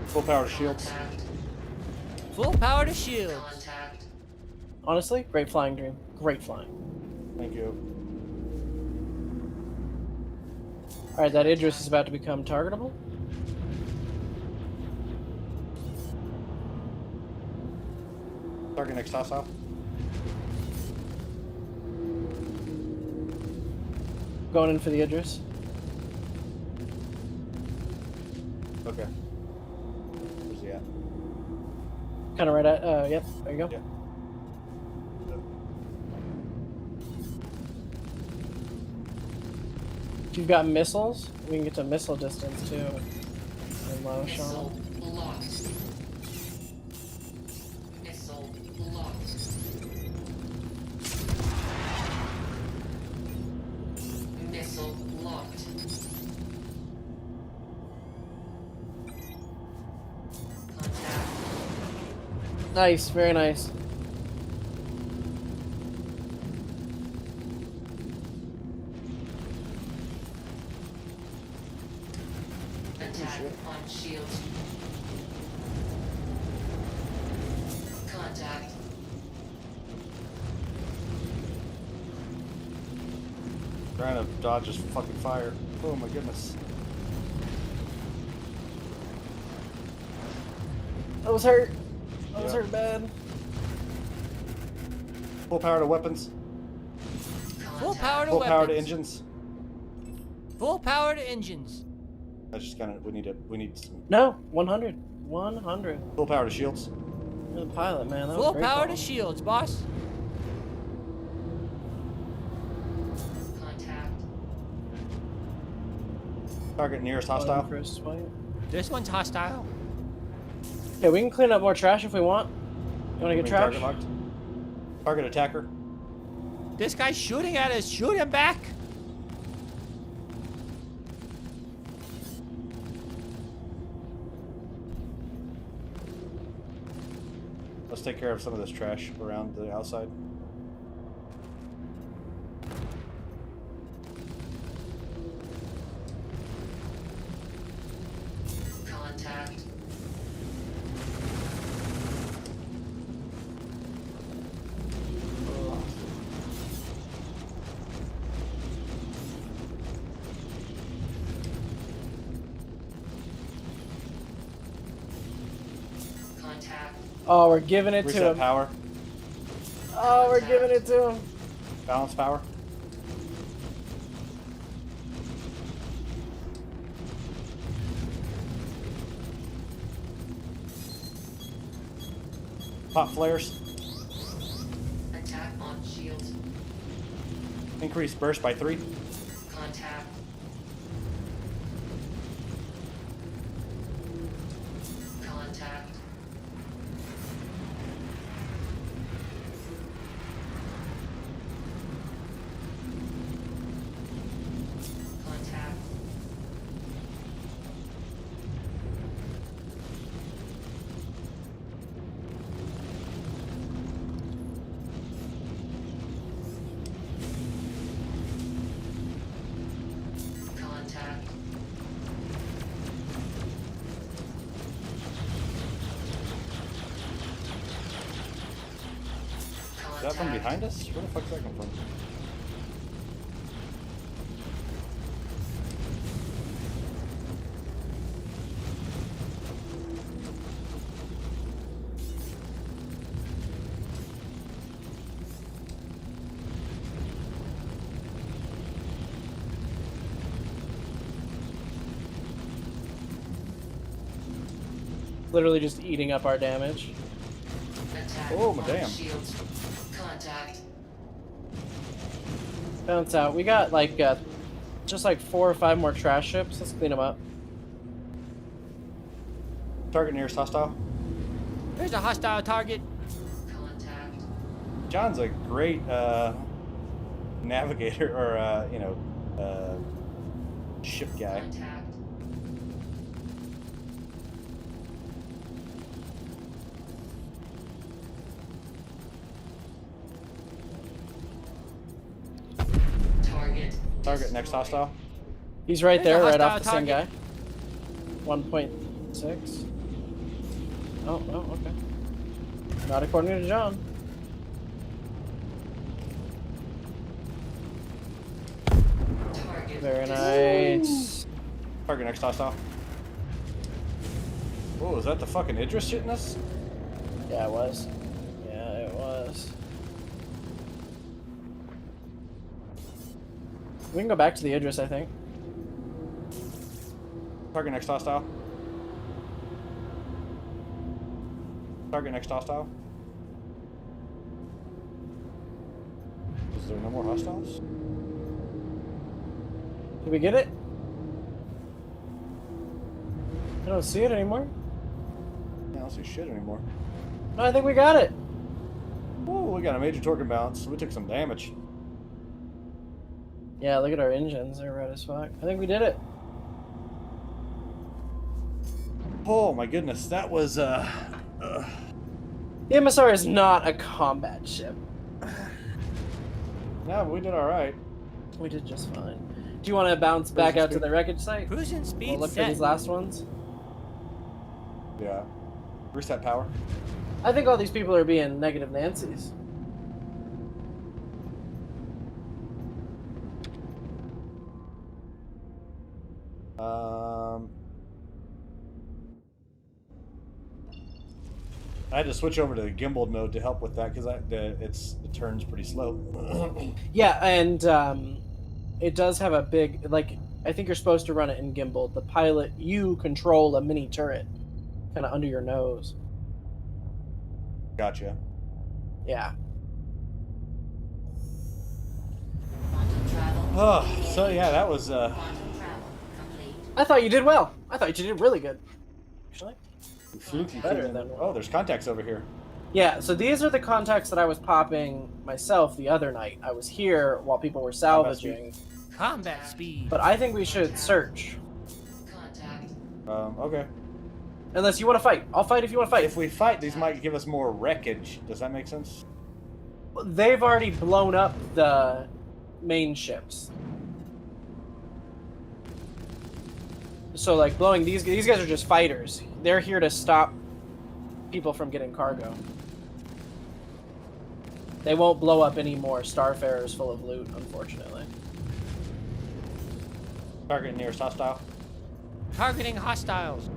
Full power to shields. Contact. Full power to shields. Contact. Honestly, great flying, Dream. Great flying. Thank you. Alright, that Idris is about to become targetable. Target next hostile. Going in for the Idris. Okay. Where's he at? Kind of right at, yep, there you go. Yeah. If you've got missiles, we can get to missile distance too. And low Missile shot. locked. Missile locked. Missile locked. Contact. Nice, very nice. Attack on shield. Contact. Trying to dodge his fucking fire. Oh my goodness. That was hurt. That was Yep. hurt bad. Full power to weapons. Full power to Full weapons. power to engines. Full power to engines. That's just kind of we need some No, 100. 100. full power to shields. You're the pilot, man. That Full was great power call. to shields, boss. Contact. Target nearest Going hostile. for a swipe. This one's hostile. Okay, we can clean up more trash if we want. You wanna get trash? Target locked. Target attacker. This guy's shooting at us. Shoot him back. Let's take care of some of this trash around the outside. Contact. Contact. Oh, we're giving it to Reset him. power. Oh, we're giving it to him. Balance power. Pop flares. Attack on shield. Increase burst by 3. Contact. Contact. Contact. Contact. Is that from behind us? Where the fuck did that come from? Literally just eating up our damage. Attack Oh, my on damn. shield. Contact. Bounce out. We got like just like 4 or 5 more trash ships. Let's clean them up. Target nearest hostile. There's a hostile target. Contact. John's a great navigator or ship guy. Contact. Target. Target next hostile. He's right There's there, a right hostile off the same guy. target. 1.6. Oh, okay. Not according to John. Target. Very nice. Target next hostile. Oh, is that the fucking Idris shitting us? Yeah, it was. Yeah, it was. We can go back to the Idris, I think. Target next hostile. Target next hostile. Is there no more hostiles? Did we get it? I don't see it anymore. I don't see shit anymore. No, I think we got it. Ooh, we got a major torque imbalance. We took some damage. Yeah, look at our engines. They're red as fuck. I think we did it. Oh my goodness, that was The MSR is not a combat ship. no, but we did all right. We did just fine. Do you want to bounce back out to the wreckage site? Cruising speed We'll look for set. these last ones. Yeah. Reset power. I think all these people are being negative Nancy's. I had to switch over to the gimbal mode to help with that because it turns pretty slow. Yeah, and it does have a big, like, I think you're supposed to run it in gimbal. The pilot, you control a mini turret kind of under your nose. Gotcha. Yeah. Quantum travel. Oh, so yeah, that was Quantum travel complete. I thought you did well. I thought you did really good. Actually. fluky. Better feeling. than- Oh, there's contacts over here. Yeah, so these are the contacts that I was popping myself the other night. I was here while people were salvaging. Combat speed. But I think we should search. Contact. Okay. Unless you want to fight. I'll fight if you want to fight. If we fight, these might give us more wreckage. Does that make sense? They've already blown up the main ships. So, like, blowing these guys are just fighters. They're here to stop people from getting cargo. They won't blow up any more Starfarers full of loot, unfortunately. Target nearest hostile. Targeting hostiles.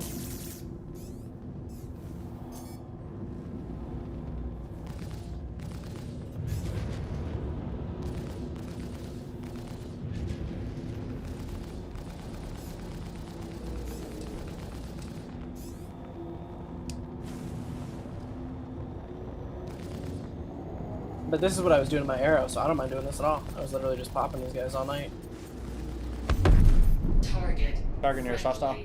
But this is what I was doing in my arrow, so I don't mind doing this at all. I was literally just popping these guys all night. Target nearest hostile.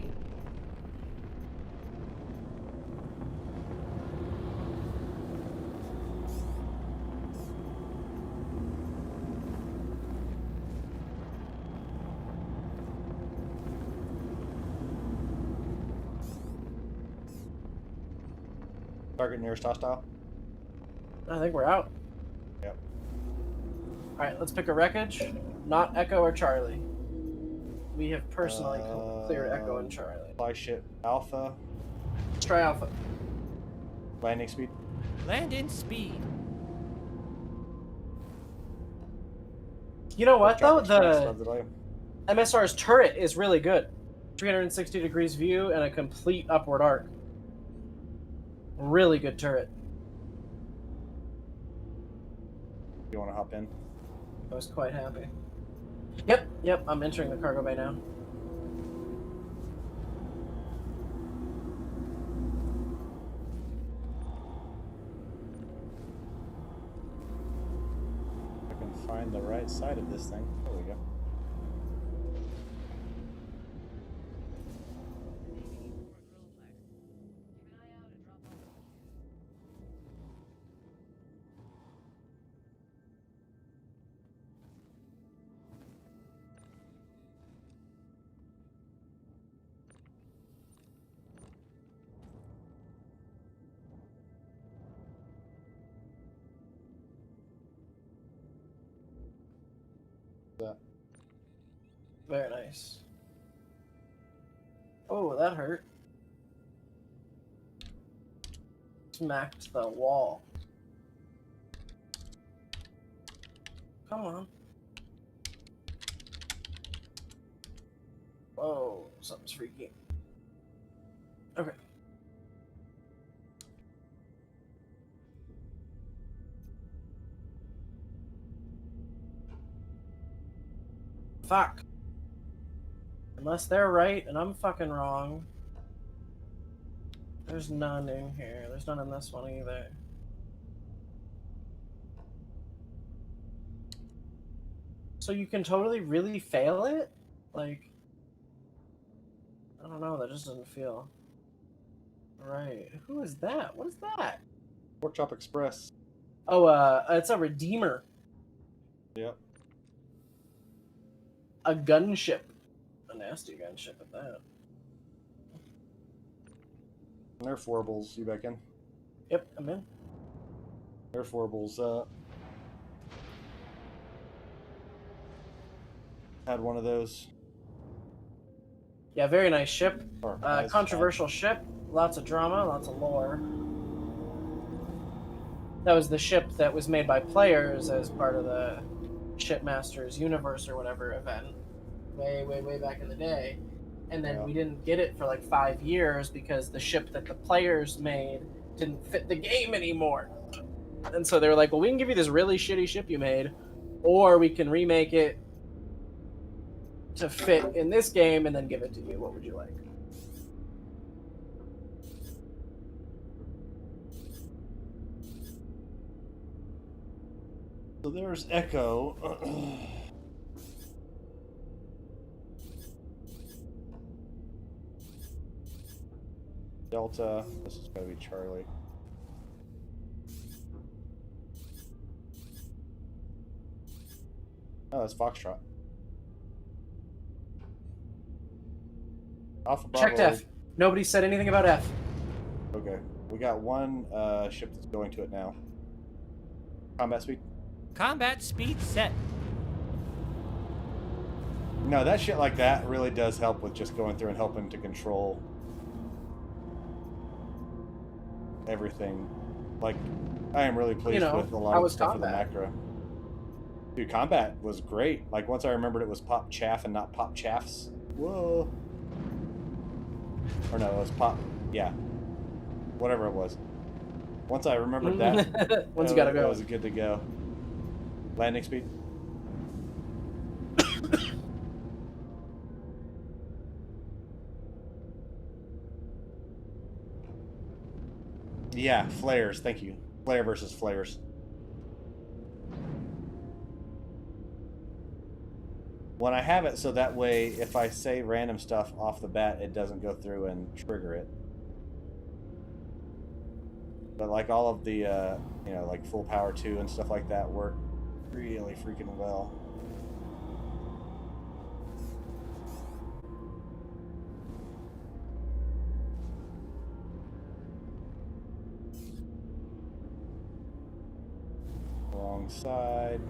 Target nearest hostile. I think we're out. Yep. Alright, let's pick a wreckage. Not Echo or Charlie. We have personally cleared Echo and Charlie. Fly ship Alpha. Let's try Alpha. Landing speed. Landing speed. You know what, though? Express, The MSR's turret is really good. 360 degrees view and a complete upward arc. Really good turret. You want to hop in? I was quite happy. Yep, I'm entering the cargo bay now. I can find the right side of this thing. There we go. That. Very nice. Oh, that hurt. Smacked the wall. Come on. Whoa, something's freaky. Okay. Fuck. Unless they're right and I'm fucking wrong. There's none in here. There's none in this one either. So you can totally really fail it? Like, I don't know, that just doesn't feel right. Who is that? What is that? Pork Chop Express. Oh, it's a Redeemer. Yep. A gunship. A nasty gunship at that. Nerf Warbles, you back in? Yep, I'm in. Nerf Warbles, had one of those. Yeah, very nice ship. Or Controversial ship. Lots of drama, lots of lore. That was the ship that was made by players as part of the Shipmasters Universe or whatever event. Way back in the day. And then we didn't get it for like 5 years because the ship that the players made didn't fit the game anymore. And so they were like, well, we can give you this really shitty ship you made, or we can remake it to fit in this game and then give it to you. What would you like? So there's Echo. Delta. This is gotta be Charlie. Oh, that's Foxtrot. Alpha Checked Bravo. F. Nobody said anything about F. Okay. We got one ship that's going to it now. Combat speed? Combat speed set. No, that shit like that really does help with just going through and helping to control everything. Like, I am really pleased with a lot of the stuff with the macro. Dude, combat was great. Like, once I remembered it was pop chaff and not pop chaffs. Whoa. Or no, it was pop. Yeah. Whatever it was. Once I remembered that, once you gotta go, it was good to go. Landing speed. Yeah, flares. Thank you. Flare versus flares. When I have it so that way, if I say random stuff off the bat, it doesn't go through and trigger it. But like all of the, you know, like full power 2 and stuff like that work really freaking well. Wrong side.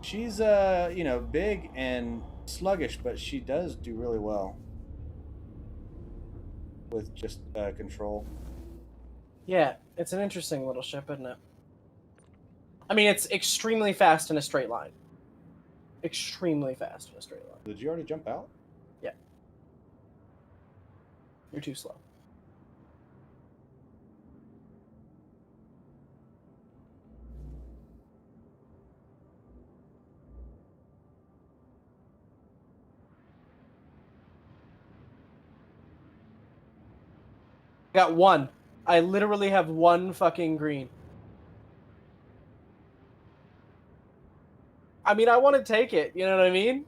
She's, you know, big and sluggish, but she does do really well with just control. Yeah, it's an interesting little ship, isn't it? I mean, it's extremely fast in a straight line. Extremely fast in a straight line. Did you already jump out? Yeah. You're too slow. Got one. I literally have one fucking green. I mean, I want to take it. You know what I mean?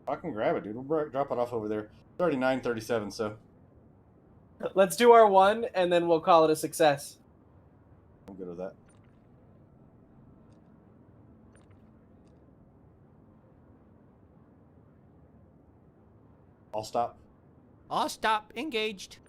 I can grab it, dude. We'll drop it off over there. 39-37, so. Let's do our one, and then we'll call it a success. I'm good with that. I'll stop. All stop. Engaged.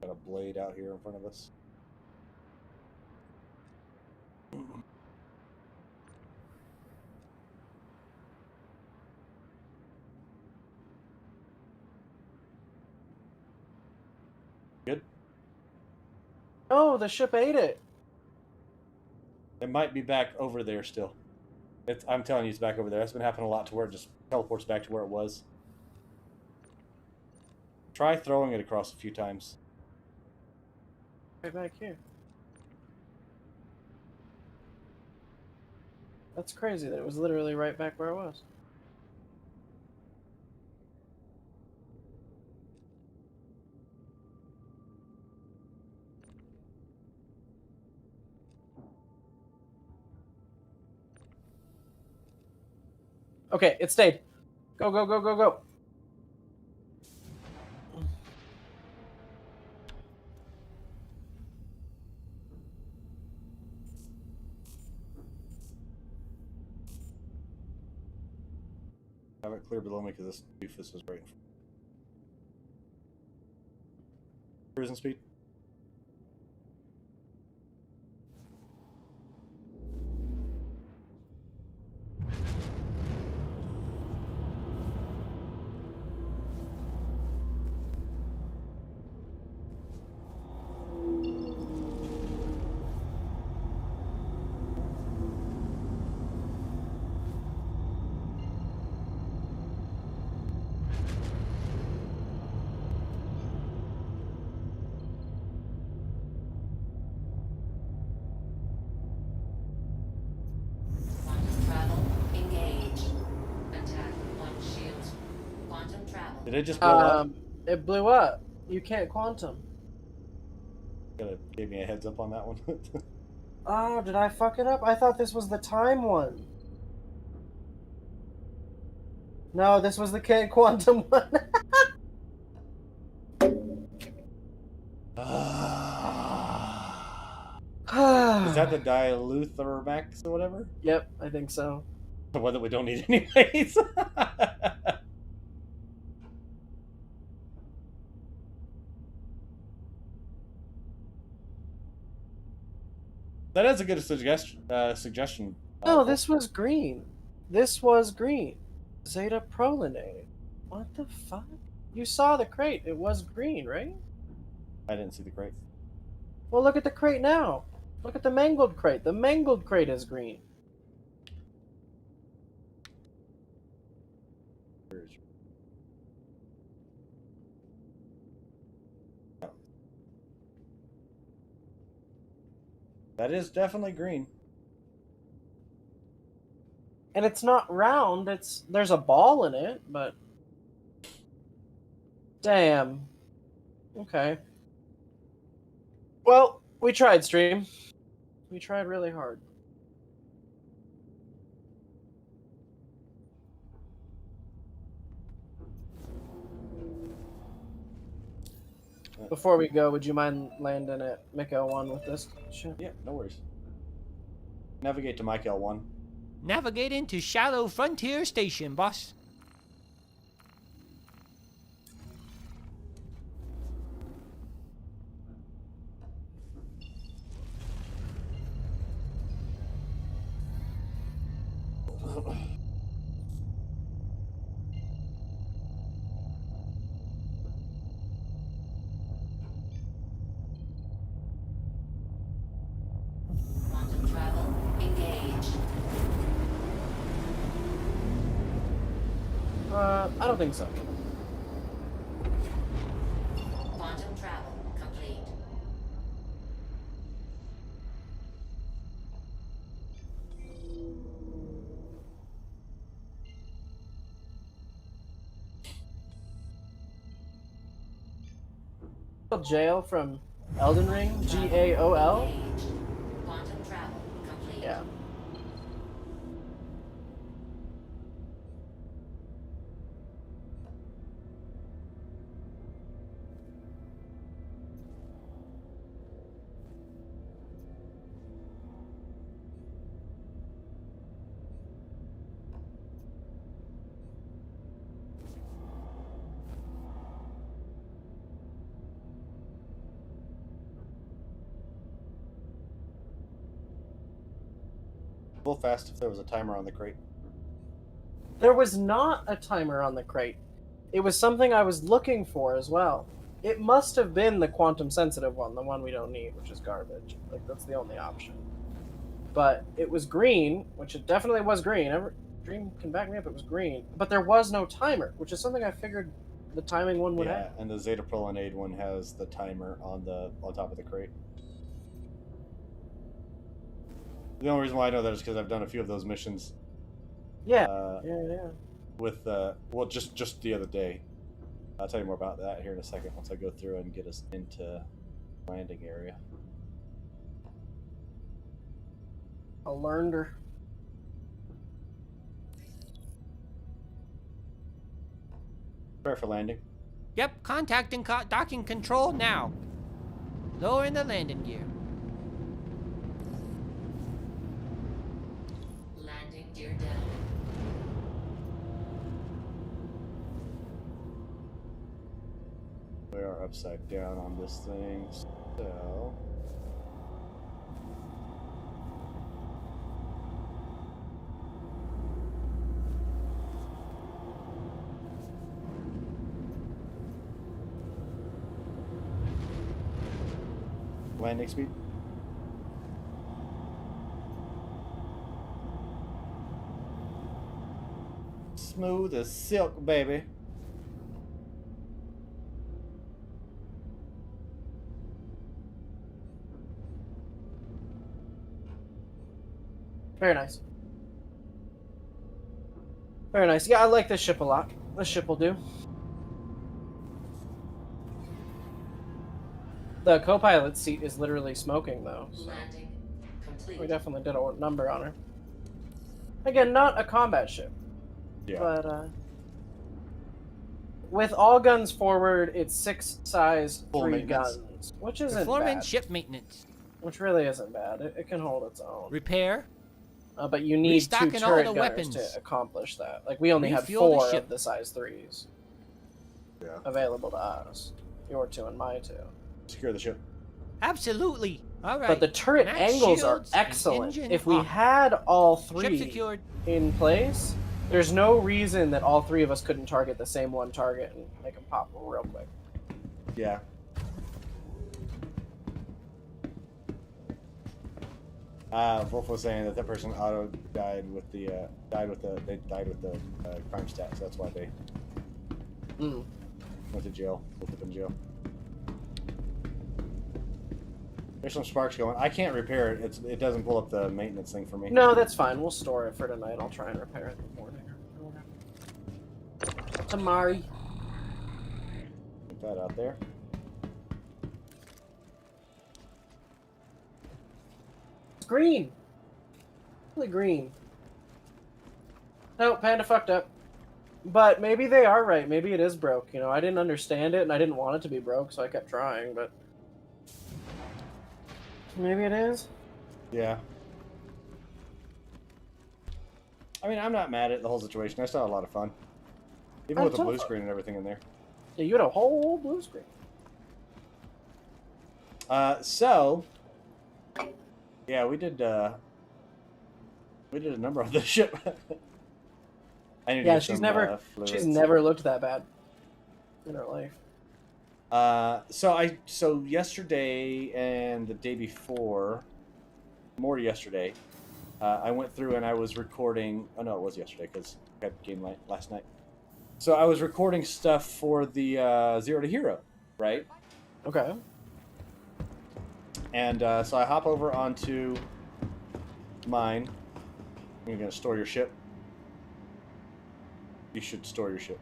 Got a blade out here in front of us. Good. Oh, the ship ate it. It might be back over there still. I'm telling you, it's back over there. That's been happening a lot to where it just teleports back to where it was. Try throwing it across a few times. Right back here. That's crazy that it was literally right back where it was. Okay, it stayed. Go, go, go, go, go. Have it clear below me because this doofus is right in front. Cruising speed. Did it just blow up? It blew up. You can't quantum. Gotta give me a heads up on that one. Oh, did I fuck it up? I thought this was the time one. No, this was the K quantum one. Is that the Diluthermax or whatever? Yep, I think so. The one that we don't need anyways. That is a good suggestion. No, this was green. This was green. Zeta prolinate. What the fuck? You saw the crate. It was green, right? I didn't see the crate. Well, look at the crate now. Look at the mangled crate. The mangled crate is green. That is definitely green. And it's not round. There's a ball in it, but damn. Okay. Well, we tried, stream. We tried really hard. Before we go, would you mind landing at Miko 1 with this shit? Yeah, no worries. Navigate to Mike L1. Navigate into Shallow Frontier Station, boss. Quantum travel engaged. I don't think so. Quantum travel complete. Jail from Elden Ring? Gaol? Engaged. Quantum travel complete. Yeah. Full fast if there was a timer on the crate. There was not a timer on the crate. It was something I was looking for as well. It must have been the quantum sensitive one, the one we don't need, which is garbage. Like, that's the only option. But it was green, which it definitely was green. Dream can back me up, it was green. But there was no timer, which is something I figured the timing one would have. And the Zeta Prolinade one has the timer on top of the crate. The only reason why I know that is because I've done a few of those missions. Yeah. With just the other day. I'll tell you more about that here in a second once I go through and get us into landing area. I learned her. Prepare for landing. Yep, contacting docking control now. Lowering the landing gear. Landing gear down. We are upside down on this thing, so... Landing speed. Smooth as silk, baby. Very nice. Very nice. Yeah, I like this ship a lot. This ship will do. The co-pilot seat is literally smoking, though. So Landing complete. we definitely did a number on her. Again, not a combat ship. Yeah. But, with all guns forward, it's 6 size, Full 3 maintenance. guns. Which isn't Performing bad. ship maintenance. Which really isn't bad. It can hold its own. Repair. But you need 2 Restocking all turret the gunners weapons. to accomplish that. Like, we only had Refuel the 4 ship. of the size 3s Yeah. available to us. Your 2 and my 2. Secure the ship. Absolutely. All right. But the turret Max angles are shields and excellent. engine If we off. had all Ship 3 secured. in place, there's no reason that all 3 of us couldn't target the same one target and make them pop real quick. Yeah. Wolf was saying that person auto died with the crime stats. That's why they went to jail. Both up in jail. There's some sparks going. I can't repair it. It doesn't pull up the maintenance thing for me. No, that's fine. We'll store it for tonight. I'll try and repair it in the morning. Tamari. Put that out there. It's green. Really green. No, Panda fucked up. But maybe they are right. Maybe it is broke. You know, I didn't understand it and I didn't want it to be broke, so I kept trying, but maybe it is. Yeah. I mean, I'm not mad at the whole situation. I still had a lot of fun. Even with the blue screen and everything in there. Yeah, you had a whole blue screen. So yeah, we did a number on this ship. I need to Yeah, get she's some, never fluids. looked that bad in her life. So yesterday and the day before, more yesterday, I went through and I was recording. Oh no, it was yesterday because I got game light last night. So I was recording stuff for the Zero to Hero, right? Okay. And so I hop over onto mine. You're gonna store your ship. You should store your ship.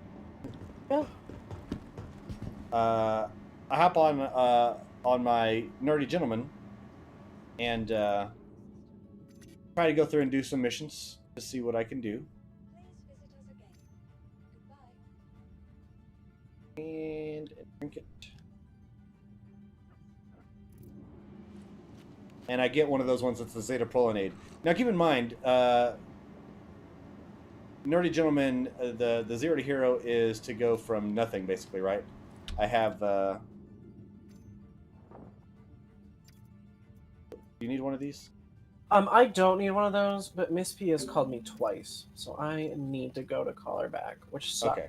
Yeah. I hop on my Nerdy Gentleman and try to go through and do some missions to see what I can do. And drink it. And I get one of those ones that's the Zeta Prolinade. Now keep in mind, Nerdy Gentleman, the Zero to Hero is to go from nothing, basically, right? I have, do you need one of these? I don't need one of those, but Miss P has called me twice, so I need to go to call her back, which sucks. Okay.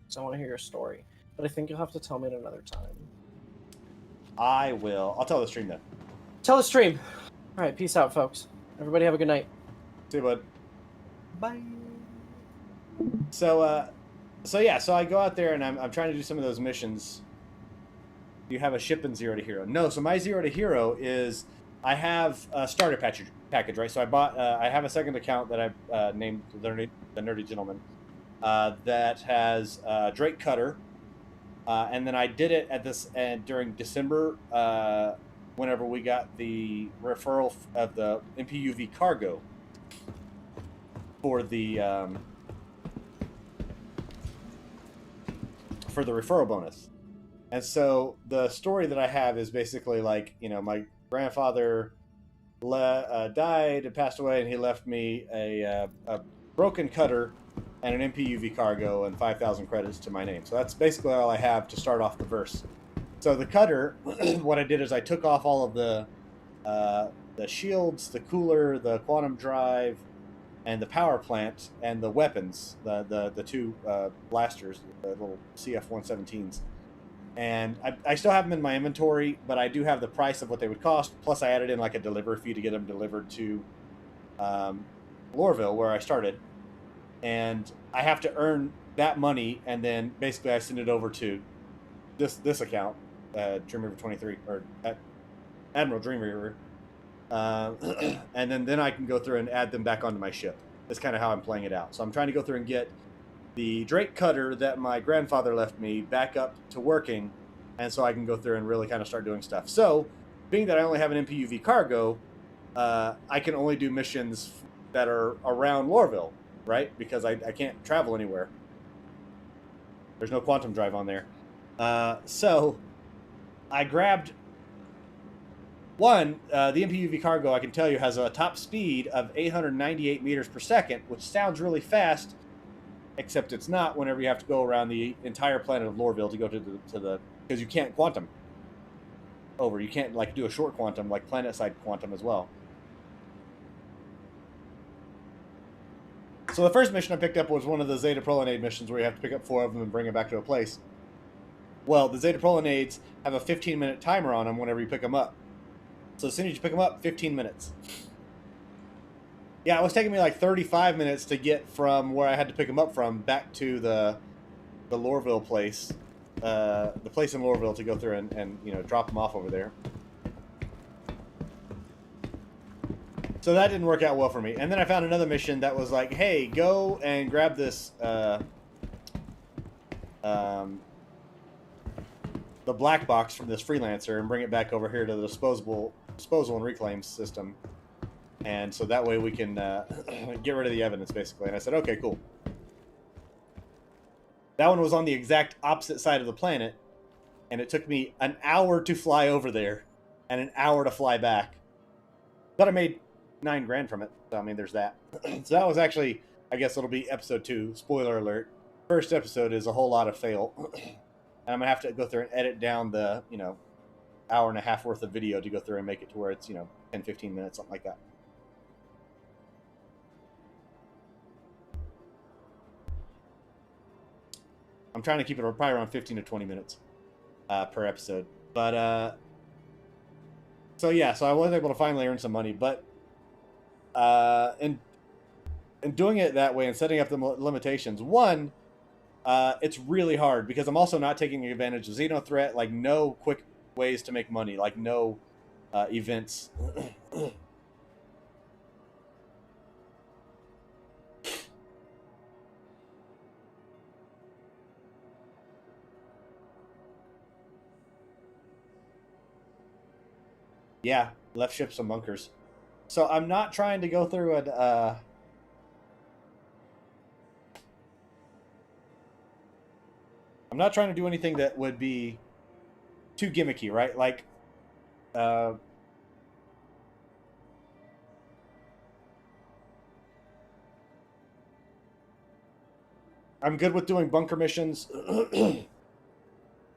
So I want to hear your story, but I think you'll have to tell me at another time. I will. I'll tell the stream then. Tell the stream. All right, peace out, folks. Everybody have a good night. See you, bud. Bye. So I go out there and I'm trying to do some of those missions. You have a ship in Zero to Hero. No, so my Zero to Hero is I have a starter package, right? So I have a second account that I named the Nerdy Gentleman that has Drake Cutter, and then I did it during December whenever we got the referral of the MPUV cargo for the referral bonus. And so the story that I have is basically like, you know, my grandfather died and passed away, and he left me a broken cutter and an MPUV cargo and 5,000 credits to my name. So that's basically all I have to start off the verse. So the cutter, what I did is I took off all of the shields, the cooler, the quantum drive, and the power plant, and the weapons, the two blasters, the little CF-117s. And I still have them in my inventory, but I do have the price of what they would cost. Plus, I added in like a delivery fee to get them delivered to Lorville, where I started. And I have to earn that money, and then basically I send it over to this account, Dreamweaver 23, or Admiral Dreamweaver. And then I can go through and add them back onto my ship. That's kind of how I'm playing it out. So I'm trying to go through and get the Drake cutter that my grandfather left me back up to working and so I can go through and really kind of start doing stuff. So, being that I only have an MPUV cargo, I can only do missions that are around Lorville, right? Because I can't travel anywhere. There's no quantum drive on there. So I grabbed one. The MPUV cargo, I can tell you, has a top speed of 898 meters per second, which sounds really fast, except it's not whenever you have to go around the entire planet of Lorville to go to the because you can't quantum over. You can't like do a short quantum like planet side quantum as well. So the first mission I picked up was one of the Zeta Prolinade missions where you have to pick up 4 of them and bring them back to a place. Well, the Zeta Prolinades have a 15-minute timer on them whenever you pick them up. So as soon as you pick them up, 15 minutes. Yeah, it was taking me like 35 minutes to get from where I had to pick them up from back to the Lorville place. The place in Lorville to go through and you know, drop them off over there. So that didn't work out well for me. And then I found another mission that was like, hey, go and grab this, the black box from this freelancer and bring it back over here to the disposal and reclaim system. And so that way we can get rid of the evidence, basically. And I said, okay, cool. That one was on the exact opposite side of the planet. And it took me an hour to fly over there and an hour to fly back. But I made $9 grand from it. So, I mean, there's that. So that was actually, I guess it'll be episode 2. Spoiler alert. First episode is a whole lot of fail. And I'm going to have to go through and edit down the, you know, hour and a half worth of video to go through and make it to where it's, you know, 10, 15 minutes, something like that. I'm trying to keep it probably around 15 to 20 minutes per episode. But, so yeah, so I was able to finally earn some money. But in doing it that way and setting up the limitations, one, it's really hard because I'm also not taking advantage of Xenothreat, like no quick ways to make money, like no events. Yeah, left ship some bunkers. So I'm not trying to go through and I'm not trying to do anything that would be too gimmicky, right? Like I'm good with doing bunker missions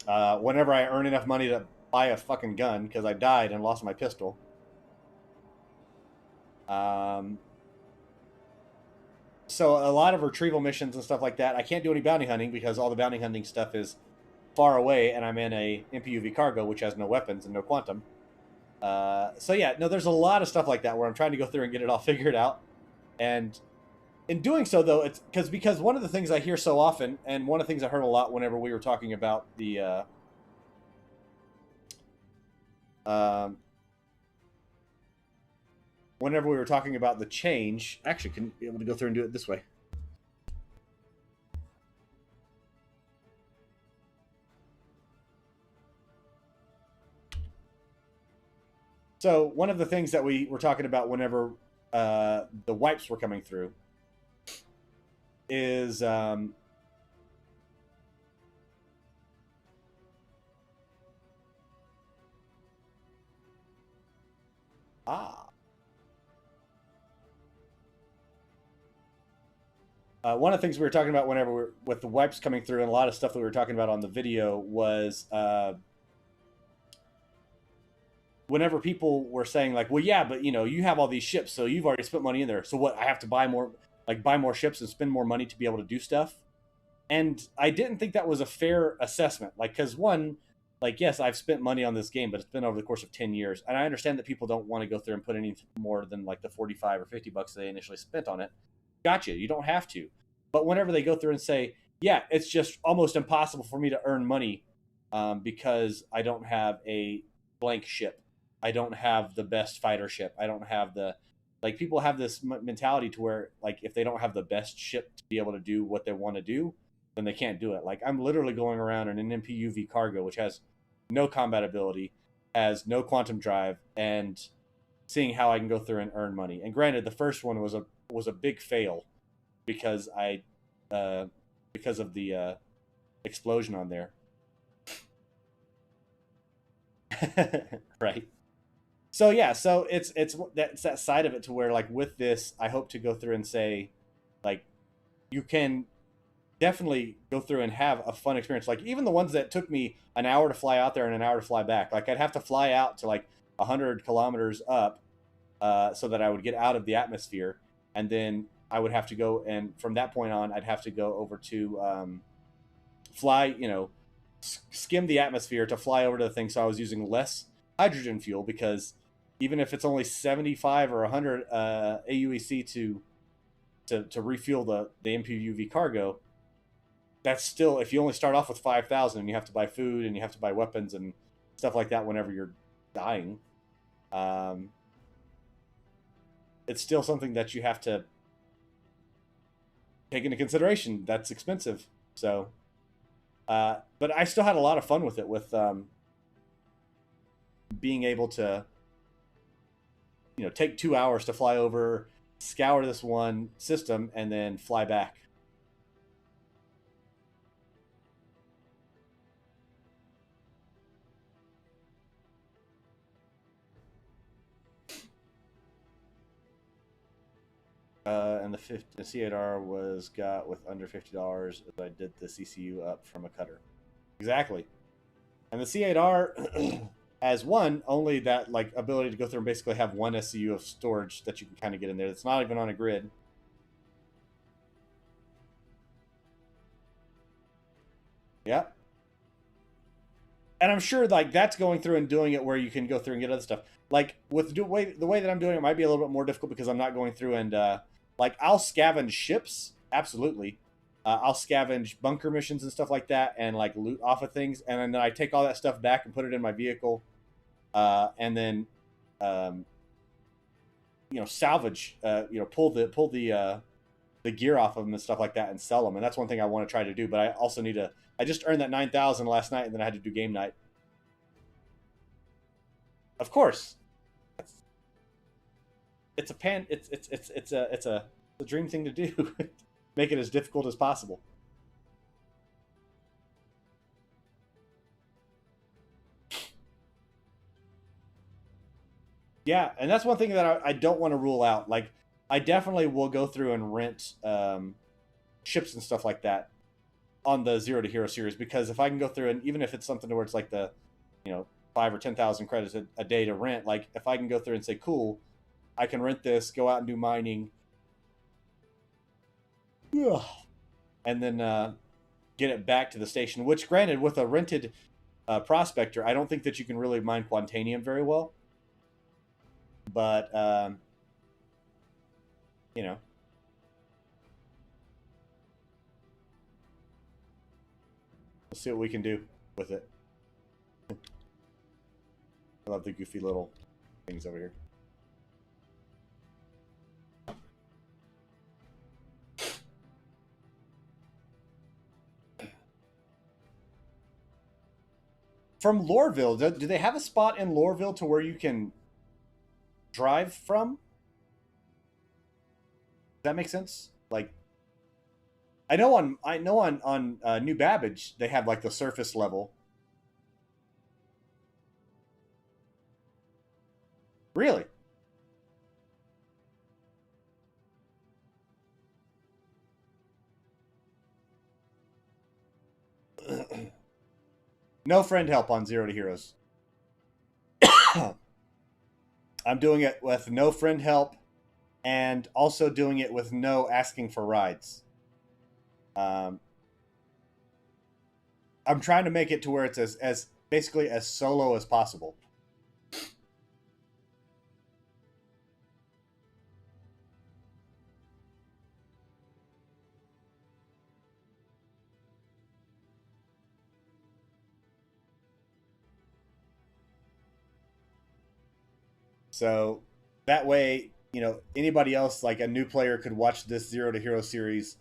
whenever I earn enough money to buy a fucking gun, because I died and lost my pistol. So a lot of retrieval missions and stuff like that, I can't do any bounty hunting because all the bounty hunting stuff is far away, and I'm in a MPUV cargo, which has no weapons and no quantum. So yeah, no, there's a lot of stuff like that where I'm trying to go through and get it all figured out. And in doing so, though, it's because one of the things I hear so often, and one of the things I heard a lot whenever we were talking about the whenever we were talking about the change, actually, can be able to go through and do it this way. So one of the things that we were talking about whenever the wipes were coming through is one of the things we were talking about whenever we were, with the wipes coming through, and a lot of stuff that we were talking about on the video was whenever people were saying like, well, yeah, but you know, you have all these ships, so you've already spent money in there. So what, I have to buy more, like buy more ships and spend more money to be able to do stuff? And I didn't think that was a fair assessment. Like, because one, like, yes, I've spent money on this game, but it's been over the course of 10 years. And I understand that people don't want to go through and put any more than like the 45 or 50 bucks they initially spent on it. Gotcha. You don't have to. But whenever they go through and say, yeah, it's just almost impossible for me to earn money because I don't have a blank ship. I don't have the best fighter ship. I don't have the, like, people have this mentality to where, like, if they don't have the best ship to be able to do what they want to do, then they can't do it. Like, I'm literally going around in an MPUV cargo, which has no combat ability, has no quantum drive, and seeing how I can go through and earn money. And granted, the first one was a big fail because because of the explosion on there. Right. So yeah, so it's that side of it to where, like, with this, I hope to go through and say, like, you can definitely go through and have a fun experience. Like, even the ones that took me an hour to fly out there and an hour to fly back. Like, I'd have to fly out to like 100 kilometers up, so that I would get out of the atmosphere, and then I would have to go, and from that point on, I'd have to go over to fly, skim the atmosphere to fly over to the thing. So I was using less hydrogen fuel, because even if it's only 75 or 100 AUEC to refuel the MPUV cargo, that's still, if you only start off with 5,000 and you have to buy food and you have to buy weapons and stuff like that whenever you're dying, it's still something that you have to take into consideration. That's expensive. So, but I still had a lot of fun with it, with being able to, take 2 hours to fly over, scour this one system, and then fly back. And the C8R was got with under $50 as I did the CCU up from a cutter. Exactly. And the C8R has only that, like, ability to go through and basically have one SCU of storage that you can kind of get in there. It's not even on a grid. Yeah. And I'm sure, like, that's going through and doing it where you can go through and get other stuff. Like, with the way that I'm doing it might be a little bit more difficult because I'm not going through and, like, I'll scavenge ships, absolutely. I'll scavenge bunker missions and stuff like that, and, like, loot off of things, and then I take all that stuff back and put it in my vehicle, and then, salvage, pull the gear off of them and stuff like that and sell them. And that's one thing I want to try to do. But I also need to. I just earned that 9,000 last night, and then I had to do game night. Of course, it's a dream thing to do. Make it as difficult as possible. Yeah, and that's one thing that I don't want to rule out. Like, I definitely will go through and rent ships and stuff like that on the Zero to Hero series, because if I can go through, and even if it's something where it's like the, 5 or 10,000 credits a day to rent, like, if I can go through and say, cool, I can rent this, go out and do mining, and then get it back to the station. Which, granted, with a rented prospector, I don't think that you can really mine Quantanium very well. But, let's see what we can do with it. I love the goofy little things over here. From Loreville, do they have a spot in Loreville to where you can drive from? Does that make sense? Like, I know on New Babbage they have, like, the surface level. Really? No friend help on Zero to Heroes. I'm doing it with no friend help, and also doing it with no asking for rides. I'm trying to make it to where it's as basically as solo as possible. So that way, anybody else, like a new player, could watch this Zero to Hero series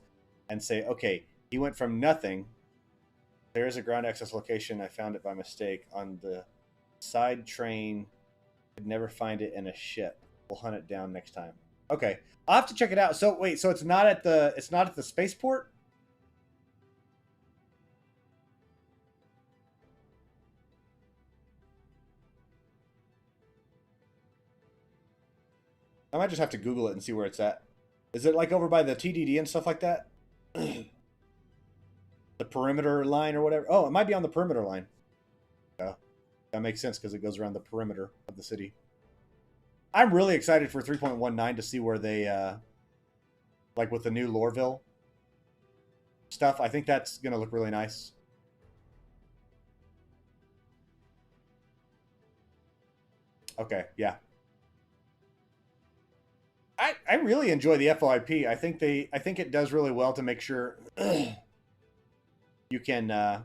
and say, okay, he went from nothing There is a ground access location. I found it by mistake on the side train. Could never find it in a ship. We'll hunt it down next time. Okay, I'll have to check it out. So wait, so it's not at the spaceport? I might just have to Google it and see where it's at. Is it like over by the TDD and stuff like that? The perimeter line or whatever? Oh, it might be on the perimeter line. Yeah, that makes sense because it goes around the perimeter of the city. I'm really excited for 3.19 to see where they, like with the new Loreville stuff. I think that's going to look really nice. Okay, yeah. I really enjoy the FOIP. I think it does really well to make sure you can. I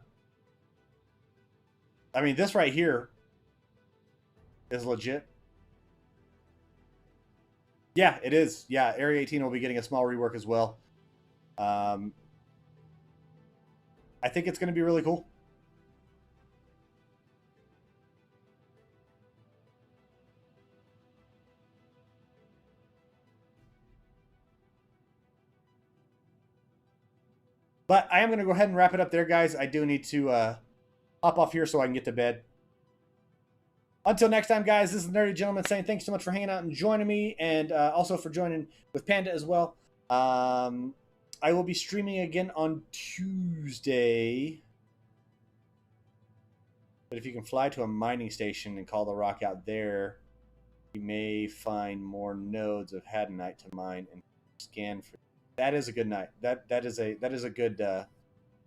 mean, this right here is legit. Yeah, it is. Yeah, Area 18 will be getting a small rework as well. I think it's going to be really cool. But I am going to go ahead and wrap it up there, guys. I do need to hop off here so I can get to bed. Until next time, guys, this is the Nerdy Gentleman saying thanks so much for hanging out and joining me, and also for joining with Panda as well. I will be streaming again on Tuesday. But if you can fly to a mining station and call the rock out there, you may find more nodes of Hadanite to mine and scan for. That is a good night. That is a good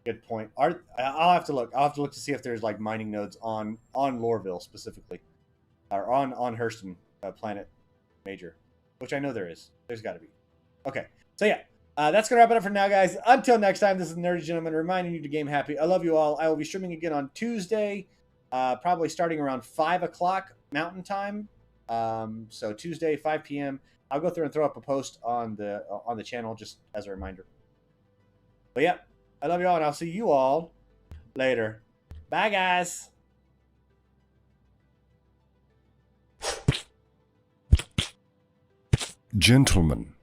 good point. I'll have to look. I'll have to look to see if there's like mining nodes on Loreville specifically, or on Hurston Planet Major, which I know there is. There's got to be. Okay, so yeah, that's gonna wrap it up for now, guys. Until next time, this is the Nerdy Gentleman reminding you to game happy. I love you all. I will be streaming again on Tuesday, probably starting around 5 o'clock Mountain Time. So Tuesday, 5 p.m. I'll go through and throw up a post on the channel just as a reminder. But yeah, I love you all, and I'll see you all later. Bye, guys. Gentlemen,